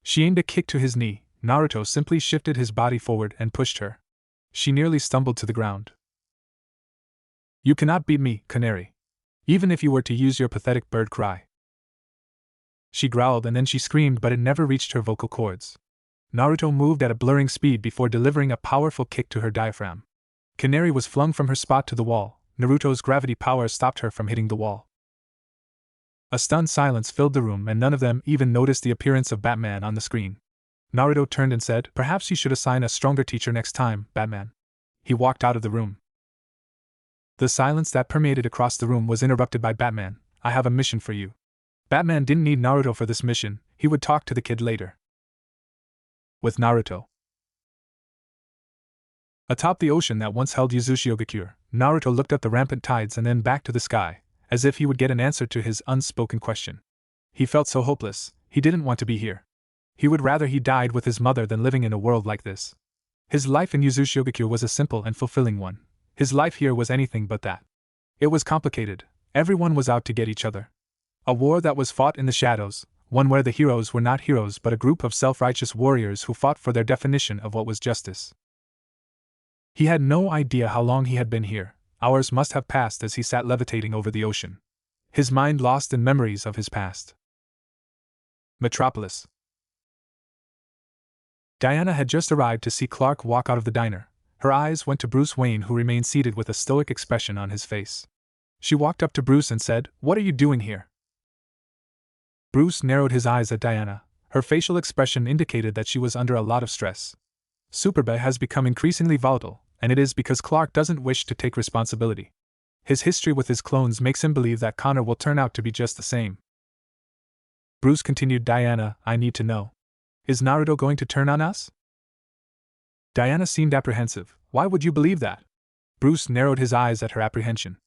She aimed a kick to his knee. Naruto simply shifted his body forward and pushed her. She nearly stumbled to the ground. "You cannot beat me, Canary. Even if you were to use your pathetic bird cry." She growled and then she screamed, but it never reached her vocal cords. Naruto moved at a blurring speed before delivering a powerful kick to her diaphragm. Canary was flung from her spot to the wall. Naruto's gravity power stopped her from hitting the wall. A stunned silence filled the room and none of them even noticed the appearance of Batman on the screen. Naruto turned and said, "Perhaps you should assign a stronger teacher next time, Batman." He walked out of the room. The silence that permeated across the room was interrupted by Batman. "I have a mission for you." Batman didn't need Naruto for this mission. He would talk to the kid later. With Naruto. Atop the ocean that once held Uzushiogakure, Naruto looked up the rampant tides and then back to the sky, as if he would get an answer to his unspoken question. He felt so hopeless. He didn't want to be here. He would rather he died with his mother than living in a world like this. His life in Uzushiogakure was a simple and fulfilling one. His life here was anything but that. It was complicated. Everyone was out to get each other. A war that was fought in the shadows, one where the heroes were not heroes but a group of self-righteous warriors who fought for their definition of what was justice. He had no idea how long he had been here. Hours must have passed as he sat levitating over the ocean, his mind lost in memories of his past. Metropolis. Diana had just arrived to see Clark walk out of the diner. Her eyes went to Bruce Wayne, who remained seated with a stoic expression on his face. She walked up to Bruce and said, "What are you doing here?" Bruce narrowed his eyes at Diana. Her facial expression indicated that she was under a lot of stress. Superboy has become increasingly volatile, and it is because Clark doesn't wish to take responsibility. His history with his clones makes him believe that Connor will turn out to be just the same. Bruce continued, Diana, I need to know. Is Naruto going to turn on us? Diana seemed apprehensive. Why would you believe that? Bruce narrowed his eyes at her apprehension.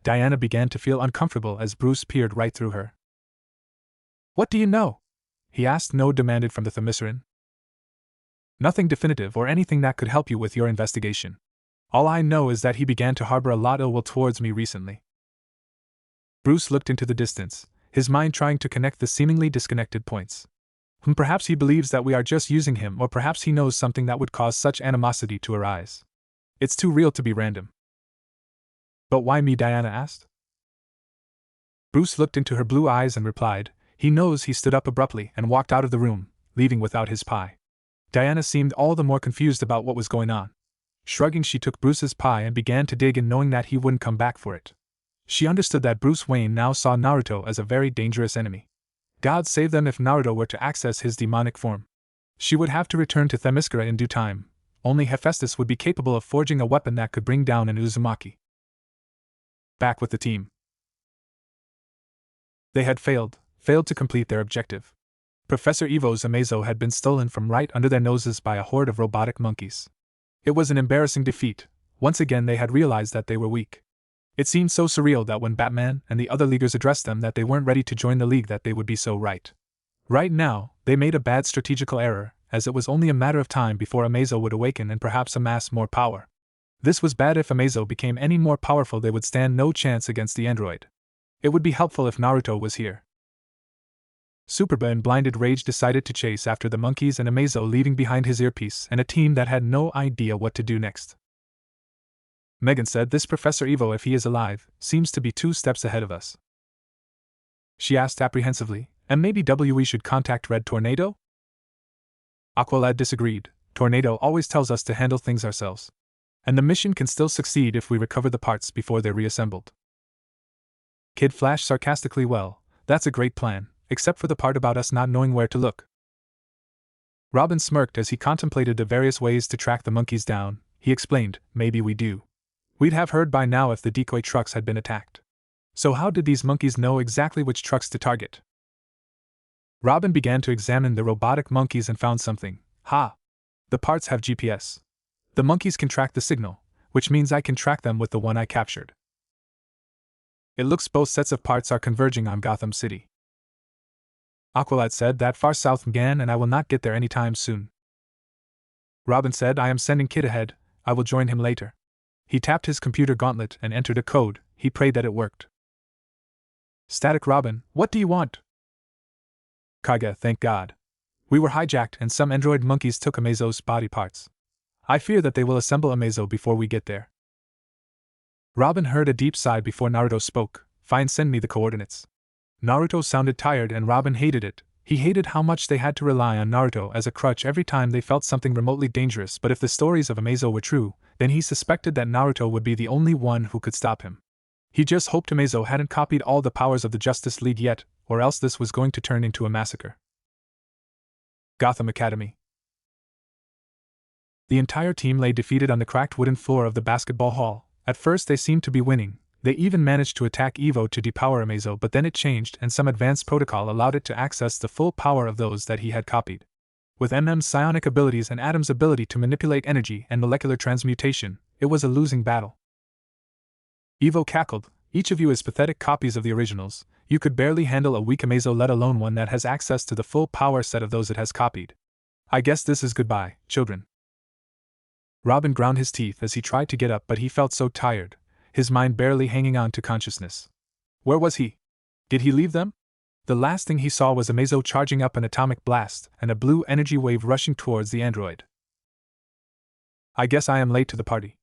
Diana began to feel uncomfortable as Bruce peered right through her. What do you know? He asked. No, demanded from the Themysciran. Nothing definitive or anything that could help you with your investigation. All I know is that he began to harbor a lot of ill will towards me recently. Bruce looked into the distance, his mind trying to connect the seemingly disconnected points. Perhaps he believes that we are just using him, or perhaps he knows something that would cause such animosity to arise. It's too real to be random. But why me? Diana asked. Bruce looked into her blue eyes and replied, he knows. He stood up abruptly and walked out of the room, leaving without his pie. Diana seemed all the more confused about what was going on. Shrugging, she took Bruce's pie and began to dig in, knowing that he wouldn't come back for it. She understood that Bruce Wayne now saw Naruto as a very dangerous enemy. God save them if Naruto were to access his demonic form. She would have to return to Themyscira in due time. Only Hephaestus would be capable of forging a weapon that could bring down an Uzumaki. Back with the team. They had failed to complete their objective. Professor Evo's Amazo had been stolen from right under their noses by a horde of robotic monkeys. It was an embarrassing defeat. Once again they had realized that they were weak. It seemed so surreal that when Batman and the other Leaguers addressed them that they weren't ready to join the League, that they would be so right. Right now, they made a bad strategical error, as it was only a matter of time before Amazo would awaken and perhaps amass more power. This was bad. If Amazo became any more powerful, they would stand no chance against the android. It would be helpful if Naruto was here. Superba in blinded rage decided to chase after the monkeys, and Amazo leaving behind his earpiece and a team that had no idea what to do next. Megan said, this Professor Evo, if he is alive, seems to be 2 steps ahead of us. She asked apprehensively, and maybe we should contact Red Tornado? Aqualad disagreed. Tornado always tells us to handle things ourselves. And the mission can still succeed if we recover the parts before they're reassembled. Kid flashed sarcastically, well, that's a great plan, except for the part about us not knowing where to look. Robin smirked as he contemplated the various ways to track the monkeys down. He explained, maybe we do. We'd have heard by now if the decoy trucks had been attacked. So how did these monkeys know exactly which trucks to target? Robin began to examine the robotic monkeys and found something. Ha! The parts have GPS. The monkeys can track the signal, which means I can track them with the one I captured. It looks both sets of parts are converging on Gotham City. Aqualad said, that far south again, and I will not get there anytime soon. Robin said, I am sending Kid ahead, I will join him later. He tapped his computer gauntlet and entered a code. He prayed that it worked. Static Robin, what do you want? Kaga, thank God. We were hijacked and some android monkeys took Amazo's body parts. I fear that they will assemble Amazo before we get there. Robin heard a deep sigh before Naruto spoke. Fine, send me the coordinates. Naruto sounded tired and Robin hated it. He hated how much they had to rely on Naruto as a crutch every time they felt something remotely dangerous, but if the stories of Amazo were true, then he suspected that Naruto would be the only one who could stop him. He just hoped Amazo hadn't copied all the powers of the Justice League yet, or else this was going to turn into a massacre. Gotham Academy. The entire team lay defeated on the cracked wooden floor of the basketball hall. At first they seemed to be winning. They even managed to attack Evo to depower Amazo, but then it changed and some advanced protocol allowed it to access the full power of those that he had copied. With MM's psionic abilities and Atom's ability to manipulate energy and molecular transmutation, it was a losing battle. Evo cackled, each of you is pathetic copies of the originals. You could barely handle a weak Amazo, let alone one that has access to the full power set of those it has copied. I guess this is goodbye, children. Robin ground his teeth as he tried to get up, but he felt so tired, his mind barely hanging on to consciousness. Where was he? Did he leave them? The last thing he saw was Amazo charging up an atomic blast and a blue energy wave rushing towards the android. I guess I am late to the party.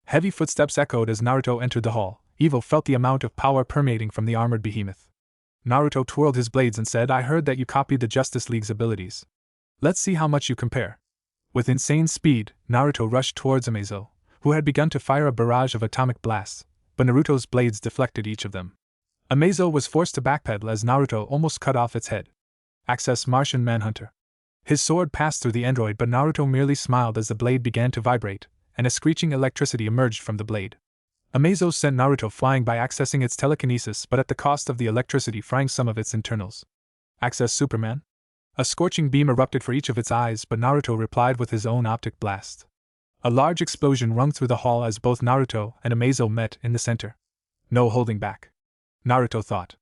Heavy footsteps echoed as Naruto entered the hall. Evo felt the amount of power permeating from the armored behemoth. Naruto twirled his blades and said, I heard that you copied the Justice League's abilities. Let's see how much you compare. With insane speed, Naruto rushed towards Amazo, who had begun to fire a barrage of atomic blasts, but Naruto's blades deflected each of them. Amazo was forced to backpedal as Naruto almost cut off its head. Access Martian Manhunter. His sword passed through the android, but Naruto merely smiled as the blade began to vibrate, and a screeching electricity emerged from the blade. Amazo sent Naruto flying by accessing its telekinesis, but at the cost of the electricity frying some of its internals. Access Superman. A scorching beam erupted for each of its eyes, but Naruto replied with his own optic blast. A large explosion rung through the hall as both Naruto and Amazo met in the center. No holding back, Naruto thought.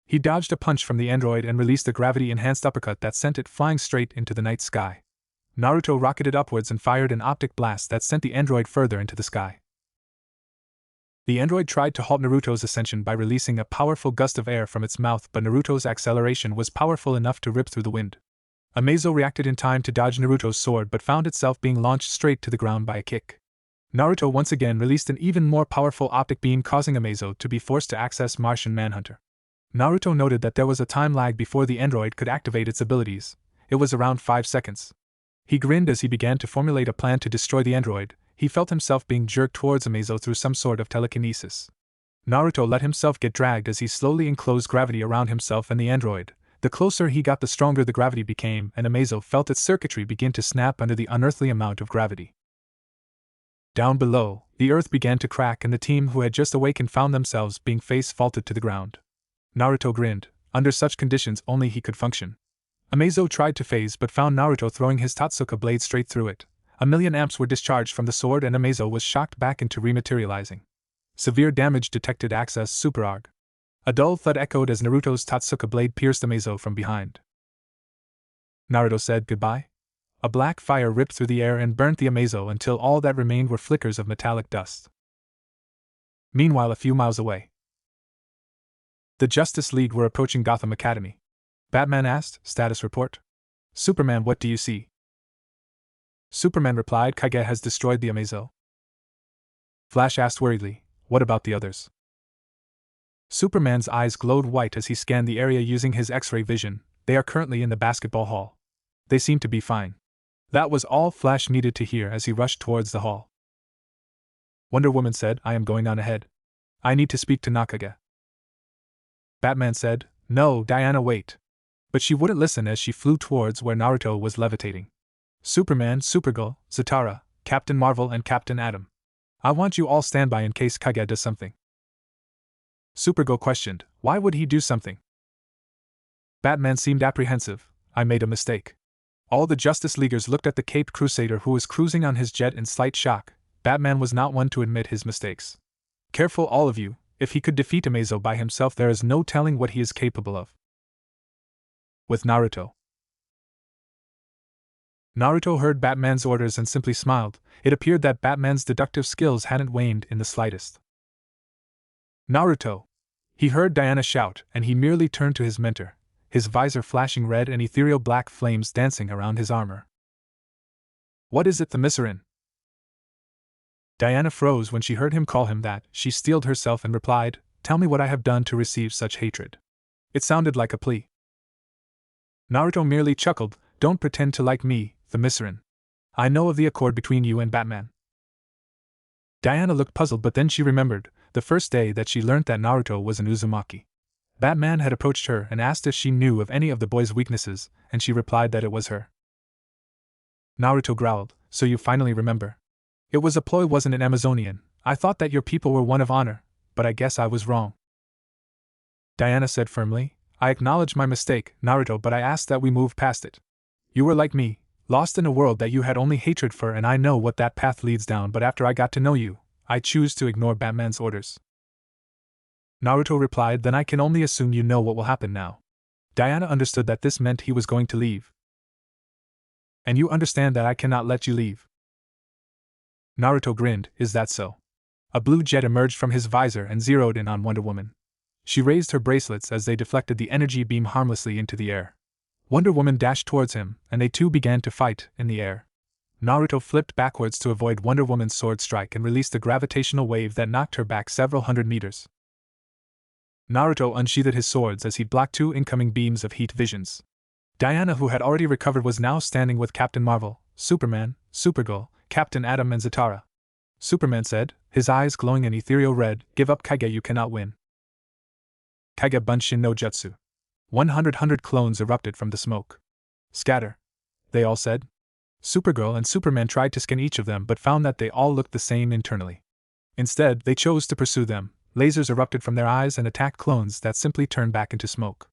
He dodged a punch from the android and released a gravity-enhanced uppercut that sent it flying straight into the night sky. Naruto rocketed upwards and fired an optic blast that sent the android further into the sky. The android tried to halt Naruto's ascension by releasing a powerful gust of air from its mouth, but Naruto's acceleration was powerful enough to rip through the wind. Amazo reacted in time to dodge Naruto's sword but found itself being launched straight to the ground by a kick. Naruto once again released an even more powerful optic beam, causing Amazo to be forced to access Martian Manhunter. Naruto noted that there was a time lag before the android could activate its abilities. It was around 5 seconds. He grinned as he began to formulate a plan to destroy the android. He felt himself being jerked towards Amazo through some sort of telekinesis. Naruto let himself get dragged as he slowly enclosed gravity around himself and the android. The closer he got, the stronger the gravity became, and Amazo felt its circuitry begin to snap under the unearthly amount of gravity. Down below, the earth began to crack and the team who had just awakened found themselves being face-faulted to the ground. Naruto grinned. Under such conditions only he could function. Amazo tried to phase but found Naruto throwing his Totsuka blade straight through it. 1,000,000 amps were discharged from the sword and Amazo was shocked back into rematerializing. Severe damage detected. Access Super Arg. A dull thud echoed as Naruto's Totsuka blade pierced Amazo from behind. Naruto said goodbye. A black fire ripped through the air and burnt the Amazo until all that remained were flickers of metallic dust. Meanwhile, a few miles away, the Justice League were approaching Gotham Academy. Batman asked, "Status report?" "Superman, what do you see?" Superman replied, "Kage has destroyed the Amazo." Flash asked worriedly, "What about the others?" Superman's eyes glowed white as he scanned the area using his X-ray vision. "They are currently in the basketball hall. They seem to be fine." That was all Flash needed to hear as he rushed towards the hall. Wonder Woman said, "I am going on ahead. I need to speak to Nakage." Batman said, "No, Diana, wait." But she wouldn't listen as she flew towards where Naruto was levitating. "Superman, Supergirl, Zatara, Captain Marvel and Captain Atom. I want you all stand by in case Kage does something." Supergirl questioned, "Why would he do something?" Batman seemed apprehensive. "I made a mistake." All the Justice Leaguers looked at the Caped Crusader who was cruising on his jet in slight shock. Batman was not one to admit his mistakes. "Careful all of you. If he could defeat Amazo by himself, there is no telling what he is capable of." With Naruto. Naruto heard Batman's orders and simply smiled. It appeared that Batman's deductive skills hadn't waned in the slightest. "Naruto!" He heard Diana shout, and he merely turned to his mentor, his visor flashing red and ethereal black flames dancing around his armor. "What is it, Themyscirene?" Diana froze when she heard him call him that. She steeled herself and replied, "Tell me what I have done to receive such hatred." It sounded like a plea. Naruto merely chuckled. "Don't pretend to like me, Themyscirene. I know of the accord between you and Batman." Diana looked puzzled, but then she remembered the first day that she learnt that Naruto was an Uzumaki. Batman had approached her and asked if she knew of any of the boy's weaknesses, and she replied that it was her. Naruto growled, "So you finally remember. It was a ploy, wasn't it, Amazonian? I thought that your people were one of honor, but I guess I was wrong." Diana said firmly, "I acknowledge my mistake, Naruto, but I asked that we move past it. You were like me, lost in a world that you had only hatred for, and I know what that path leads down, but after I got to know you, I choose to ignore Batman's orders." Naruto replied, "Then I can only assume you know what will happen now." Diana understood that this meant he was going to leave. "And you understand that I cannot let you leave?" Naruto grinned, "Is that so?" A blue jet emerged from his visor and zeroed in on Wonder Woman. She raised her bracelets as they deflected the energy beam harmlessly into the air. Wonder Woman dashed towards him, and they two began to fight in the air. Naruto flipped backwards to avoid Wonder Woman's sword strike and released a gravitational wave that knocked her back several hundred meters. Naruto unsheathed his swords as he blocked two incoming beams of heat visions. Diana, who had already recovered, was now standing with Captain Marvel, Superman, Supergirl, Captain Atom and Zatara. Superman said, his eyes glowing an ethereal red, "Give up, Kage, you cannot win." Kage Bunshin no Jutsu. 100 clones erupted from the smoke. Scatter, they all said. Supergirl and Superman tried to scan each of them but found that they all looked the same internally. Instead, they chose to pursue them. Lasers erupted from their eyes and attacked clones that simply turned back into smoke.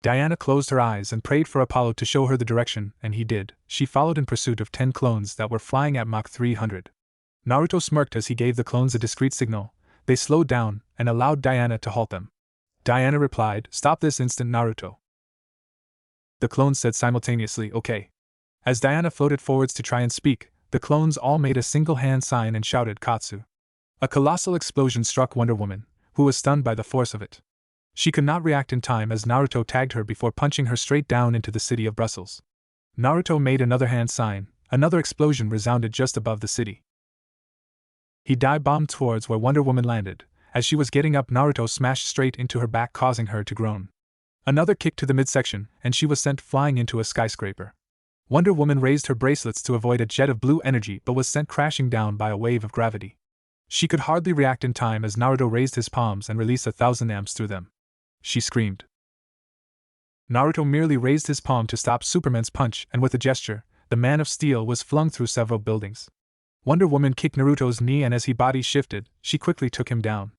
Diana closed her eyes and prayed for Apollo to show her the direction, and he did. She followed in pursuit of 10 clones that were flying at Mach 300. Naruto smirked as he gave the clones a discreet signal. They slowed down and allowed Diana to halt them. Diana replied, "Stop this instant, Naruto." The clones said simultaneously, "Okay." As Diana floated forwards to try and speak, the clones all made a single hand sign and shouted, "Katsu." A colossal explosion struck Wonder Woman, who was stunned by the force of it. She could not react in time as Naruto tagged her before punching her straight down into the city of Brussels. Naruto made another hand sign. Another explosion resounded just above the city. He dive-bombed towards where Wonder Woman landed. As she was getting up, Naruto smashed straight into her back, causing her to groan. Another kick to the midsection, and she was sent flying into a skyscraper. Wonder Woman raised her bracelets to avoid a jet of blue energy but was sent crashing down by a wave of gravity. She could hardly react in time as Naruto raised his palms and released 1,000 amps through them. She screamed. Naruto merely raised his palm to stop Superman's punch, and with a gesture, the Man of Steel was flung through several buildings. Wonder Woman kicked Naruto's knee, and as his body shifted, she quickly took him down.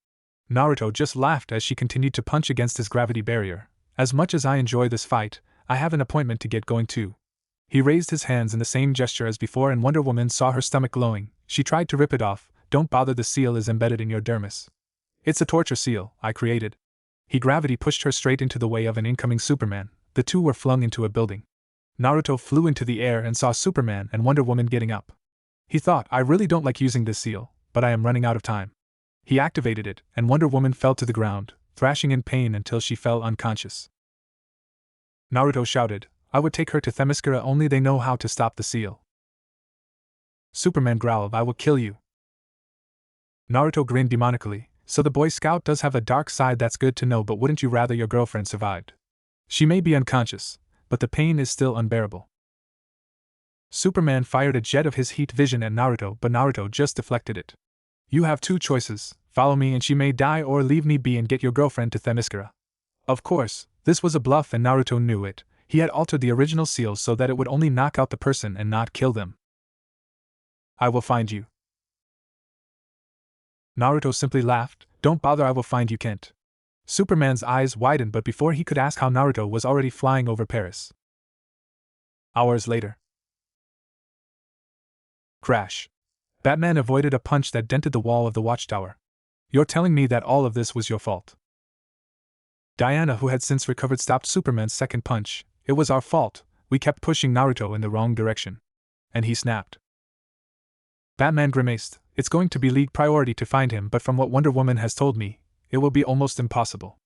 Naruto just laughed as she continued to punch against his gravity barrier. "As much as I enjoy this fight, I have an appointment to get going too." He raised his hands in the same gesture as before, and Wonder Woman saw her stomach glowing. She tried to rip it off. "Don't bother, the seal is embedded in your dermis. It's a torture seal I created." He gravity pushed her straight into the way of an incoming Superman. The two were flung into a building. Naruto flew into the air and saw Superman and Wonder Woman getting up. He thought, "I really don't like using this seal, but I am running out of time." He activated it, and Wonder Woman fell to the ground, thrashing in pain until she fell unconscious. Naruto shouted, "I would take her to Themyscira, only they know how to stop the seal." Superman growled, "I will kill you." Naruto grinned demonically. "So the Boy Scout does have a dark side, that's good to know, but wouldn't you rather your girlfriend survived? She may be unconscious, but the pain is still unbearable." Superman fired a jet of his heat vision at Naruto, but Naruto just deflected it. "You have two choices, follow me and she may die, or leave me be and get your girlfriend to Themyscira." Of course, this was a bluff and Naruto knew it. He had altered the original seal so that it would only knock out the person and not kill them. "I will find you." Naruto simply laughed. "Don't bother, I will find you, Kent." Superman's eyes widened, but before he could ask how, Naruto was already flying over Paris. Hours later. Crash. Batman avoided a punch that dented the wall of the watchtower. "You're telling me that all of this was your fault?" Diana, who had since recovered, stopped Superman's second punch. "It was our fault, we kept pushing Naruto in the wrong direction." And he snapped. Batman grimaced. "It's going to be league priority to find him, but from what Wonder Woman has told me, it will be almost impossible."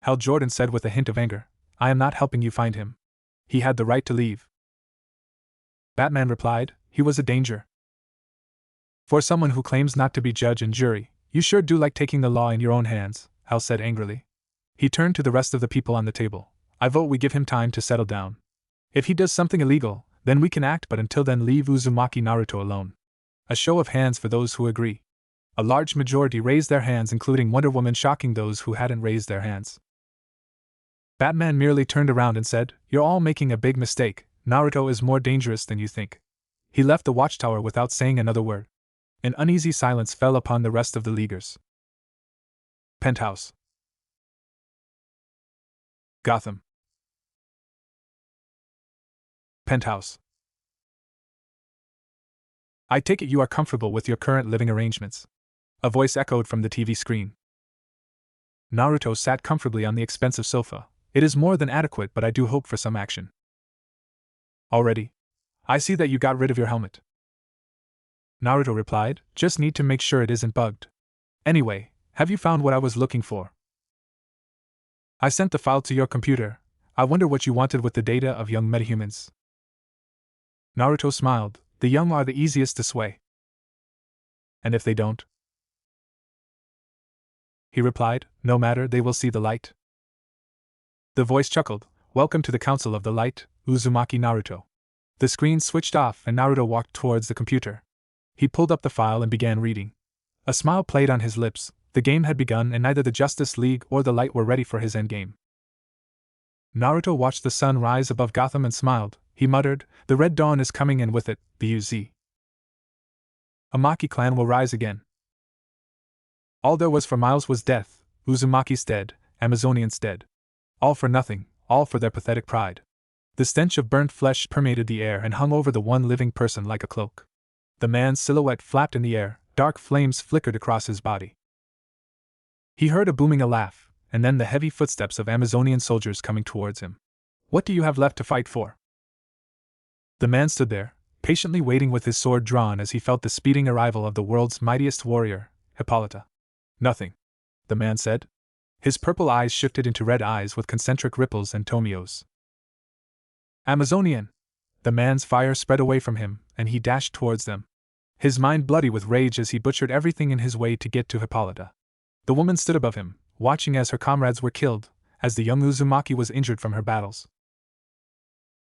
Hal Jordan said with a hint of anger, "I am not helping you find him. He had the right to leave." Batman replied, "He was a danger. For someone who claims not to be judge and jury, you sure do like taking the law in your own hands," Hal said angrily. He turned to the rest of the people on the table. "I vote we give him time to settle down. If he does something illegal, then we can act, but until then leave Uzumaki Naruto alone." A show of hands for those who agree. A large majority raised their hands, including Wonder Woman, shocking those who hadn't raised their hands. Batman merely turned around and said, "You're all making a big mistake. Naruto is more dangerous than you think." He left the watchtower without saying another word. An uneasy silence fell upon the rest of the Leaguers. Penthouse. Gotham. Penthouse. "I take it you are comfortable with your current living arrangements?" A voice echoed from the TV screen. Naruto sat comfortably on the expensive sofa. "It is more than adequate, but I do hope for some action." "Already? I see that you got rid of your helmet." Naruto replied, "Just need to make sure it isn't bugged. Anyway, have you found what I was looking for?" "I sent the file to your computer. I wonder what you wanted with the data of young metahumans." Naruto smiled. "The young are the easiest to sway." "And if they don't?" he replied, "No matter, they will see the light." The voice chuckled, "Welcome to the Council of the Light, Uzumaki Naruto." The screen switched off and Naruto walked towards the computer. He pulled up the file and began reading. A smile played on his lips. The game had begun and neither the Justice League or the Light were ready for his endgame. Naruto watched the sun rise above Gotham and smiled. He muttered, "The Red Dawn is coming and with it, the Uzumaki clan will rise again." All there was for miles was death, Uzumaki's dead, Amazonians dead. All for nothing, all for their pathetic pride. The stench of burnt flesh permeated the air and hung over the one living person like a cloak. The man's silhouette flapped in the air, dark flames flickered across his body. He heard a booming laugh, and then the heavy footsteps of Amazonian soldiers coming towards him. "What do you have left to fight for?" The man stood there, patiently waiting with his sword drawn as he felt the speeding arrival of the world's mightiest warrior, Hippolyta. "Nothing," the man said. His purple eyes shifted into red eyes with concentric ripples and Tomio's. "Amazonian!" The man's fire spread away from him, and he dashed towards them. His mind bloody with rage as he butchered everything in his way to get to Hippolyta. The woman stood above him, watching as her comrades were killed, as the young Uzumaki was injured from her battles.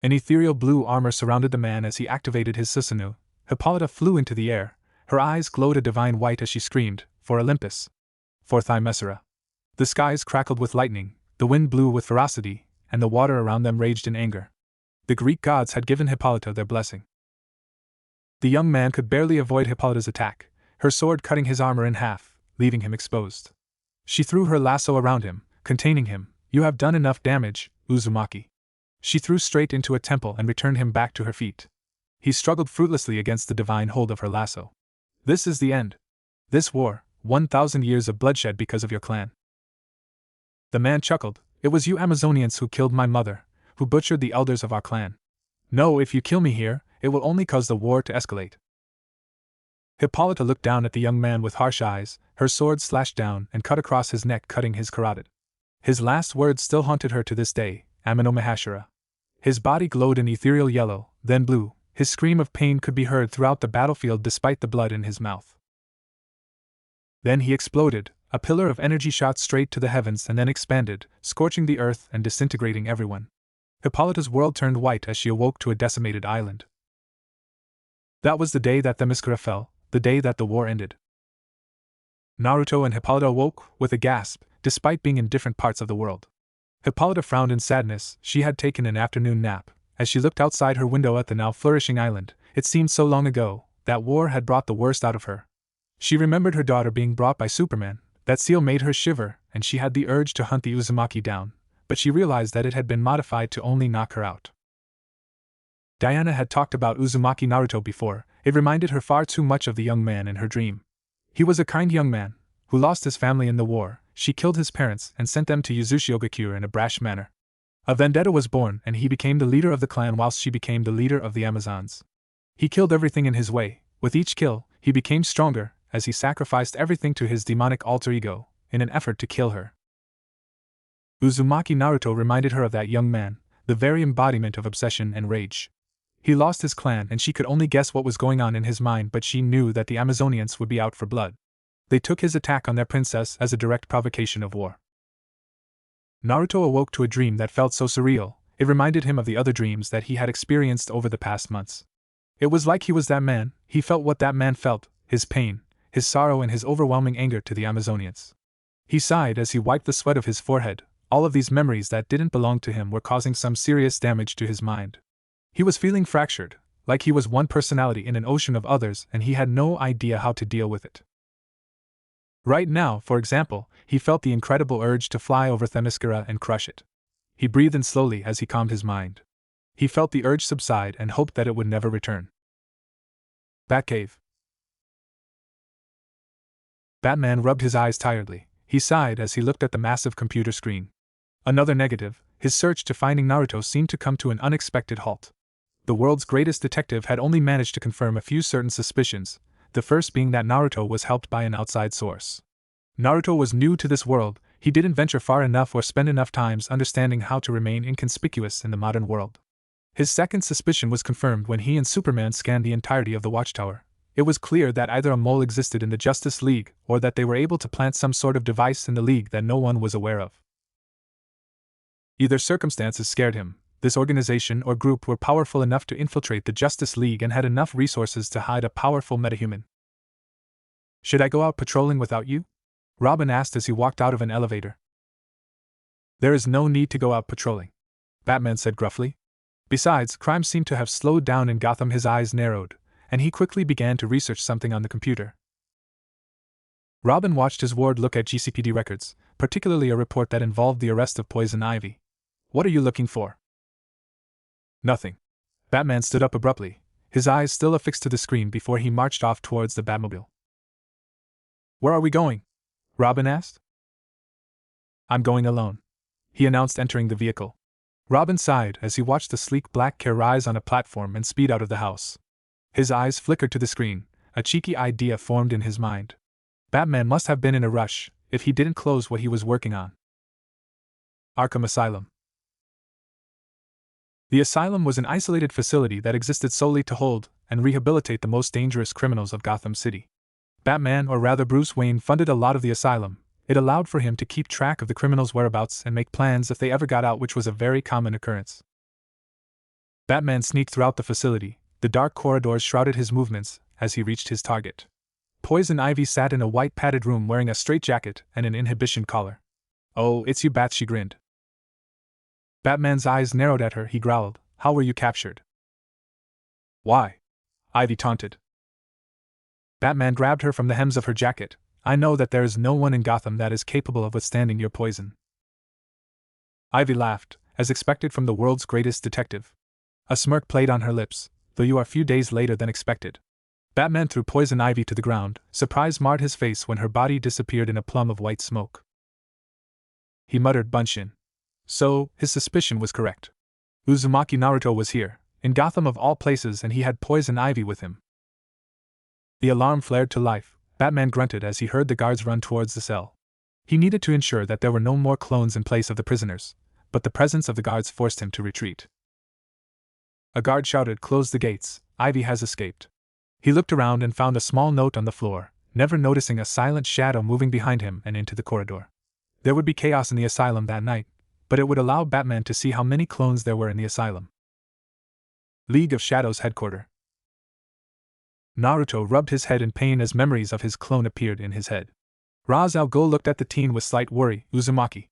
An ethereal blue armor surrounded the man as he activated his Susanoo. Hippolyta flew into the air. Her eyes glowed a divine white as she screamed, "For Olympus! For Thymesera!" The skies crackled with lightning, the wind blew with ferocity, and the water around them raged in anger. The Greek gods had given Hippolyta their blessing. The young man could barely avoid Hippolyta's attack, her sword cutting his armor in half, leaving him exposed. She threw her lasso around him, containing him. "You have done enough damage, Uzumaki." She threw straight into a temple and returned him back to her feet. He struggled fruitlessly against the divine hold of her lasso. "This is the end. This war, 1,000 years of bloodshed because of your clan." The man chuckled. "It was you Amazonians who killed my mother, who butchered the elders of our clan. No, if you kill me here, it will only cause the war to escalate." Hippolyta looked down at the young man with harsh eyes, her sword slashed down and cut across his neck, cutting his carotid. His last words still haunted her to this day, "Amano Mahashara." His body glowed in ethereal yellow, then blue. His scream of pain could be heard throughout the battlefield despite the blood in his mouth. Then he exploded. A pillar of energy shot straight to the heavens and then expanded, scorching the earth and disintegrating everyone. Hippolyta's world turned white as she awoke to a decimated island. That was the day that Themyscira fell, the day that the war ended. Naruto and Hippolyta awoke with a gasp, despite being in different parts of the world. Hippolyta frowned in sadness. She had taken an afternoon nap. As she looked outside her window at the now flourishing island, it seemed so long ago. That war had brought the worst out of her. She remembered her daughter being brought by Superman. That seal made her shiver, and she had the urge to hunt the Uzumaki down, but she realized that it had been modified to only knock her out. Diana had talked about Uzumaki Naruto before. It reminded her far too much of the young man in her dream. He was a kind young man, who lost his family in the war. She killed his parents and sent them to Uzushiogakure in a brash manner. A vendetta was born and he became the leader of the clan whilst she became the leader of the Amazons. He killed everything in his way. With each kill, he became stronger, as he sacrificed everything to his demonic alter ego, in an effort to kill her. Uzumaki Naruto reminded her of that young man, the very embodiment of obsession and rage. He lost his clan and she could only guess what was going on in his mind, but she knew that the Amazonians would be out for blood. They took his attack on their princess as a direct provocation of war. Naruto awoke to a dream that felt so surreal. It reminded him of the other dreams that he had experienced over the past months. It was like he was that man. He felt what that man felt, his pain, his sorrow and his overwhelming anger to the Amazonians. He sighed as he wiped the sweat of his forehead. All of these memories that didn't belong to him were causing some serious damage to his mind. He was feeling fractured, like he was one personality in an ocean of others and he had no idea how to deal with it. Right now, for example, he felt the incredible urge to fly over Themyscira and crush it. He breathed in slowly as he calmed his mind. He felt the urge subside and hoped that it would never return. Batcave. Batman rubbed his eyes tiredly. He sighed as he looked at the massive computer screen. Another negative, his search to finding Naruto seemed to come to an unexpected halt. The world's greatest detective had only managed to confirm a few certain suspicions, the first being that Naruto was helped by an outside source. Naruto was new to this world. He didn't venture far enough or spend enough time understanding how to remain inconspicuous in the modern world. His second suspicion was confirmed when he and Superman scanned the entirety of the Watchtower. It was clear that either a mole existed in the Justice League or that they were able to plant some sort of device in the League that no one was aware of. Either circumstances scared him. This organization or group were powerful enough to infiltrate the Justice League and had enough resources to hide a powerful metahuman. "Should I go out patrolling without you?" Robin asked as he walked out of an elevator. There is no need to go out patrolling, Batman said gruffly. Besides, crime seemed to have slowed down in Gotham. His eyes narrowed, and he quickly began to research something on the computer. Robin watched his ward look at GCPD records, particularly a report that involved the arrest of Poison Ivy. What are you looking for? Nothing. Batman stood up abruptly, his eyes still affixed to the screen before he marched off towards the Batmobile. Where are we going? Robin asked. I'm going alone, he announced, entering the vehicle. Robin sighed as he watched the sleek black car rise on a platform and speed out of the house. His eyes flickered to the screen, a cheeky idea formed in his mind. Batman must have been in a rush if he didn't close what he was working on. Arkham Asylum. The asylum was an isolated facility that existed solely to hold and rehabilitate the most dangerous criminals of Gotham City. Batman, or rather Bruce Wayne, funded a lot of the asylum. It allowed for him to keep track of the criminals' whereabouts and make plans if they ever got out, which was a very common occurrence. Batman sneaked throughout the facility. The dark corridors shrouded his movements as he reached his target. Poison Ivy sat in a white padded room wearing a straitjacket and an inhibition collar. Oh, it's you, Bat, she grinned. Batman's eyes narrowed at her. He growled, How were you captured? Why? Ivy taunted. Batman grabbed her from the hems of her jacket. I know that there is no one in Gotham that is capable of withstanding your poison. Ivy laughed, as expected from the world's greatest detective. A smirk played on her lips, though you are a few days later than expected. Batman threw Poison Ivy to the ground. Surprise marred his face when her body disappeared in a plume of white smoke. He muttered, Bunshin. So, his suspicion was correct. Uzumaki Naruto was here, in Gotham of all places, and he had Poison Ivy with him. The alarm flared to life. Batman grunted as he heard the guards run towards the cell. He needed to ensure that there were no more clones in place of the prisoners, but the presence of the guards forced him to retreat. A guard shouted, Close the gates, Ivy has escaped. He looked around and found a small note on the floor, never noticing a silent shadow moving behind him and into the corridor. There would be chaos in the asylum that night, but it would allow Batman to see how many clones there were in the asylum. League of Shadows headquarters. Naruto rubbed his head in pain as memories of his clone appeared in his head. Ra's al Ghul looked at the teen with slight worry. Uzumaki.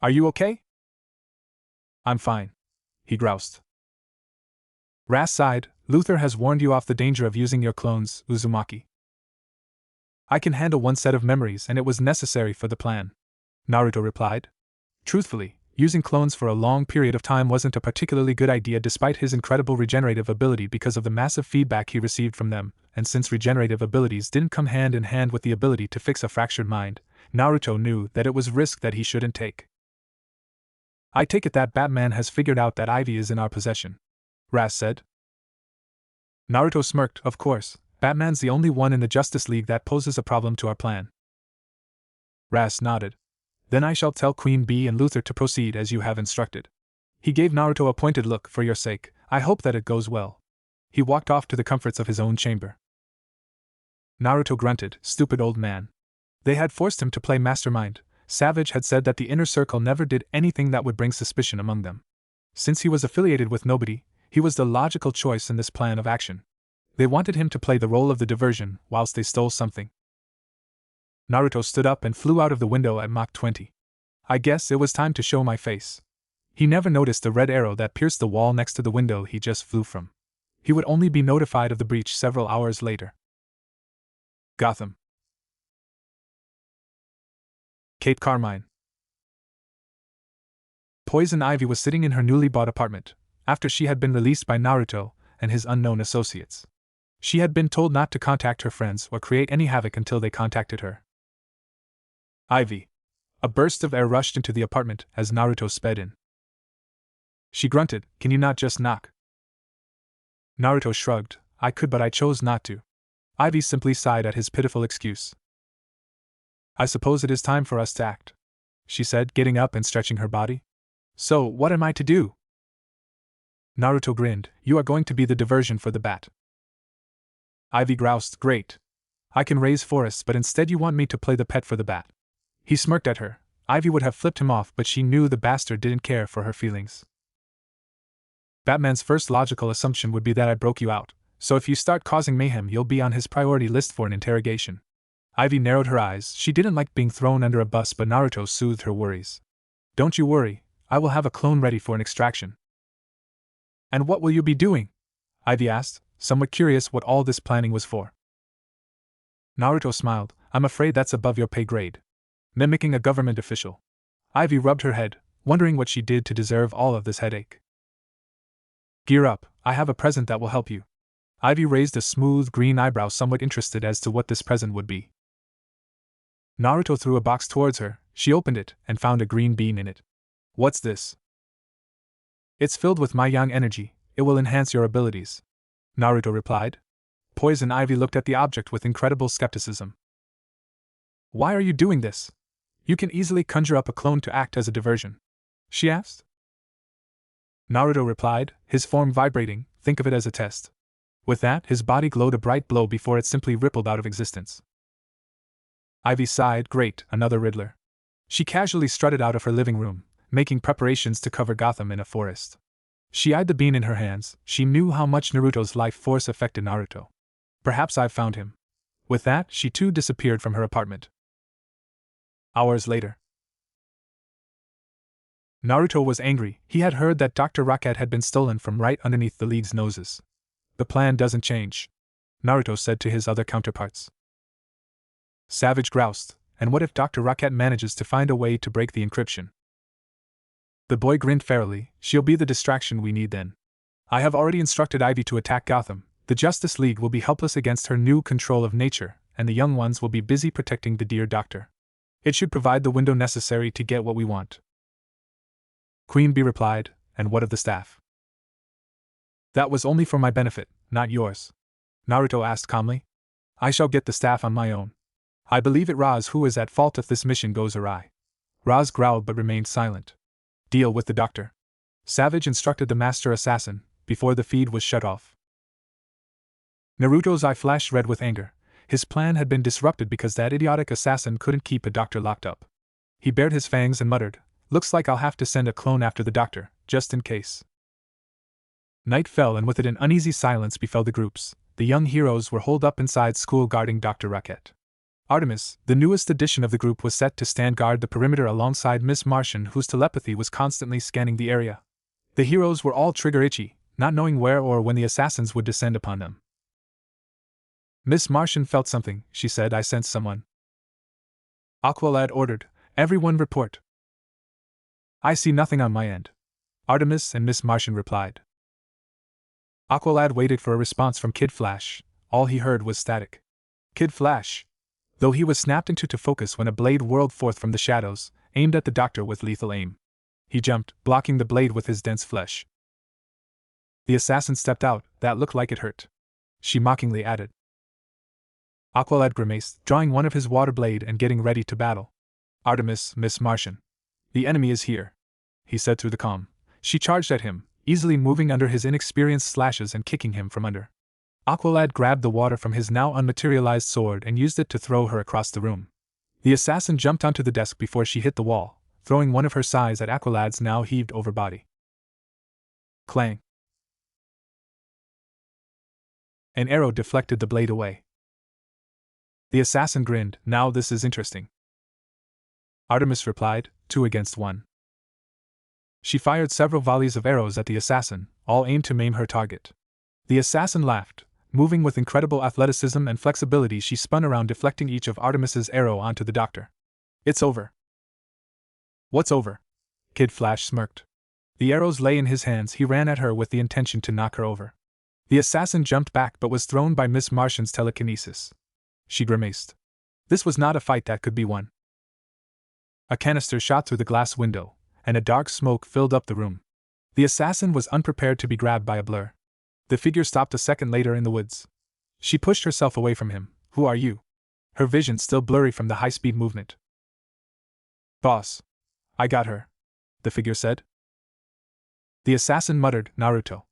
Are you okay? I'm fine, he groused. Ras sighed. Luther has warned you off the danger of using your clones, Uzumaki. I can handle one set of memories, and it was necessary for the plan, Naruto replied. Truthfully, using clones for a long period of time wasn't a particularly good idea despite his incredible regenerative ability because of the massive feedback he received from them, and since regenerative abilities didn't come hand in hand with the ability to fix a fractured mind, Naruto knew that it was risk that he shouldn't take. I take it that Batman has figured out that Ivy is in our possession, Ras said. Naruto smirked. Of course, Batman's the only one in the Justice League that poses a problem to our plan. Ras nodded. Then I shall tell Queen Bee and Luther to proceed as you have instructed. He gave Naruto a pointed look. For your sake, I hope that it goes well. He walked off to the comforts of his own chamber. Naruto grunted. Stupid old man. They had forced him to play mastermind. Savage had said that the inner circle never did anything that would bring suspicion among them. Since he was affiliated with nobody, he was the logical choice in this plan of action. They wanted him to play the role of the diversion whilst they stole something. Naruto stood up and flew out of the window at Mach 20. I guess it was time to show my face. He never noticed the red arrow that pierced the wall next to the window he just flew from. He would only be notified of the breach several hours later. Gotham. Cape Carmine. Poison Ivy was sitting in her newly bought apartment, after she had been released by Naruto and his unknown associates. She had been told not to contact her friends or create any havoc until they contacted her. Ivy. A burst of air rushed into the apartment as Naruto sped in. She grunted, Can you not just knock? Naruto shrugged, I could but I chose not to. Ivy simply sighed at his pitiful excuse. I suppose it is time for us to act, she said, getting up and stretching her body. So, what am I to do? Naruto grinned, You are going to be the diversion for the bat. Ivy groused, Great. I can raise forests, but instead you want me to play the pet for the bat. He smirked at her. Ivy would have flipped him off, but she knew the bastard didn't care for her feelings. Batman's first logical assumption would be that I broke you out, so if you start causing mayhem you'll be on his priority list for an interrogation. Ivy narrowed her eyes. She didn't like being thrown under a bus, but Naruto soothed her worries. Don't you worry, I will have a clone ready for an extraction. And what will you be doing? Ivy asked, somewhat curious what all this planning was for. Naruto smiled. I'm afraid that's above your pay grade. Mimicking a government official. Ivy rubbed her head, wondering what she did to deserve all of this headache. Gear up, I have a present that will help you. Ivy raised a smooth green eyebrow, somewhat interested as to what this present would be. Naruto threw a box towards her. She opened it and found a green bean in it. What's this? It's filled with my yang energy. It will enhance your abilities. Naruto replied. Poison Ivy looked at the object with incredible skepticism. Why are you doing this? You can easily conjure up a clone to act as a diversion, she asked. Naruto replied, his form vibrating. Think of it as a test. With that, his body glowed a bright glow before it simply rippled out of existence. Ivy sighed. Great, another Riddler. She casually strutted out of her living room, making preparations to cover Gotham in a forest. She eyed the bean in her hands. She knew how much Naruto's life force affected Naruto. Perhaps I've found him. With that, she too disappeared from her apartment. Hours later. Naruto was angry. He had heard that Dr. Rocket had been stolen from right underneath the League's noses. The plan doesn't change, Naruto said to his other counterparts. Savage groused, and what if Dr. Rocket manages to find a way to break the encryption? The boy grinned fairly. She'll be the distraction we need then. I have already instructed Ivy to attack Gotham. The Justice League will be helpless against her new control of nature, and the young ones will be busy protecting the dear doctor. It should provide the window necessary to get what we want. Queen Bee replied, and what of the staff? That was only for my benefit, not yours. Naruto asked calmly. I shall get the staff on my own. I believe it Raz who is at fault if this mission goes awry. Raz growled but remained silent. Deal with the doctor. Savage instructed the master assassin, before the feed was shut off. Naruto's eye flashed red with anger. His plan had been disrupted because that idiotic assassin couldn't keep a doctor locked up. He bared his fangs and muttered, looks like I'll have to send a clone after the doctor, just in case. Night fell and with it an uneasy silence befell the groups. The young heroes were holed up inside school guarding Dr. Rocket. Artemis, the newest addition of the group, was set to stand guard the perimeter alongside Miss Martian, whose telepathy was constantly scanning the area. The heroes were all trigger itchy, not knowing where or when the assassins would descend upon them. Miss Martian felt something, she said. I sense someone. Aqualad ordered, everyone report. I see nothing on my end. Artemis and Miss Martian replied. Aqualad waited for a response from Kid Flash. All he heard was static. Kid Flash, though he was snapped into focus when a blade whirled forth from the shadows, aimed at the doctor with lethal aim. He jumped, blocking the blade with his dense flesh. The assassin stepped out. That looked like it hurt, she mockingly added. Aqualad grimaced, drawing one of his water blade and getting ready to battle. Artemis, Miss Martian. The enemy is here, he said through the calm. She charged at him, easily moving under his inexperienced slashes and kicking him from under. Aqualad grabbed the water from his now unmaterialized sword and used it to throw her across the room. The assassin jumped onto the desk before she hit the wall, throwing one of her sais at Aqualad's now heaved-over body. Clang! An arrow deflected the blade away. The assassin grinned. Now this is interesting. Artemis replied, 2 against 1. She fired several volleys of arrows at the assassin, all aimed to maim her target. The assassin laughed. Moving with incredible athleticism and flexibility, she spun around, deflecting each of Artemis's arrow onto the doctor. It's over. What's over? Kid Flash smirked. The arrows lay in his hands. He ran at her with the intention to knock her over. The assassin jumped back but was thrown by Miss Martian's telekinesis. She grimaced. This was not a fight that could be won. A canister shot through the glass window, and a dark smoke filled up the room. The assassin was unprepared to be grabbed by a blur. The figure stopped a second later in the woods. She pushed herself away from him. Who are you? Her vision still blurry from the high-speed movement. Boss. I got her, the figure said. The assassin muttered, Naruto.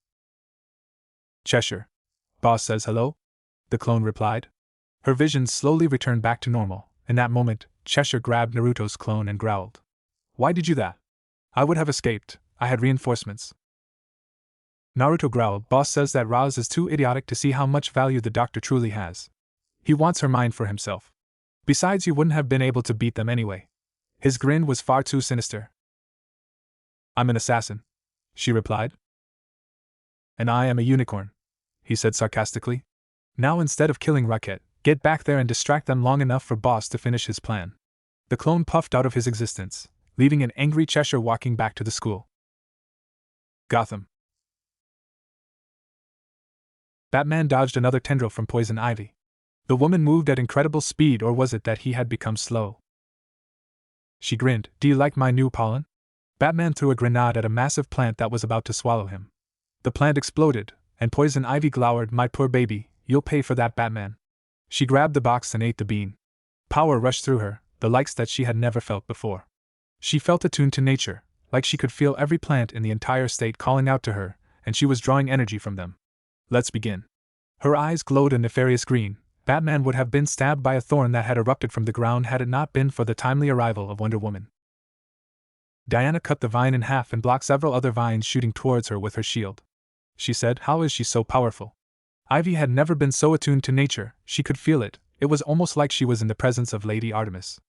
Cheshire. Boss says hello? The clone replied. Her vision slowly returned back to normal. In that moment, Cheshire grabbed Naruto's clone and growled. Why did you that? I would have escaped. I had reinforcements. Naruto growled. Boss says that Raz is too idiotic to see how much value the doctor truly has. He wants her mind for himself. Besides, you wouldn't have been able to beat them anyway. His grin was far too sinister. I'm an assassin, she replied. And I am a unicorn, he said sarcastically. Now instead of killing Rocket, get back there and distract them long enough for Boss to finish his plan. The clone puffed out of his existence, leaving an angry Cheshire walking back to the school. Gotham. Batman dodged another tendril from Poison Ivy. The woman moved at incredible speed, or was it that he had become slow? She grinned. Do you like my new pollen? Batman threw a grenade at a massive plant that was about to swallow him. The plant exploded, and Poison Ivy glowered. My poor baby, you'll pay for that, Batman. She grabbed the box and ate the bean. Power rushed through her, the likes that she had never felt before. She felt attuned to nature, like she could feel every plant in the entire state calling out to her, and she was drawing energy from them. Let's begin. Her eyes glowed a nefarious green. Batman would have been stabbed by a thorn that had erupted from the ground had it not been for the timely arrival of Wonder Woman. Diana cut the vine in half and blocked several other vines shooting towards her with her shield. She said, "How is she so powerful?" Ivy had never been so attuned to nature. She could feel it. It was almost like she was in the presence of Lady Artemis.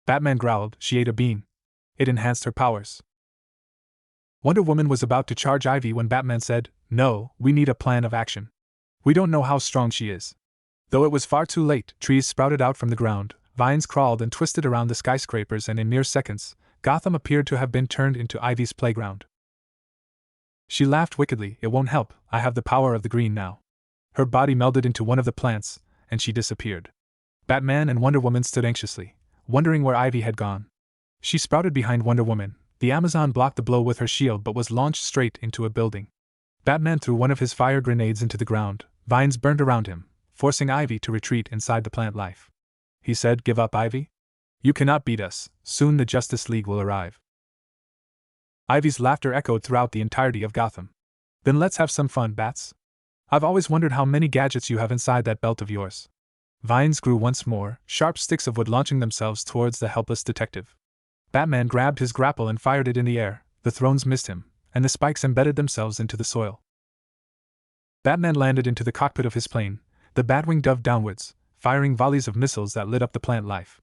Batman growled. She ate a bean. It enhanced her powers. Wonder Woman was about to charge Ivy when Batman said, "No, we need a plan of action. We don't know how strong she is." Though it was far too late, trees sprouted out from the ground, vines crawled and twisted around the skyscrapers, and in mere seconds, Gotham appeared to have been turned into Ivy's playground. She laughed wickedly. It won't help, I have the power of the green now. Her body melded into one of the plants, and she disappeared. Batman and Wonder Woman stood anxiously, wondering where Ivy had gone. She sprouted behind Wonder Woman. The Amazon blocked the blow with her shield but was launched straight into a building. Batman threw one of his fire grenades into the ground. Vines burned around him, forcing Ivy to retreat inside the plant life. He said, "Give up, Ivy? You cannot beat us. Soon the Justice League will arrive." Ivy's laughter echoed throughout the entirety of Gotham. "Then let's have some fun, Bats. I've always wondered how many gadgets you have inside that belt of yours." Vines grew once more, sharp sticks of wood launching themselves towards the helpless detective. Batman grabbed his grapple and fired it in the air. The thrones missed him, and the spikes embedded themselves into the soil. Batman landed into the cockpit of his plane, the Batwing dove downwards, firing volleys of missiles that lit up the plant life.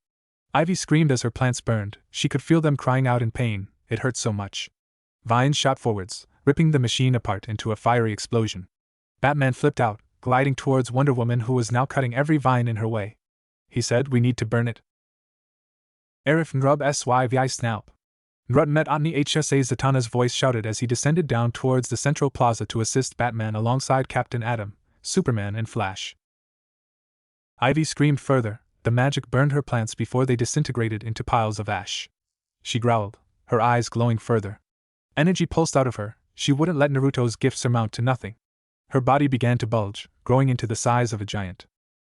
Ivy screamed as her plants burned. She could feel them crying out in pain. It hurt so much. Vines shot forwards, ripping the machine apart into a fiery explosion. Batman flipped out, gliding towards Wonder Woman, who was now cutting every vine in her way. He said, "We need to burn it." Arif Nrub Syvi Snaup. Nrut met Otni Hsa Zatanna's voice shouted as he descended down towards the central plaza to assist Batman alongside Captain Atom, Superman, and Flash. Ivy screamed further. The magic burned her plants before they disintegrated into piles of ash. She growled, her eyes glowing further. Energy pulsed out of her. She wouldn't let Naruto's gifts amount to nothing. Her body began to bulge, growing into the size of a giant.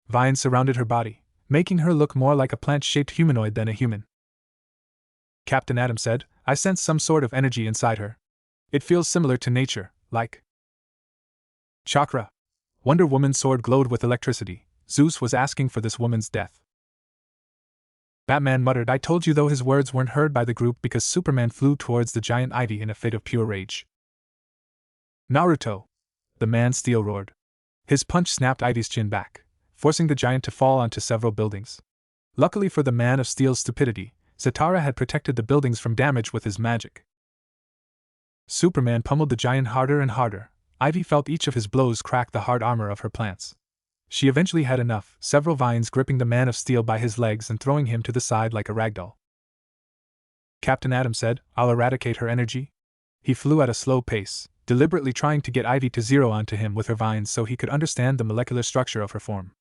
Vines surrounded her body, making her look more like a plant-shaped humanoid than a human. Captain Atom said, "I sense some sort of energy inside her. It feels similar to nature, like chakra." Wonder Woman's sword glowed with electricity. Zeus was asking for this woman's death. Batman muttered, "I told you," though his words weren't heard by the group because Superman flew towards the giant Ivy in a fit of pure rage. "Naruto!" the Man-Steel roared. His punch snapped Ivy's chin back, forcing the giant to fall onto several buildings. Luckily for the Man of Steel's stupidity, Zatara had protected the buildings from damage with his magic. Superman pummeled the giant harder and harder. Ivy felt each of his blows crack the hard armor of her plants. She eventually had enough, several vines gripping the Man of Steel by his legs and throwing him to the side like a ragdoll. Captain Atom said, "I'll eradicate her energy." He flew at a slow pace, deliberately trying to get Ivy to zero onto him with her vines so he could understand the molecular structure of her form.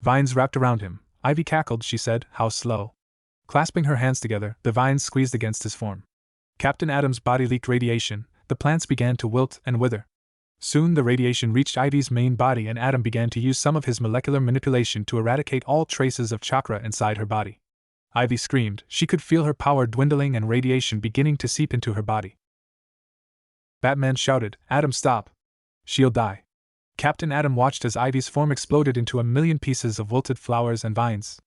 Vines wrapped around him. Ivy cackled. She said, "How slow." Clasping her hands together, the vines squeezed against his form. Captain Atom's body leaked radiation. The plants began to wilt and wither. Soon the radiation reached Ivy's main body and Atom began to use some of his molecular manipulation to eradicate all traces of chakra inside her body. Ivy screamed. She could feel her power dwindling and radiation beginning to seep into her body. Batman shouted, "Atom, stop! She'll die." Captain Atom watched as Ivy's form exploded into a million pieces of wilted flowers and vines.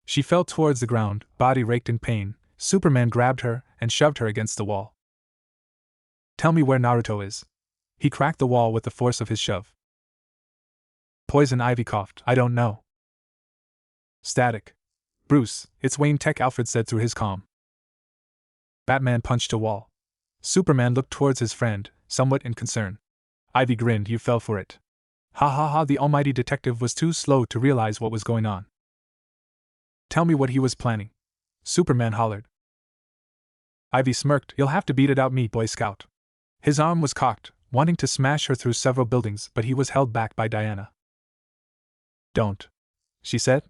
She fell towards the ground, body raked in pain. Superman grabbed her and shoved her against the wall. "Tell me where Naruto is." He cracked the wall with the force of his shove. Poison Ivy coughed. "I don't know." Static. Bruce, it's Wayne Tech, Alfred said through his calm. Batman punched a wall. Superman looked towards his friend, somewhat in concern. Ivy grinned. You fell for it. Ha ha ha, the almighty detective was too slow to realize what was going on. Tell me what he was planning. Superman hollered. Ivy smirked. You'll have to beat it out, me, Boy Scout. His arm was cocked, wanting to smash her through several buildings, but he was held back by Diana. Don't, she said.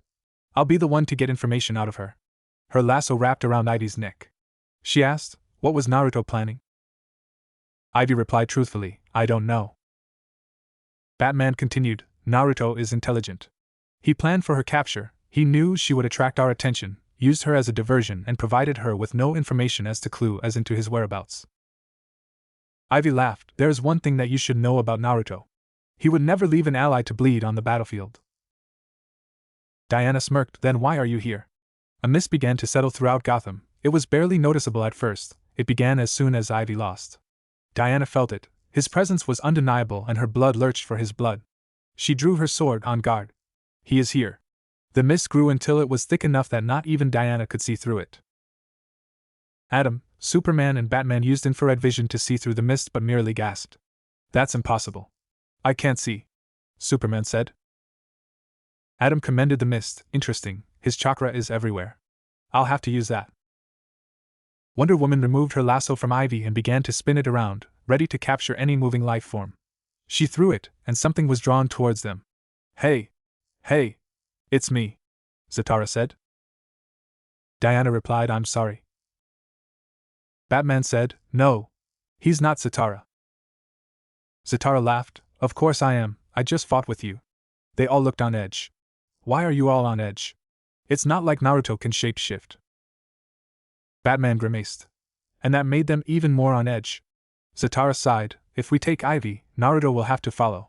I'll be the one to get information out of her. Her lasso wrapped around Ivy's neck. She asked, what was Naruto planning? Ivy replied truthfully, I don't know. Batman continued, Naruto is intelligent. He planned for her capture. He knew she would attract our attention, used her as a diversion, and provided her with no information as to clue as into his whereabouts. Ivy laughed. There is one thing that you should know about Naruto. He would never leave an ally to bleed on the battlefield. Diana smirked. Then why are you here? A mist began to settle throughout Gotham. It was barely noticeable at first. It began as soon as Ivy lost. Diana felt it. His presence was undeniable and her blood lurched for his blood. She drew her sword, on guard. He is here. The mist grew until it was thick enough that not even Diana could see through it. Adam, Superman and Batman used infrared vision to see through the mist but merely gasped. That's impossible. I can't see, Superman said. Adam commended the mist. Interesting, his chakra is everywhere. I'll have to use that. Wonder Woman removed her lasso from Ivy and began to spin it around, ready to capture any moving life form. She threw it, and something was drawn towards them. Hey! Hey! It's me, Zatara said. Diana replied, I'm sorry. Batman said, no. He's not Zatara. Zatara laughed, of course I am, I just fought with you. They all looked on edge. Why are you all on edge? It's not like Naruto can shapeshift. Batman grimaced. And that made them even more on edge. Zatara sighed, if we take Ivy, Naruto will have to follow.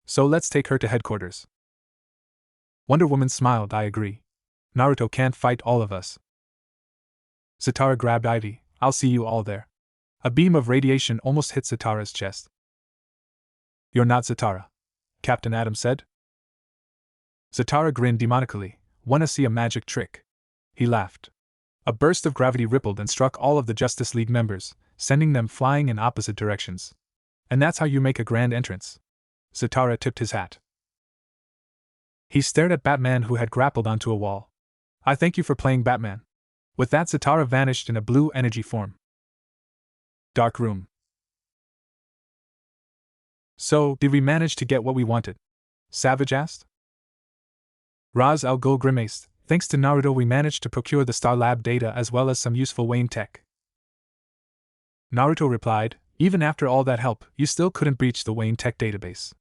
So let's take her to headquarters. Wonder Woman smiled, I agree. Naruto can't fight all of us. Zatara grabbed Ivy, I'll see you all there. A beam of radiation almost hit Zatara's chest. You're not Zatara, Captain Adam said. Zatara grinned demonically, wanna see a magic trick? He laughed. A burst of gravity rippled and struck all of the Justice League members, sending them flying in opposite directions. And that's how you make a grand entrance. Zatara tipped his hat. He stared at Batman, who had grappled onto a wall. I thank you for playing Batman. With that, Zatara vanished in a blue energy form. Dark room. So, did we manage to get what we wanted? Savage asked. Ra's al Ghul grimaced. Thanks to Naruto we managed to procure the Star Lab data as well as some useful Wayne tech. Naruto replied, even after all that help, you still couldn't breach the Wayne tech database.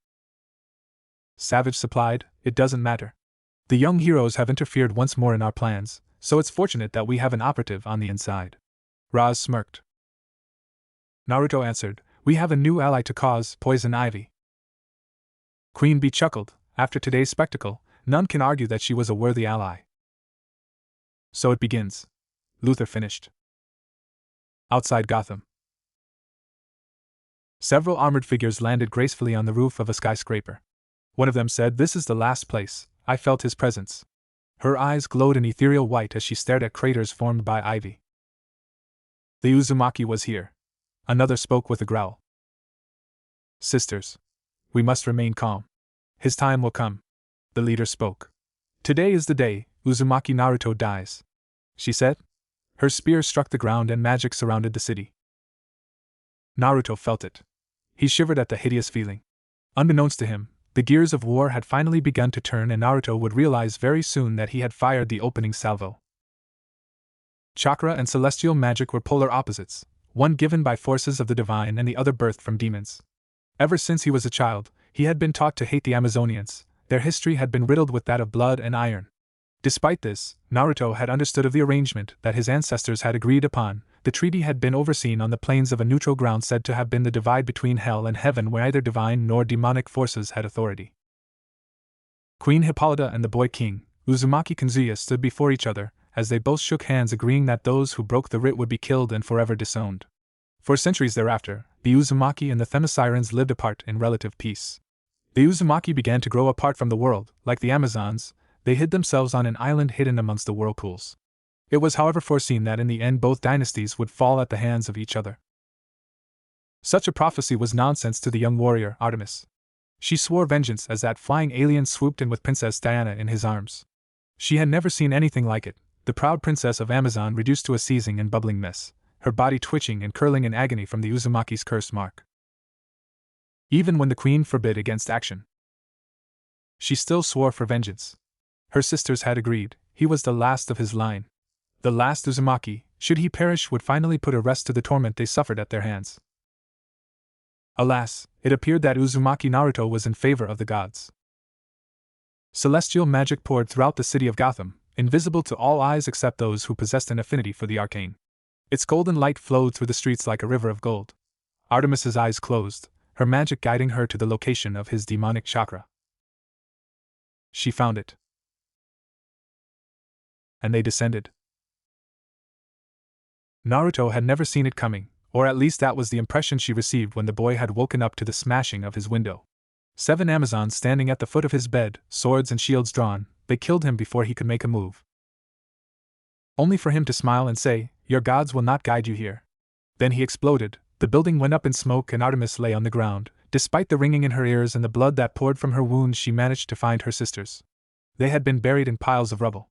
Savage supplied, it doesn't matter. The young heroes have interfered once more in our plans, so it's fortunate that we have an operative on the inside. Raz smirked. Naruto answered, we have a new ally to cause Poison Ivy. Queen Bee chuckled, after today's spectacle, none can argue that she was a worthy ally. So it begins. Luther finished. Outside Gotham. Several armored figures landed gracefully on the roof of a skyscraper. One of them said, this is the last place. I felt his presence. Her eyes glowed an ethereal white as she stared at craters formed by ivy. The Uzumaki was here. Another spoke with a growl. Sisters. We must remain calm. His time will come. The leader spoke. Today is the day Uzumaki Naruto dies, she said. Her spear struck the ground and magic surrounded the city. Naruto felt it. He shivered at the hideous feeling. Unbeknownst to him, the gears of war had finally begun to turn and Naruto would realize very soon that he had fired the opening salvo. Chakra and celestial magic were polar opposites, one given by forces of the divine and the other birthed from demons. Ever since he was a child, he had been taught to hate the Amazonians. Their history had been riddled with that of blood and iron. Despite this, Naruto had understood of the arrangement that his ancestors had agreed upon. The treaty had been overseen on the plains of a neutral ground said to have been the divide between hell and heaven where neither divine nor demonic forces had authority. Queen Hippolyta and the boy king, Uzumaki Kanzuya, stood before each other, as they both shook hands agreeing that those who broke the writ would be killed and forever disowned. For centuries thereafter, the Uzumaki and the Themisirens lived apart in relative peace. The Uzumaki began to grow apart from the world, like the Amazons. They hid themselves on an island hidden amongst the whirlpools. It was, however, foreseen that in the end both dynasties would fall at the hands of each other. Such a prophecy was nonsense to the young warrior, Artemis. She swore vengeance as that flying alien swooped in with Princess Diana in his arms. She had never seen anything like it, the proud princess of Amazon reduced to a seething and bubbling mess, her body twitching and curling in agony from the Uzumaki's curse mark. Even when the queen forbid against action, she still swore for vengeance. Her sisters had agreed, he was the last of his line. The last Uzumaki, should he perish, would finally put a rest to the torment they suffered at their hands. Alas, it appeared that Uzumaki Naruto was in favor of the gods. Celestial magic poured throughout the city of Gotham, invisible to all eyes except those who possessed an affinity for the arcane. Its golden light flowed through the streets like a river of gold. Artemis's eyes closed, her magic guiding her to the location of his demonic chakra. She found it. And they descended. Naruto had never seen it coming, or at least that was the impression she received when the boy had woken up to the smashing of his window. 7 Amazons standing at the foot of his bed, swords and shields drawn, they killed him before he could make a move. Only for him to smile and say, "Your gods will not guide you here." Then he exploded, the building went up in smoke and Artemis lay on the ground. Despite the ringing in her ears and the blood that poured from her wounds, she managed to find her sisters. They had been buried in piles of rubble.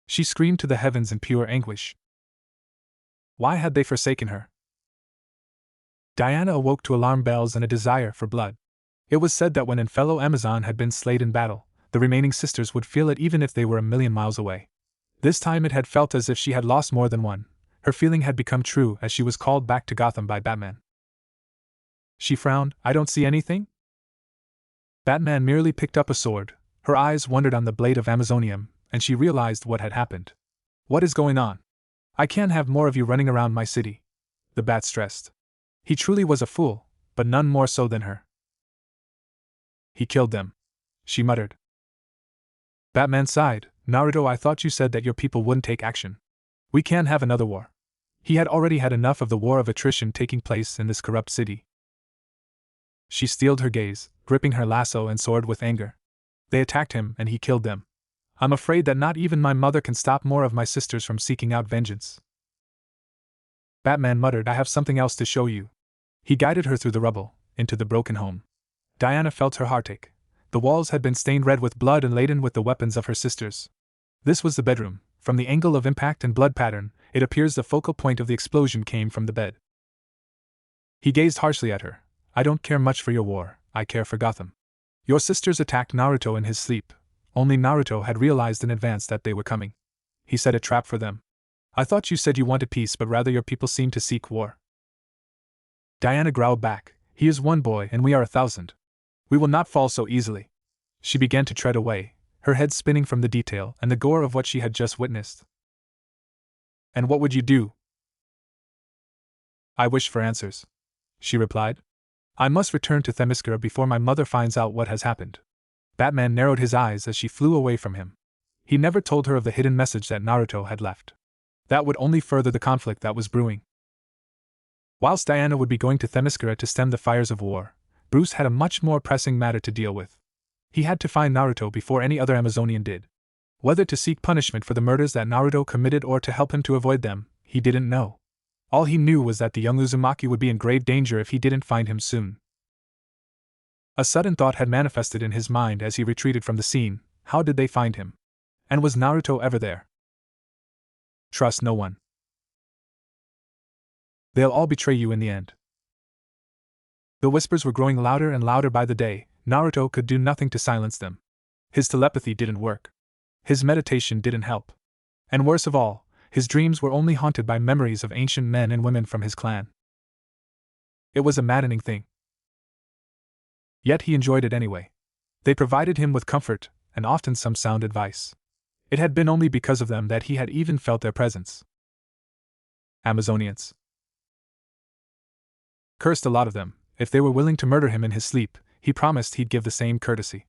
She screamed to the heavens in pure anguish. Why had they forsaken her? Diana awoke to alarm bells and a desire for blood. It was said that when a fellow Amazon had been slain in battle, the remaining sisters would feel it even if they were a million miles away. This time it had felt as if she had lost more than one. Her feeling had become true as she was called back to Gotham by Batman. She frowned. "I don't see anything?" Batman merely picked up a sword. Her eyes wandered on the blade of Amazonium, and she realized what had happened. "What is going on? I can't have more of you running around my city," the Bat stressed. He truly was a fool, but none more so than her. "He killed them," she muttered. Batman sighed. "Naruto, I thought you said that your people wouldn't take action. We can't have another war." He had already had enough of the war of attrition taking place in this corrupt city. She steeled her gaze, gripping her lasso and sword with anger. "They attacked him and he killed them. I'm afraid that not even my mother can stop more of my sisters from seeking out vengeance." Batman muttered, "I have something else to show you." He guided her through the rubble, into the broken home. Diana felt her heartache. The walls had been stained red with blood and laden with the weapons of her sisters. This was the bedroom. From the angle of impact and blood pattern, it appears the focal point of the explosion came from the bed. He gazed harshly at her. "I don't care much for your war, I care for Gotham. Your sisters attacked Naruto in his sleep. Only Naruto had realized in advance that they were coming. He set a trap for them. I thought you said you wanted peace, but rather your people seem to seek war." Diana growled back, "He is one boy and we are 1,000. We will not fall so easily." She began to tread away, her head spinning from the detail and the gore of what she had just witnessed. "And what would you do?" "I wish for answers," she replied. "I must return to Themyscira before my mother finds out what has happened." Batman narrowed his eyes as she flew away from him. He never told her of the hidden message that Naruto had left. That would only further the conflict that was brewing. Whilst Diana would be going to Themyscira to stem the fires of war, Bruce had a much more pressing matter to deal with. He had to find Naruto before any other Amazonian did. Whether to seek punishment for the murders that Naruto committed or to help him to avoid them, he didn't know. All he knew was that the young Uzumaki would be in grave danger if he didn't find him soon. A sudden thought had manifested in his mind as he retreated from the scene. How did they find him? And was Naruto ever there? Trust no one. They'll all betray you in the end. The whispers were growing louder and louder by the day. Naruto could do nothing to silence them. His telepathy didn't work. His meditation didn't help. And worst of all, his dreams were only haunted by memories of ancient men and women from his clan. It was a maddening thing. Yet he enjoyed it anyway. They provided him with comfort, and often some sound advice. It had been only because of them that he had even felt their presence. Amazonians. Cursed a lot of them. If they were willing to murder him in his sleep, he promised he'd give the same courtesy.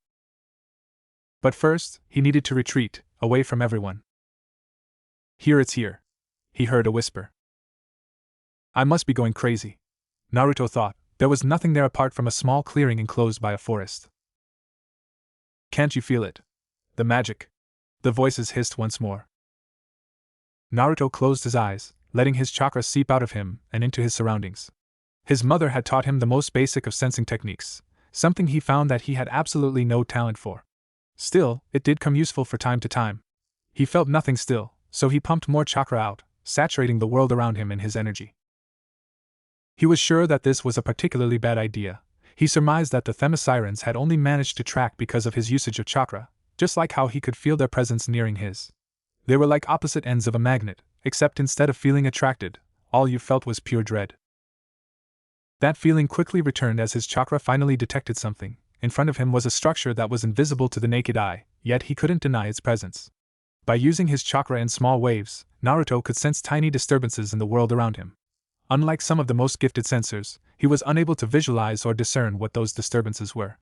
But first, he needed to retreat, away from everyone. "Here it's here," he heard a whisper. "I must be going crazy," Naruto thought. There was nothing there apart from a small clearing enclosed by a forest. "Can't you feel it?" The magic. The voices hissed once more. Naruto closed his eyes, letting his chakra seep out of him and into his surroundings. His mother had taught him the most basic of sensing techniques, something he found that he had absolutely no talent for. Still, it did come useful from time to time. He felt nothing still, so he pumped more chakra out, saturating the world around him in his energy. He was sure that this was a particularly bad idea. He surmised that the Themisirens had only managed to track because of his usage of chakra, just like how he could feel their presence nearing his. They were like opposite ends of a magnet, except instead of feeling attracted, all you felt was pure dread. That feeling quickly returned as his chakra finally detected something. In front of him was a structure that was invisible to the naked eye, yet he couldn't deny its presence. By using his chakra in small waves, Naruto could sense tiny disturbances in the world around him. Unlike some of the most gifted sensors, he was unable to visualize or discern what those disturbances were.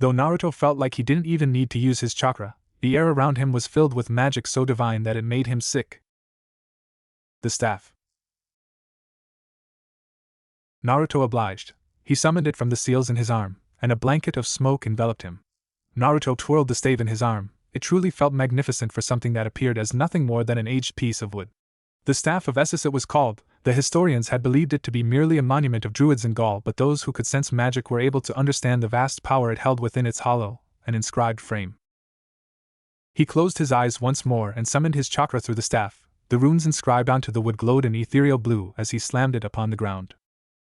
Though Naruto felt like he didn't even need to use his chakra, the air around him was filled with magic so divine that it made him sick. The staff. Naruto obliged. He summoned it from the seals in his arm, and a blanket of smoke enveloped him. Naruto twirled the stave in his arm. It truly felt magnificent for something that appeared as nothing more than an aged piece of wood. The Staff of Essus it was called. The historians had believed it to be merely a monument of druids in Gaul, but those who could sense magic were able to understand the vast power it held within its hollow and inscribed frame. He closed his eyes once more and summoned his chakra through the staff. The runes inscribed onto the wood glowed an ethereal blue as he slammed it upon the ground.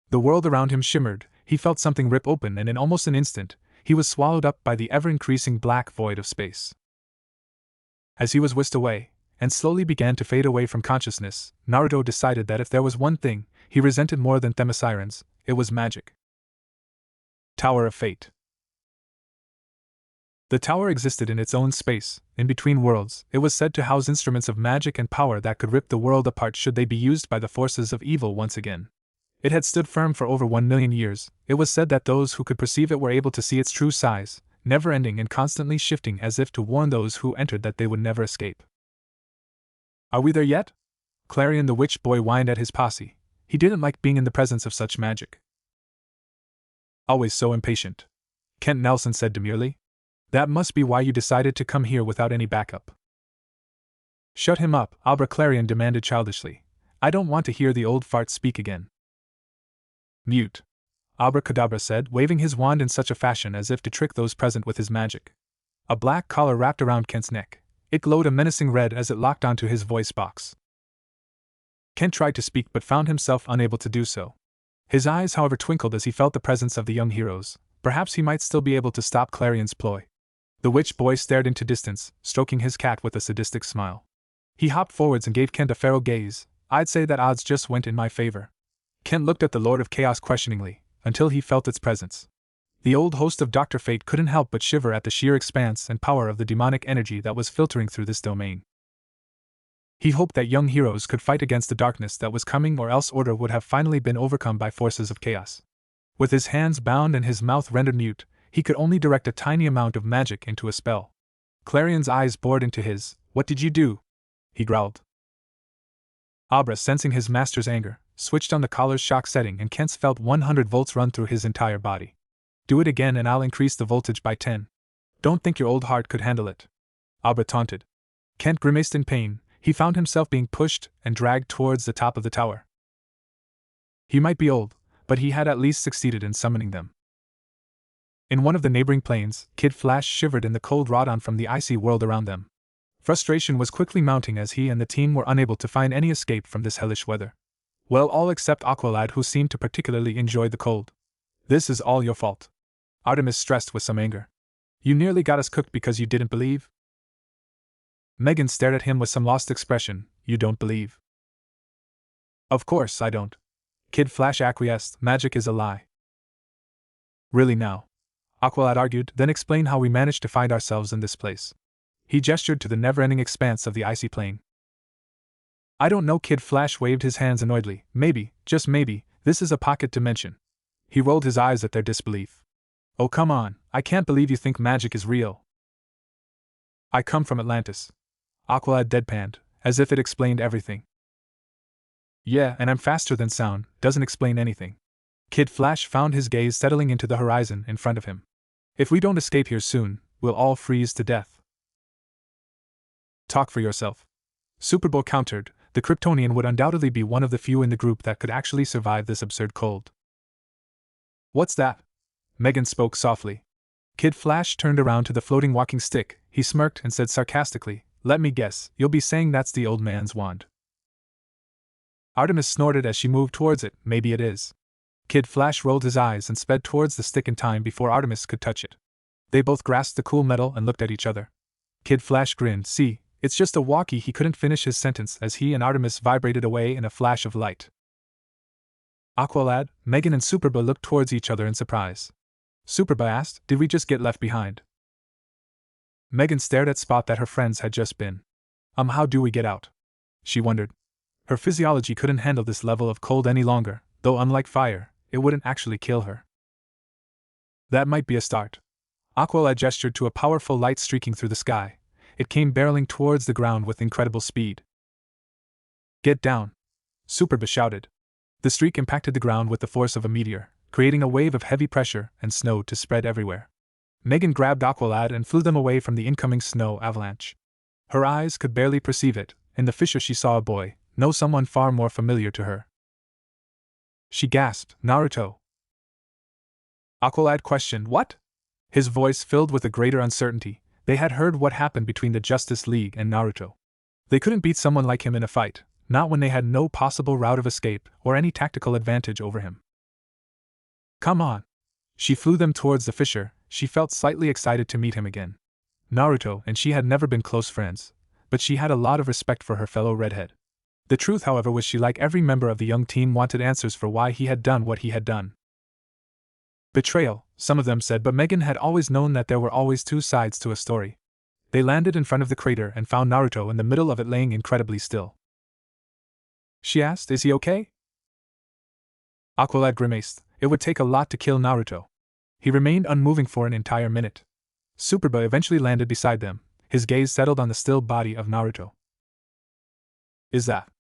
The world around him shimmered. He felt something rip open, and in almost an instant, he was swallowed up by the ever-increasing black void of space. As he was whisked away, and slowly began to fade away from consciousness, Naruto decided that if there was one thing he resented more than Themisirens, it was magic. Tower of Fate. The tower existed in its own space, in between worlds. It was said to house instruments of magic and power that could rip the world apart should they be used by the forces of evil once again. It had stood firm for over 1,000,000 years. It was said that those who could perceive it were able to see its true size, never-ending and constantly shifting as if to warn those who entered that they would never escape. Are we there yet? Clarion the witch boy whined at his posse. He didn't like being in the presence of such magic. Always so impatient, Kent Nelson said demurely. That must be why you decided to come here without any backup. Shut him up, Abra Clarion demanded childishly. I don't want to hear the old fart speak again. Mute, Abracadabra said, waving his wand in such a fashion as if to trick those present with his magic. A black collar wrapped around Kent's neck. It glowed a menacing red as it locked onto his voice box. Kent tried to speak but found himself unable to do so. His eyes, however, twinkled as he felt the presence of the young heroes. Perhaps he might still be able to stop Clarion's ploy. The witch boy stared into distance, stroking his cat with a sadistic smile. He hopped forwards and gave Kent a feral gaze. I'd say that odds just went in my favor. Kent looked at the Lord of Chaos questioningly, until he felt its presence. The old host of Dr. Fate couldn't help but shiver at the sheer expanse and power of the demonic energy that was filtering through this domain. He hoped that young heroes could fight against the darkness that was coming, or else order would have finally been overcome by forces of chaos. With his hands bound and his mouth rendered mute, he could only direct a tiny amount of magic into a spell. Clarion's eyes bored into his. What did you do? He growled. Abra, sensing his master's anger, switched on the collar's shock setting, and Kent felt 100 volts run through his entire body. Do it again and I'll increase the voltage by 10. Don't think your old heart could handle it. Abra taunted. Kent grimaced in pain. He found himself being pushed and dragged towards the top of the tower. He might be old, but he had at least succeeded in summoning them. In one of the neighboring planes, Kid Flash shivered in the cold Rodon from the icy world around them. Frustration was quickly mounting as he and the team were unable to find any escape from this hellish weather. Well, all except Aqualad, who seemed to particularly enjoy the cold. This is all your fault. Artemis stressed with some anger. You nearly got us cooked because you didn't believe? Megan stared at him with some lost expression. You don't believe? Of course I don't. Kid Flash acquiesced. Magic is a lie. Really now? Aqualad argued, then explain how we managed to find ourselves in this place. He gestured to the never-ending expanse of the icy plain. I don't know. Kid Flash waved his hands annoyedly. Maybe, just maybe, this is a pocket dimension. He rolled his eyes at their disbelief. Oh come on, I can't believe you think magic is real. I come from Atlantis. Aqualad deadpanned, as if it explained everything. Yeah, and I'm faster than sound, doesn't explain anything. Kid Flash found his gaze settling into the horizon in front of him. If we don't escape here soon, we'll all freeze to death. Talk for yourself. Superboy countered. The Kryptonian would undoubtedly be one of the few in the group that could actually survive this absurd cold. What's that? Megan spoke softly. Kid Flash turned around to the floating walking stick. He smirked and said sarcastically, "Let me guess, you'll be saying that's the old man's wand." Artemis snorted as she moved towards it. Maybe it is. Kid Flash rolled his eyes and sped towards the stick in time before Artemis could touch it. They both grasped the cool metal and looked at each other. Kid Flash grinned. See, it's just a walkie. He couldn't finish his sentence as he and Artemis vibrated away in a flash of light. Aqualad, Megan and Superba looked towards each other in surprise. Superba asked, "Did we just get left behind?" Megan stared at Spot that her friends had just been. How do we get out?" she wondered. Her physiology couldn't handle this level of cold any longer, though unlike fire, it wouldn't actually kill her. That might be a start. Aqualad gestured to a powerful light streaking through the sky. It came barreling towards the ground with incredible speed. "Get down!" Superba shouted. The streak impacted the ground with the force of a meteor, creating a wave of heavy pressure and snow to spread everywhere. Megan grabbed Aqualad and flew them away from the incoming snow avalanche. Her eyes could barely perceive it. In the fissure she saw a boy, someone far more familiar to her. She gasped, "Naruto." Aqualad questioned, "What?" His voice filled with a greater uncertainty. They had heard what happened between the Justice League and Naruto. They couldn't beat someone like him in a fight, not when they had no possible route of escape or any tactical advantage over him. "Come on." She flew them towards the fissure. She felt slightly excited to meet him again. Naruto and she had never been close friends, but she had a lot of respect for her fellow redhead. The truth, however, was she, like every member of the young team, wanted answers for why he had done what he had done. Betrayal, some of them said, but Megan had always known that there were always two sides to a story. They landed in front of the crater and found Naruto in the middle of it, laying incredibly still. She asked, "Is he okay?" Aqualad grimaced. It would take a lot to kill Naruto. He remained unmoving for an entire minute. Superba eventually landed beside them. His gaze settled on the still body of Naruto. "Is that?"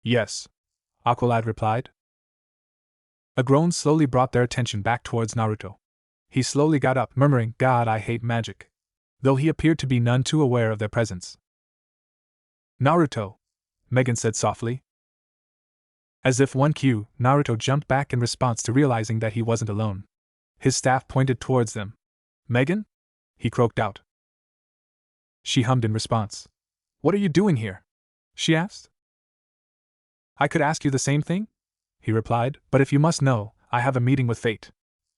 "Yes," Aqualad replied. A groan slowly brought their attention back towards Naruto. He slowly got up, murmuring, "God, I hate magic," though he appeared to be none too aware of their presence. "Naruto," Megan said softly. As if one cue, Naruto jumped back in response to realizing that he wasn't alone. His staff pointed towards them. "Megan?" he croaked out. She hummed in response. "What are you doing here?" she asked. "I could ask you the same thing," he replied, "but if you must know, I have a meeting with fate."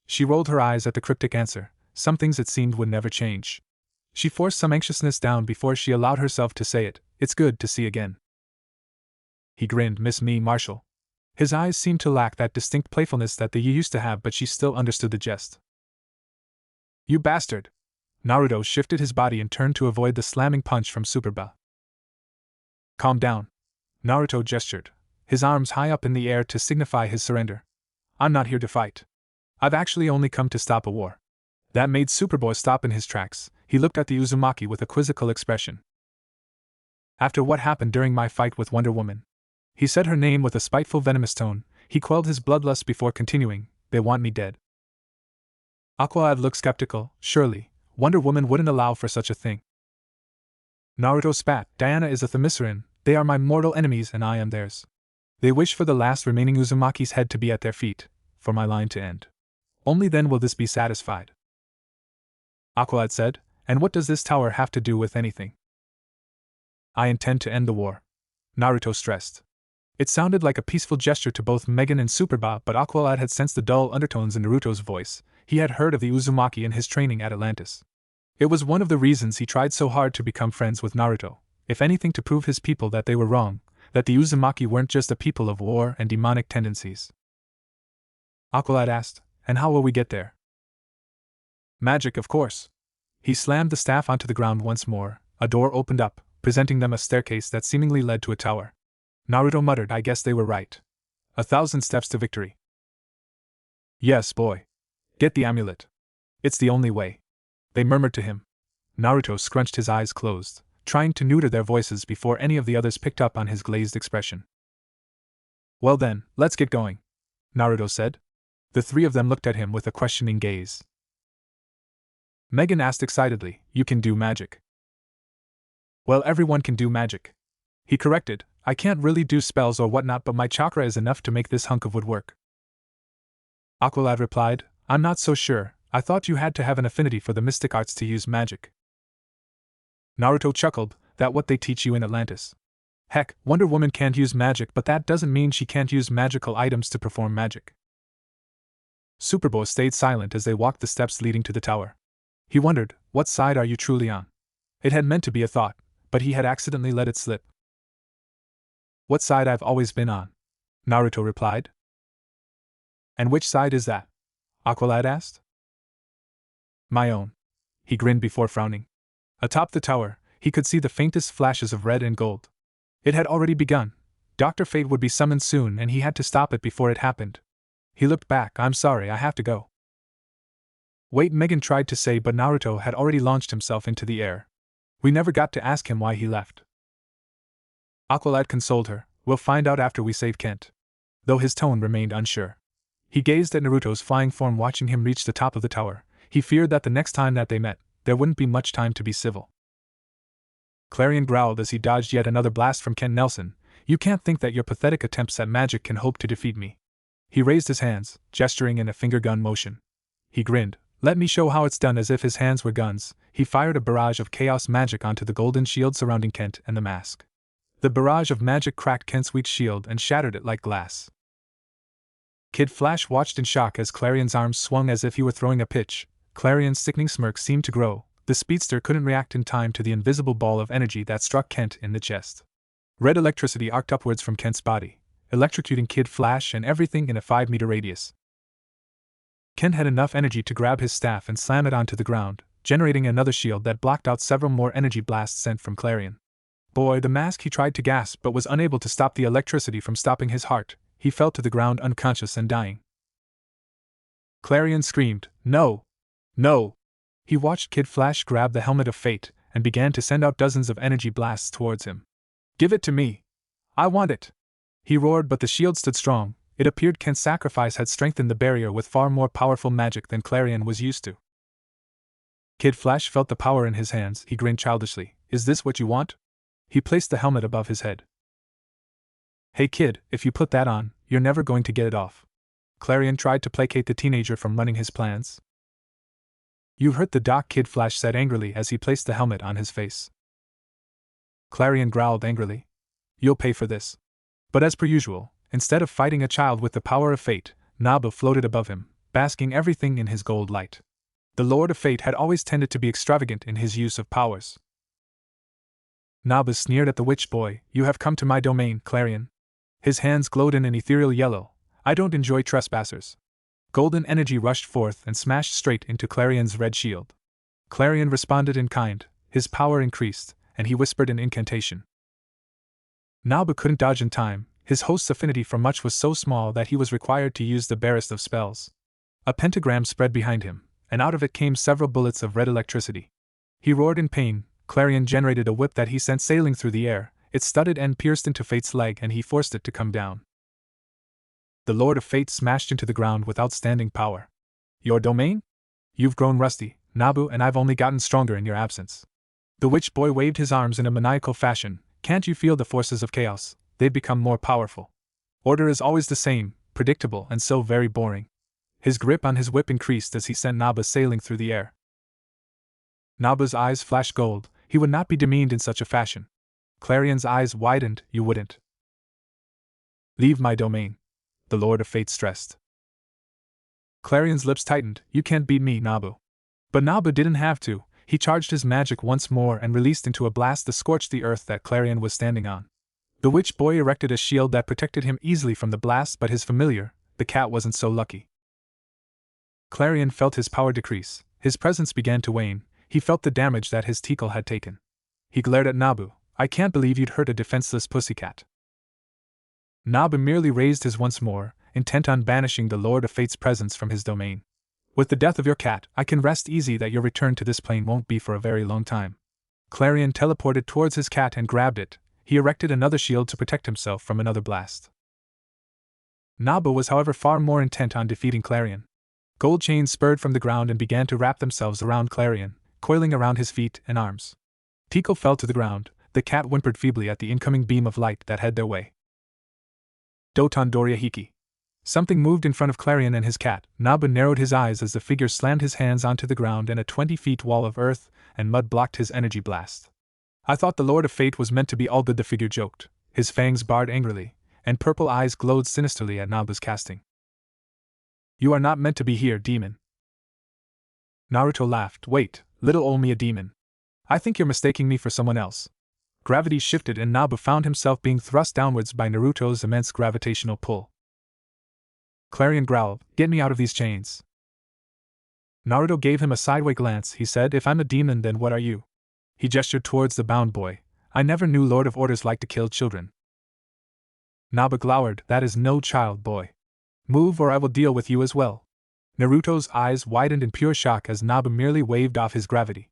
She rolled her eyes at the cryptic answer. Some things it seemed would never change. She forced some anxiousness down before she allowed herself to say it. "It's good to see again." He grinned. "Miss me, Marshall." His eyes seemed to lack that distinct playfulness that they used to have, but she still understood the jest. "You bastard!" Naruto shifted his body and turned to avoid the slamming punch from Superba. "Calm down." Naruto gestured, his arms high up in the air to signify his surrender. "I'm not here to fight. I've actually only come to stop a war." That made Superboy stop in his tracks. He looked at the Uzumaki with a quizzical expression. "After what happened during my fight with Wonder Woman," he said her name with a spiteful, venomous tone. He quelled his bloodlust before continuing, "They want me dead." Aqualad looked skeptical. Surely, Wonder Woman wouldn't allow for such a thing. Naruto spat. "Diana is a Themysciran. They are my mortal enemies and I am theirs. They wish for the last remaining Uzumaki's head to be at their feet, for my line to end. Only then will this be satisfied." Aqualad said, "And what does this tower have to do with anything?" "I intend to end the war," Naruto stressed. It sounded like a peaceful gesture to both Megan and Superba, but Aqualad had sensed the dull undertones in Naruto's voice. He had heard of the Uzumaki in his training at Atlantis. It was one of the reasons he tried so hard to become friends with Naruto, if anything to prove his people that they were wrong, that the Uzumaki weren't just a people of war and demonic tendencies. Aqualad asked, "And how will we get there?" "Magic, of course." He slammed the staff onto the ground once more. A door opened up, presenting them a staircase that seemingly led to a tower. Naruto muttered, "I guess they were right. 1,000 steps to victory." "Yes, boy. Get the amulet. It's the only way," they murmured to him. Naruto scrunched his eyes closed, trying to neuter their voices before any of the others picked up on his glazed expression. "Well then, let's get going," Naruto said. The three of them looked at him with a questioning gaze. Megan asked excitedly. You can do magic. Well, everyone can do magic. He corrected. I can't really do spells or whatnot, but my chakra is enough to make this hunk of wood work. Aqualad replied, I'm not so sure. I thought you had to have an affinity for the mystic arts to use magic. Naruto chuckled. That what they teach you in Atlantis. Heck, Wonder Woman can't use magic, but that doesn't mean she can't use magical items to perform magic. Superboy stayed silent as they walked the steps leading to the tower. He wondered, what side are you truly on? It had meant to be a thought, but he had accidentally let it slip. What side I've always been on, Naruto replied. And which side is that? Aqualad asked. My own. He grinned before frowning. Atop the tower, he could see the faintest flashes of red and gold. It had already begun. Dr. Fate would be summoned soon and he had to stop it before it happened. He looked back. I'm sorry, I have to go. Wait, Megan tried to say, but Naruto had already launched himself into the air. We never got to ask him why he left. Aqualad consoled her. We'll find out after we save Kent. Though his tone remained unsure. He gazed at Naruto's flying form watching him reach the top of the tower. He feared that the next time that they met, there wouldn't be much time to be civil. Clarion growled as he dodged yet another blast from Ken Nelson. You can't think that your pathetic attempts at magic can hope to defeat me. He raised his hands, gesturing in a finger gun motion. He grinned. Let me show how it's done. As if his hands were guns, he fired a barrage of chaos magic onto the golden shield surrounding Kent and the mask. The barrage of magic cracked Kent's weak shield and shattered it like glass. Kid Flash watched in shock as Clarion's arms swung as if he were throwing a pitch. Clarion's sickening smirk seemed to grow. The speedster couldn't react in time to the invisible ball of energy that struck Kent in the chest. Red electricity arced upwards from Kent's body, electrocuting Kid Flash and everything in a 5-meter radius. Kent had enough energy to grab his staff and slam it onto the ground, generating another shield that blocked out several more energy blasts sent from Clarion. Boy, the mask, he tried to gasp but was unable to stop the electricity from stopping his heart. He fell to the ground unconscious and dying. Clarion screamed, No! No! He watched Kid Flash grab the helmet of fate and began to send out dozens of energy blasts towards him. Give it to me! I want it! He roared, but the shield stood strong. It appeared Kent's sacrifice had strengthened the barrier with far more powerful magic than Clarion was used to. Kid Flash felt the power in his hands. He grinned childishly. Is this what you want? He placed the helmet above his head. Hey kid, if you put that on, you're never going to get it off. Clarion tried to placate the teenager from running his plans. You hurt the doc, Kid Flash said angrily as he placed the helmet on his face. Clarion growled angrily. You'll pay for this. But as per usual, instead of fighting a child with the power of fate, Nabu floated above him, basking everything in his gold light. The Lord of Fate had always tended to be extravagant in his use of powers. Nabu sneered at the witch boy. You have come to my domain, Clarion. His hands glowed in an ethereal yellow. I don't enjoy trespassers. Golden energy rushed forth and smashed straight into Clarion's red shield. Clarion responded in kind, his power increased, and he whispered an incantation. Nabu couldn't dodge in time. His host's affinity for much was so small that he was required to use the barest of spells. A pentagram spread behind him, and out of it came several bullets of red electricity. He roared in pain. Clarion generated a whip that he sent sailing through the air. Its studded end pierced into Fate's leg and he forced it to come down. The Lord of Fate smashed into the ground with outstanding power. Your domain? You've grown rusty, Nabu, and I've only gotten stronger in your absence. The witch boy waved his arms in a maniacal fashion. Can't you feel the forces of chaos? They've become more powerful. Order is always the same, predictable and so very boring. His grip on his whip increased as he sent Nabu sailing through the air. Nabu's eyes flashed gold. He would not be demeaned in such a fashion. Clarion's eyes widened. You wouldn't. Leave my domain, the Lord of Fate stressed. Clarion's lips tightened. You can't beat me, Nabu. But Nabu didn't have to. He charged his magic once more and released into a blast that scorched the earth that Clarion was standing on. The witch boy erected a shield that protected him easily from the blast, but his familiar, the cat, wasn't so lucky. Clarion felt his power decrease. His presence began to wane. He felt the damage that his tickle had taken. He glared at Nabu. I can't believe you'd hurt a defenseless pussycat. Nabu merely raised his once more, intent on banishing the Lord of Fate's presence from his domain. With the death of your cat, I can rest easy that your return to this plane won't be for a very long time. Clarion teleported towards his cat and grabbed it. He erected another shield to protect himself from another blast. Nabu was however far more intent on defeating Clarion. Gold chains spurred from the ground and began to wrap themselves around Clarion, coiling around his feet and arms. Tiko fell to the ground. The cat whimpered feebly at the incoming beam of light that had their way. Doton Doria Hiki. Something moved in front of Clarion and his cat. Nabu narrowed his eyes as the figure slammed his hands onto the ground and a 20-foot wall of earth and mud blocked his energy blast. I thought the Lord of Fate was meant to be all good, the figure joked. His fangs bared angrily, and purple eyes glowed sinisterly at Nabu's casting. You are not meant to be here, demon. Naruto laughed. Wait, little Omiya demon. I think you're mistaking me for someone else. Gravity shifted and Nabu found himself being thrust downwards by Naruto's immense gravitational pull. Clarion growled, get me out of these chains. Naruto gave him a sideway glance. He said, if I'm a demon, then what are you? He gestured towards the bound boy. I never knew Lord of Orders liked to kill children. Nabu glowered, that is no child, boy. Move or I will deal with you as well. Naruto's eyes widened in pure shock as Nabu merely waved off his gravity.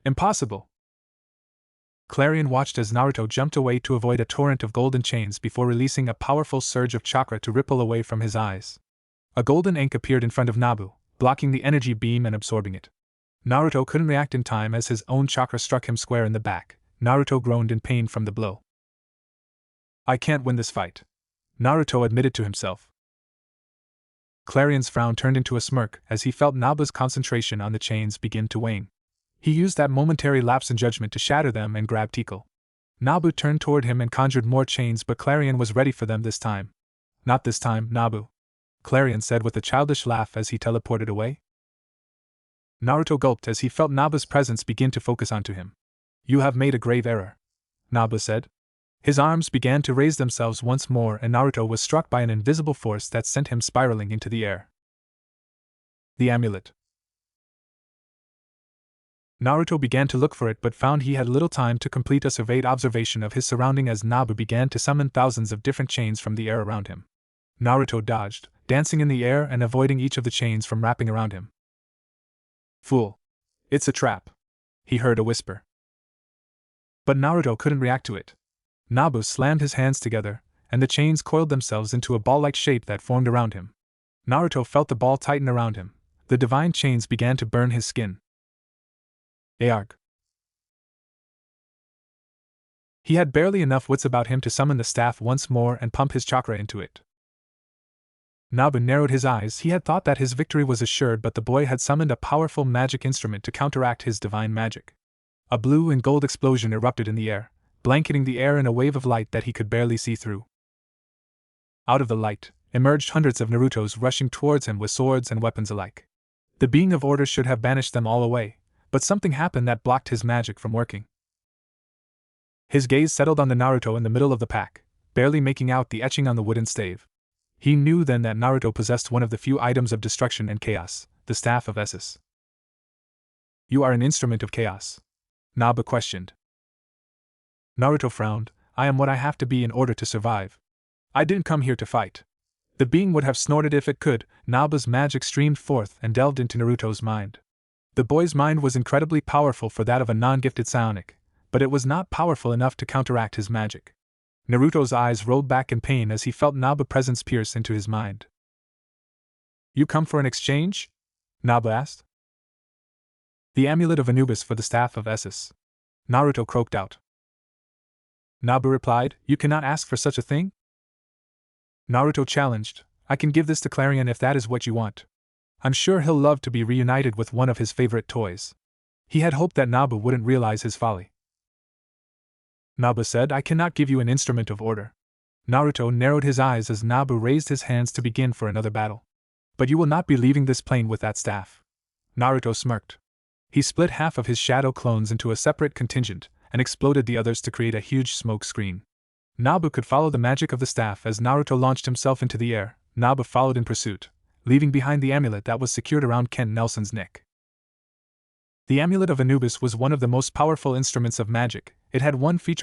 Impossible! Clarion watched as Naruto jumped away to avoid a torrent of golden chains before releasing a powerful surge of chakra to ripple away from his eyes. A golden ink appeared in front of Nabu, blocking the energy beam and absorbing it. Naruto couldn't react in time as his own chakra struck him square in the back. Naruto groaned in pain from the blow. I can't win this fight, Naruto admitted to himself. Clarion's frown turned into a smirk as he felt Nabu's concentration on the chains begin to wane. He used that momentary lapse in judgment to shatter them and grab Tiko. Nabu turned toward him and conjured more chains, but Clarion was ready for them this time. Not this time, Nabu, Clarion said with a childish laugh as he teleported away. Naruto gulped as he felt Nabu's presence begin to focus onto him. You have made a grave error, Nabu said. His arms began to raise themselves once more and Naruto was struck by an invisible force that sent him spiraling into the air. The amulet. Naruto began to look for it but found he had little time to complete a surveyed observation of his surrounding as Nabu began to summon thousands of different chains from the air around him. Naruto dodged, dancing in the air and avoiding each of the chains from wrapping around him. Fool! It's a trap, he heard a whisper. But Naruto couldn't react to it. Nabu slammed his hands together, and the chains coiled themselves into a ball-like shape that formed around him. Naruto felt the ball tighten around him. The divine chains began to burn his skin. Arg! He had barely enough wits about him to summon the staff once more and pump his chakra into it. Nabu narrowed his eyes. He had thought that his victory was assured, but the boy had summoned a powerful magic instrument to counteract his divine magic. A blue and gold explosion erupted in the air, blanketing the air in a wave of light that he could barely see through. Out of the light emerged hundreds of Narutos rushing towards him with swords and weapons alike. The being of order should have banished them all away, but something happened that blocked his magic from working. His gaze settled on the Naruto in the middle of the pack, barely making out the etching on the wooden stave. He knew then that Naruto possessed one of the few items of destruction and chaos, the Staff of Essus. You are an instrument of chaos? Nabu questioned. Naruto frowned. I am what I have to be in order to survive. I didn't come here to fight. The being would have snorted if it could. Nabu's magic streamed forth and delved into Naruto's mind. The boy's mind was incredibly powerful for that of a non-gifted psionic, but it was not powerful enough to counteract his magic. Naruto's eyes rolled back in pain as he felt Nabu's presence pierce into his mind. You come for an exchange? Nabu asked. The amulet of Anubis for the Staff of Essus, Naruto croaked out. Nabu replied, you cannot ask for such a thing? Naruto challenged, I can give this to Clarion if that is what you want. I'm sure he'll love to be reunited with one of his favorite toys. He had hoped that Nabu wouldn't realize his folly. Nabu said, I cannot give you an instrument of order. Naruto narrowed his eyes as Nabu raised his hands to begin for another battle. But you will not be leaving this plane with that staff. Naruto smirked. He split half of his shadow clones into a separate contingent, and exploded the others to create a huge smoke screen. Nabu could follow the magic of the staff as Naruto launched himself into the air. Nabu followed in pursuit, leaving behind the amulet that was secured around Ken Nelson's neck. The amulet of Anubis was one of the most powerful instruments of magic. It had one feature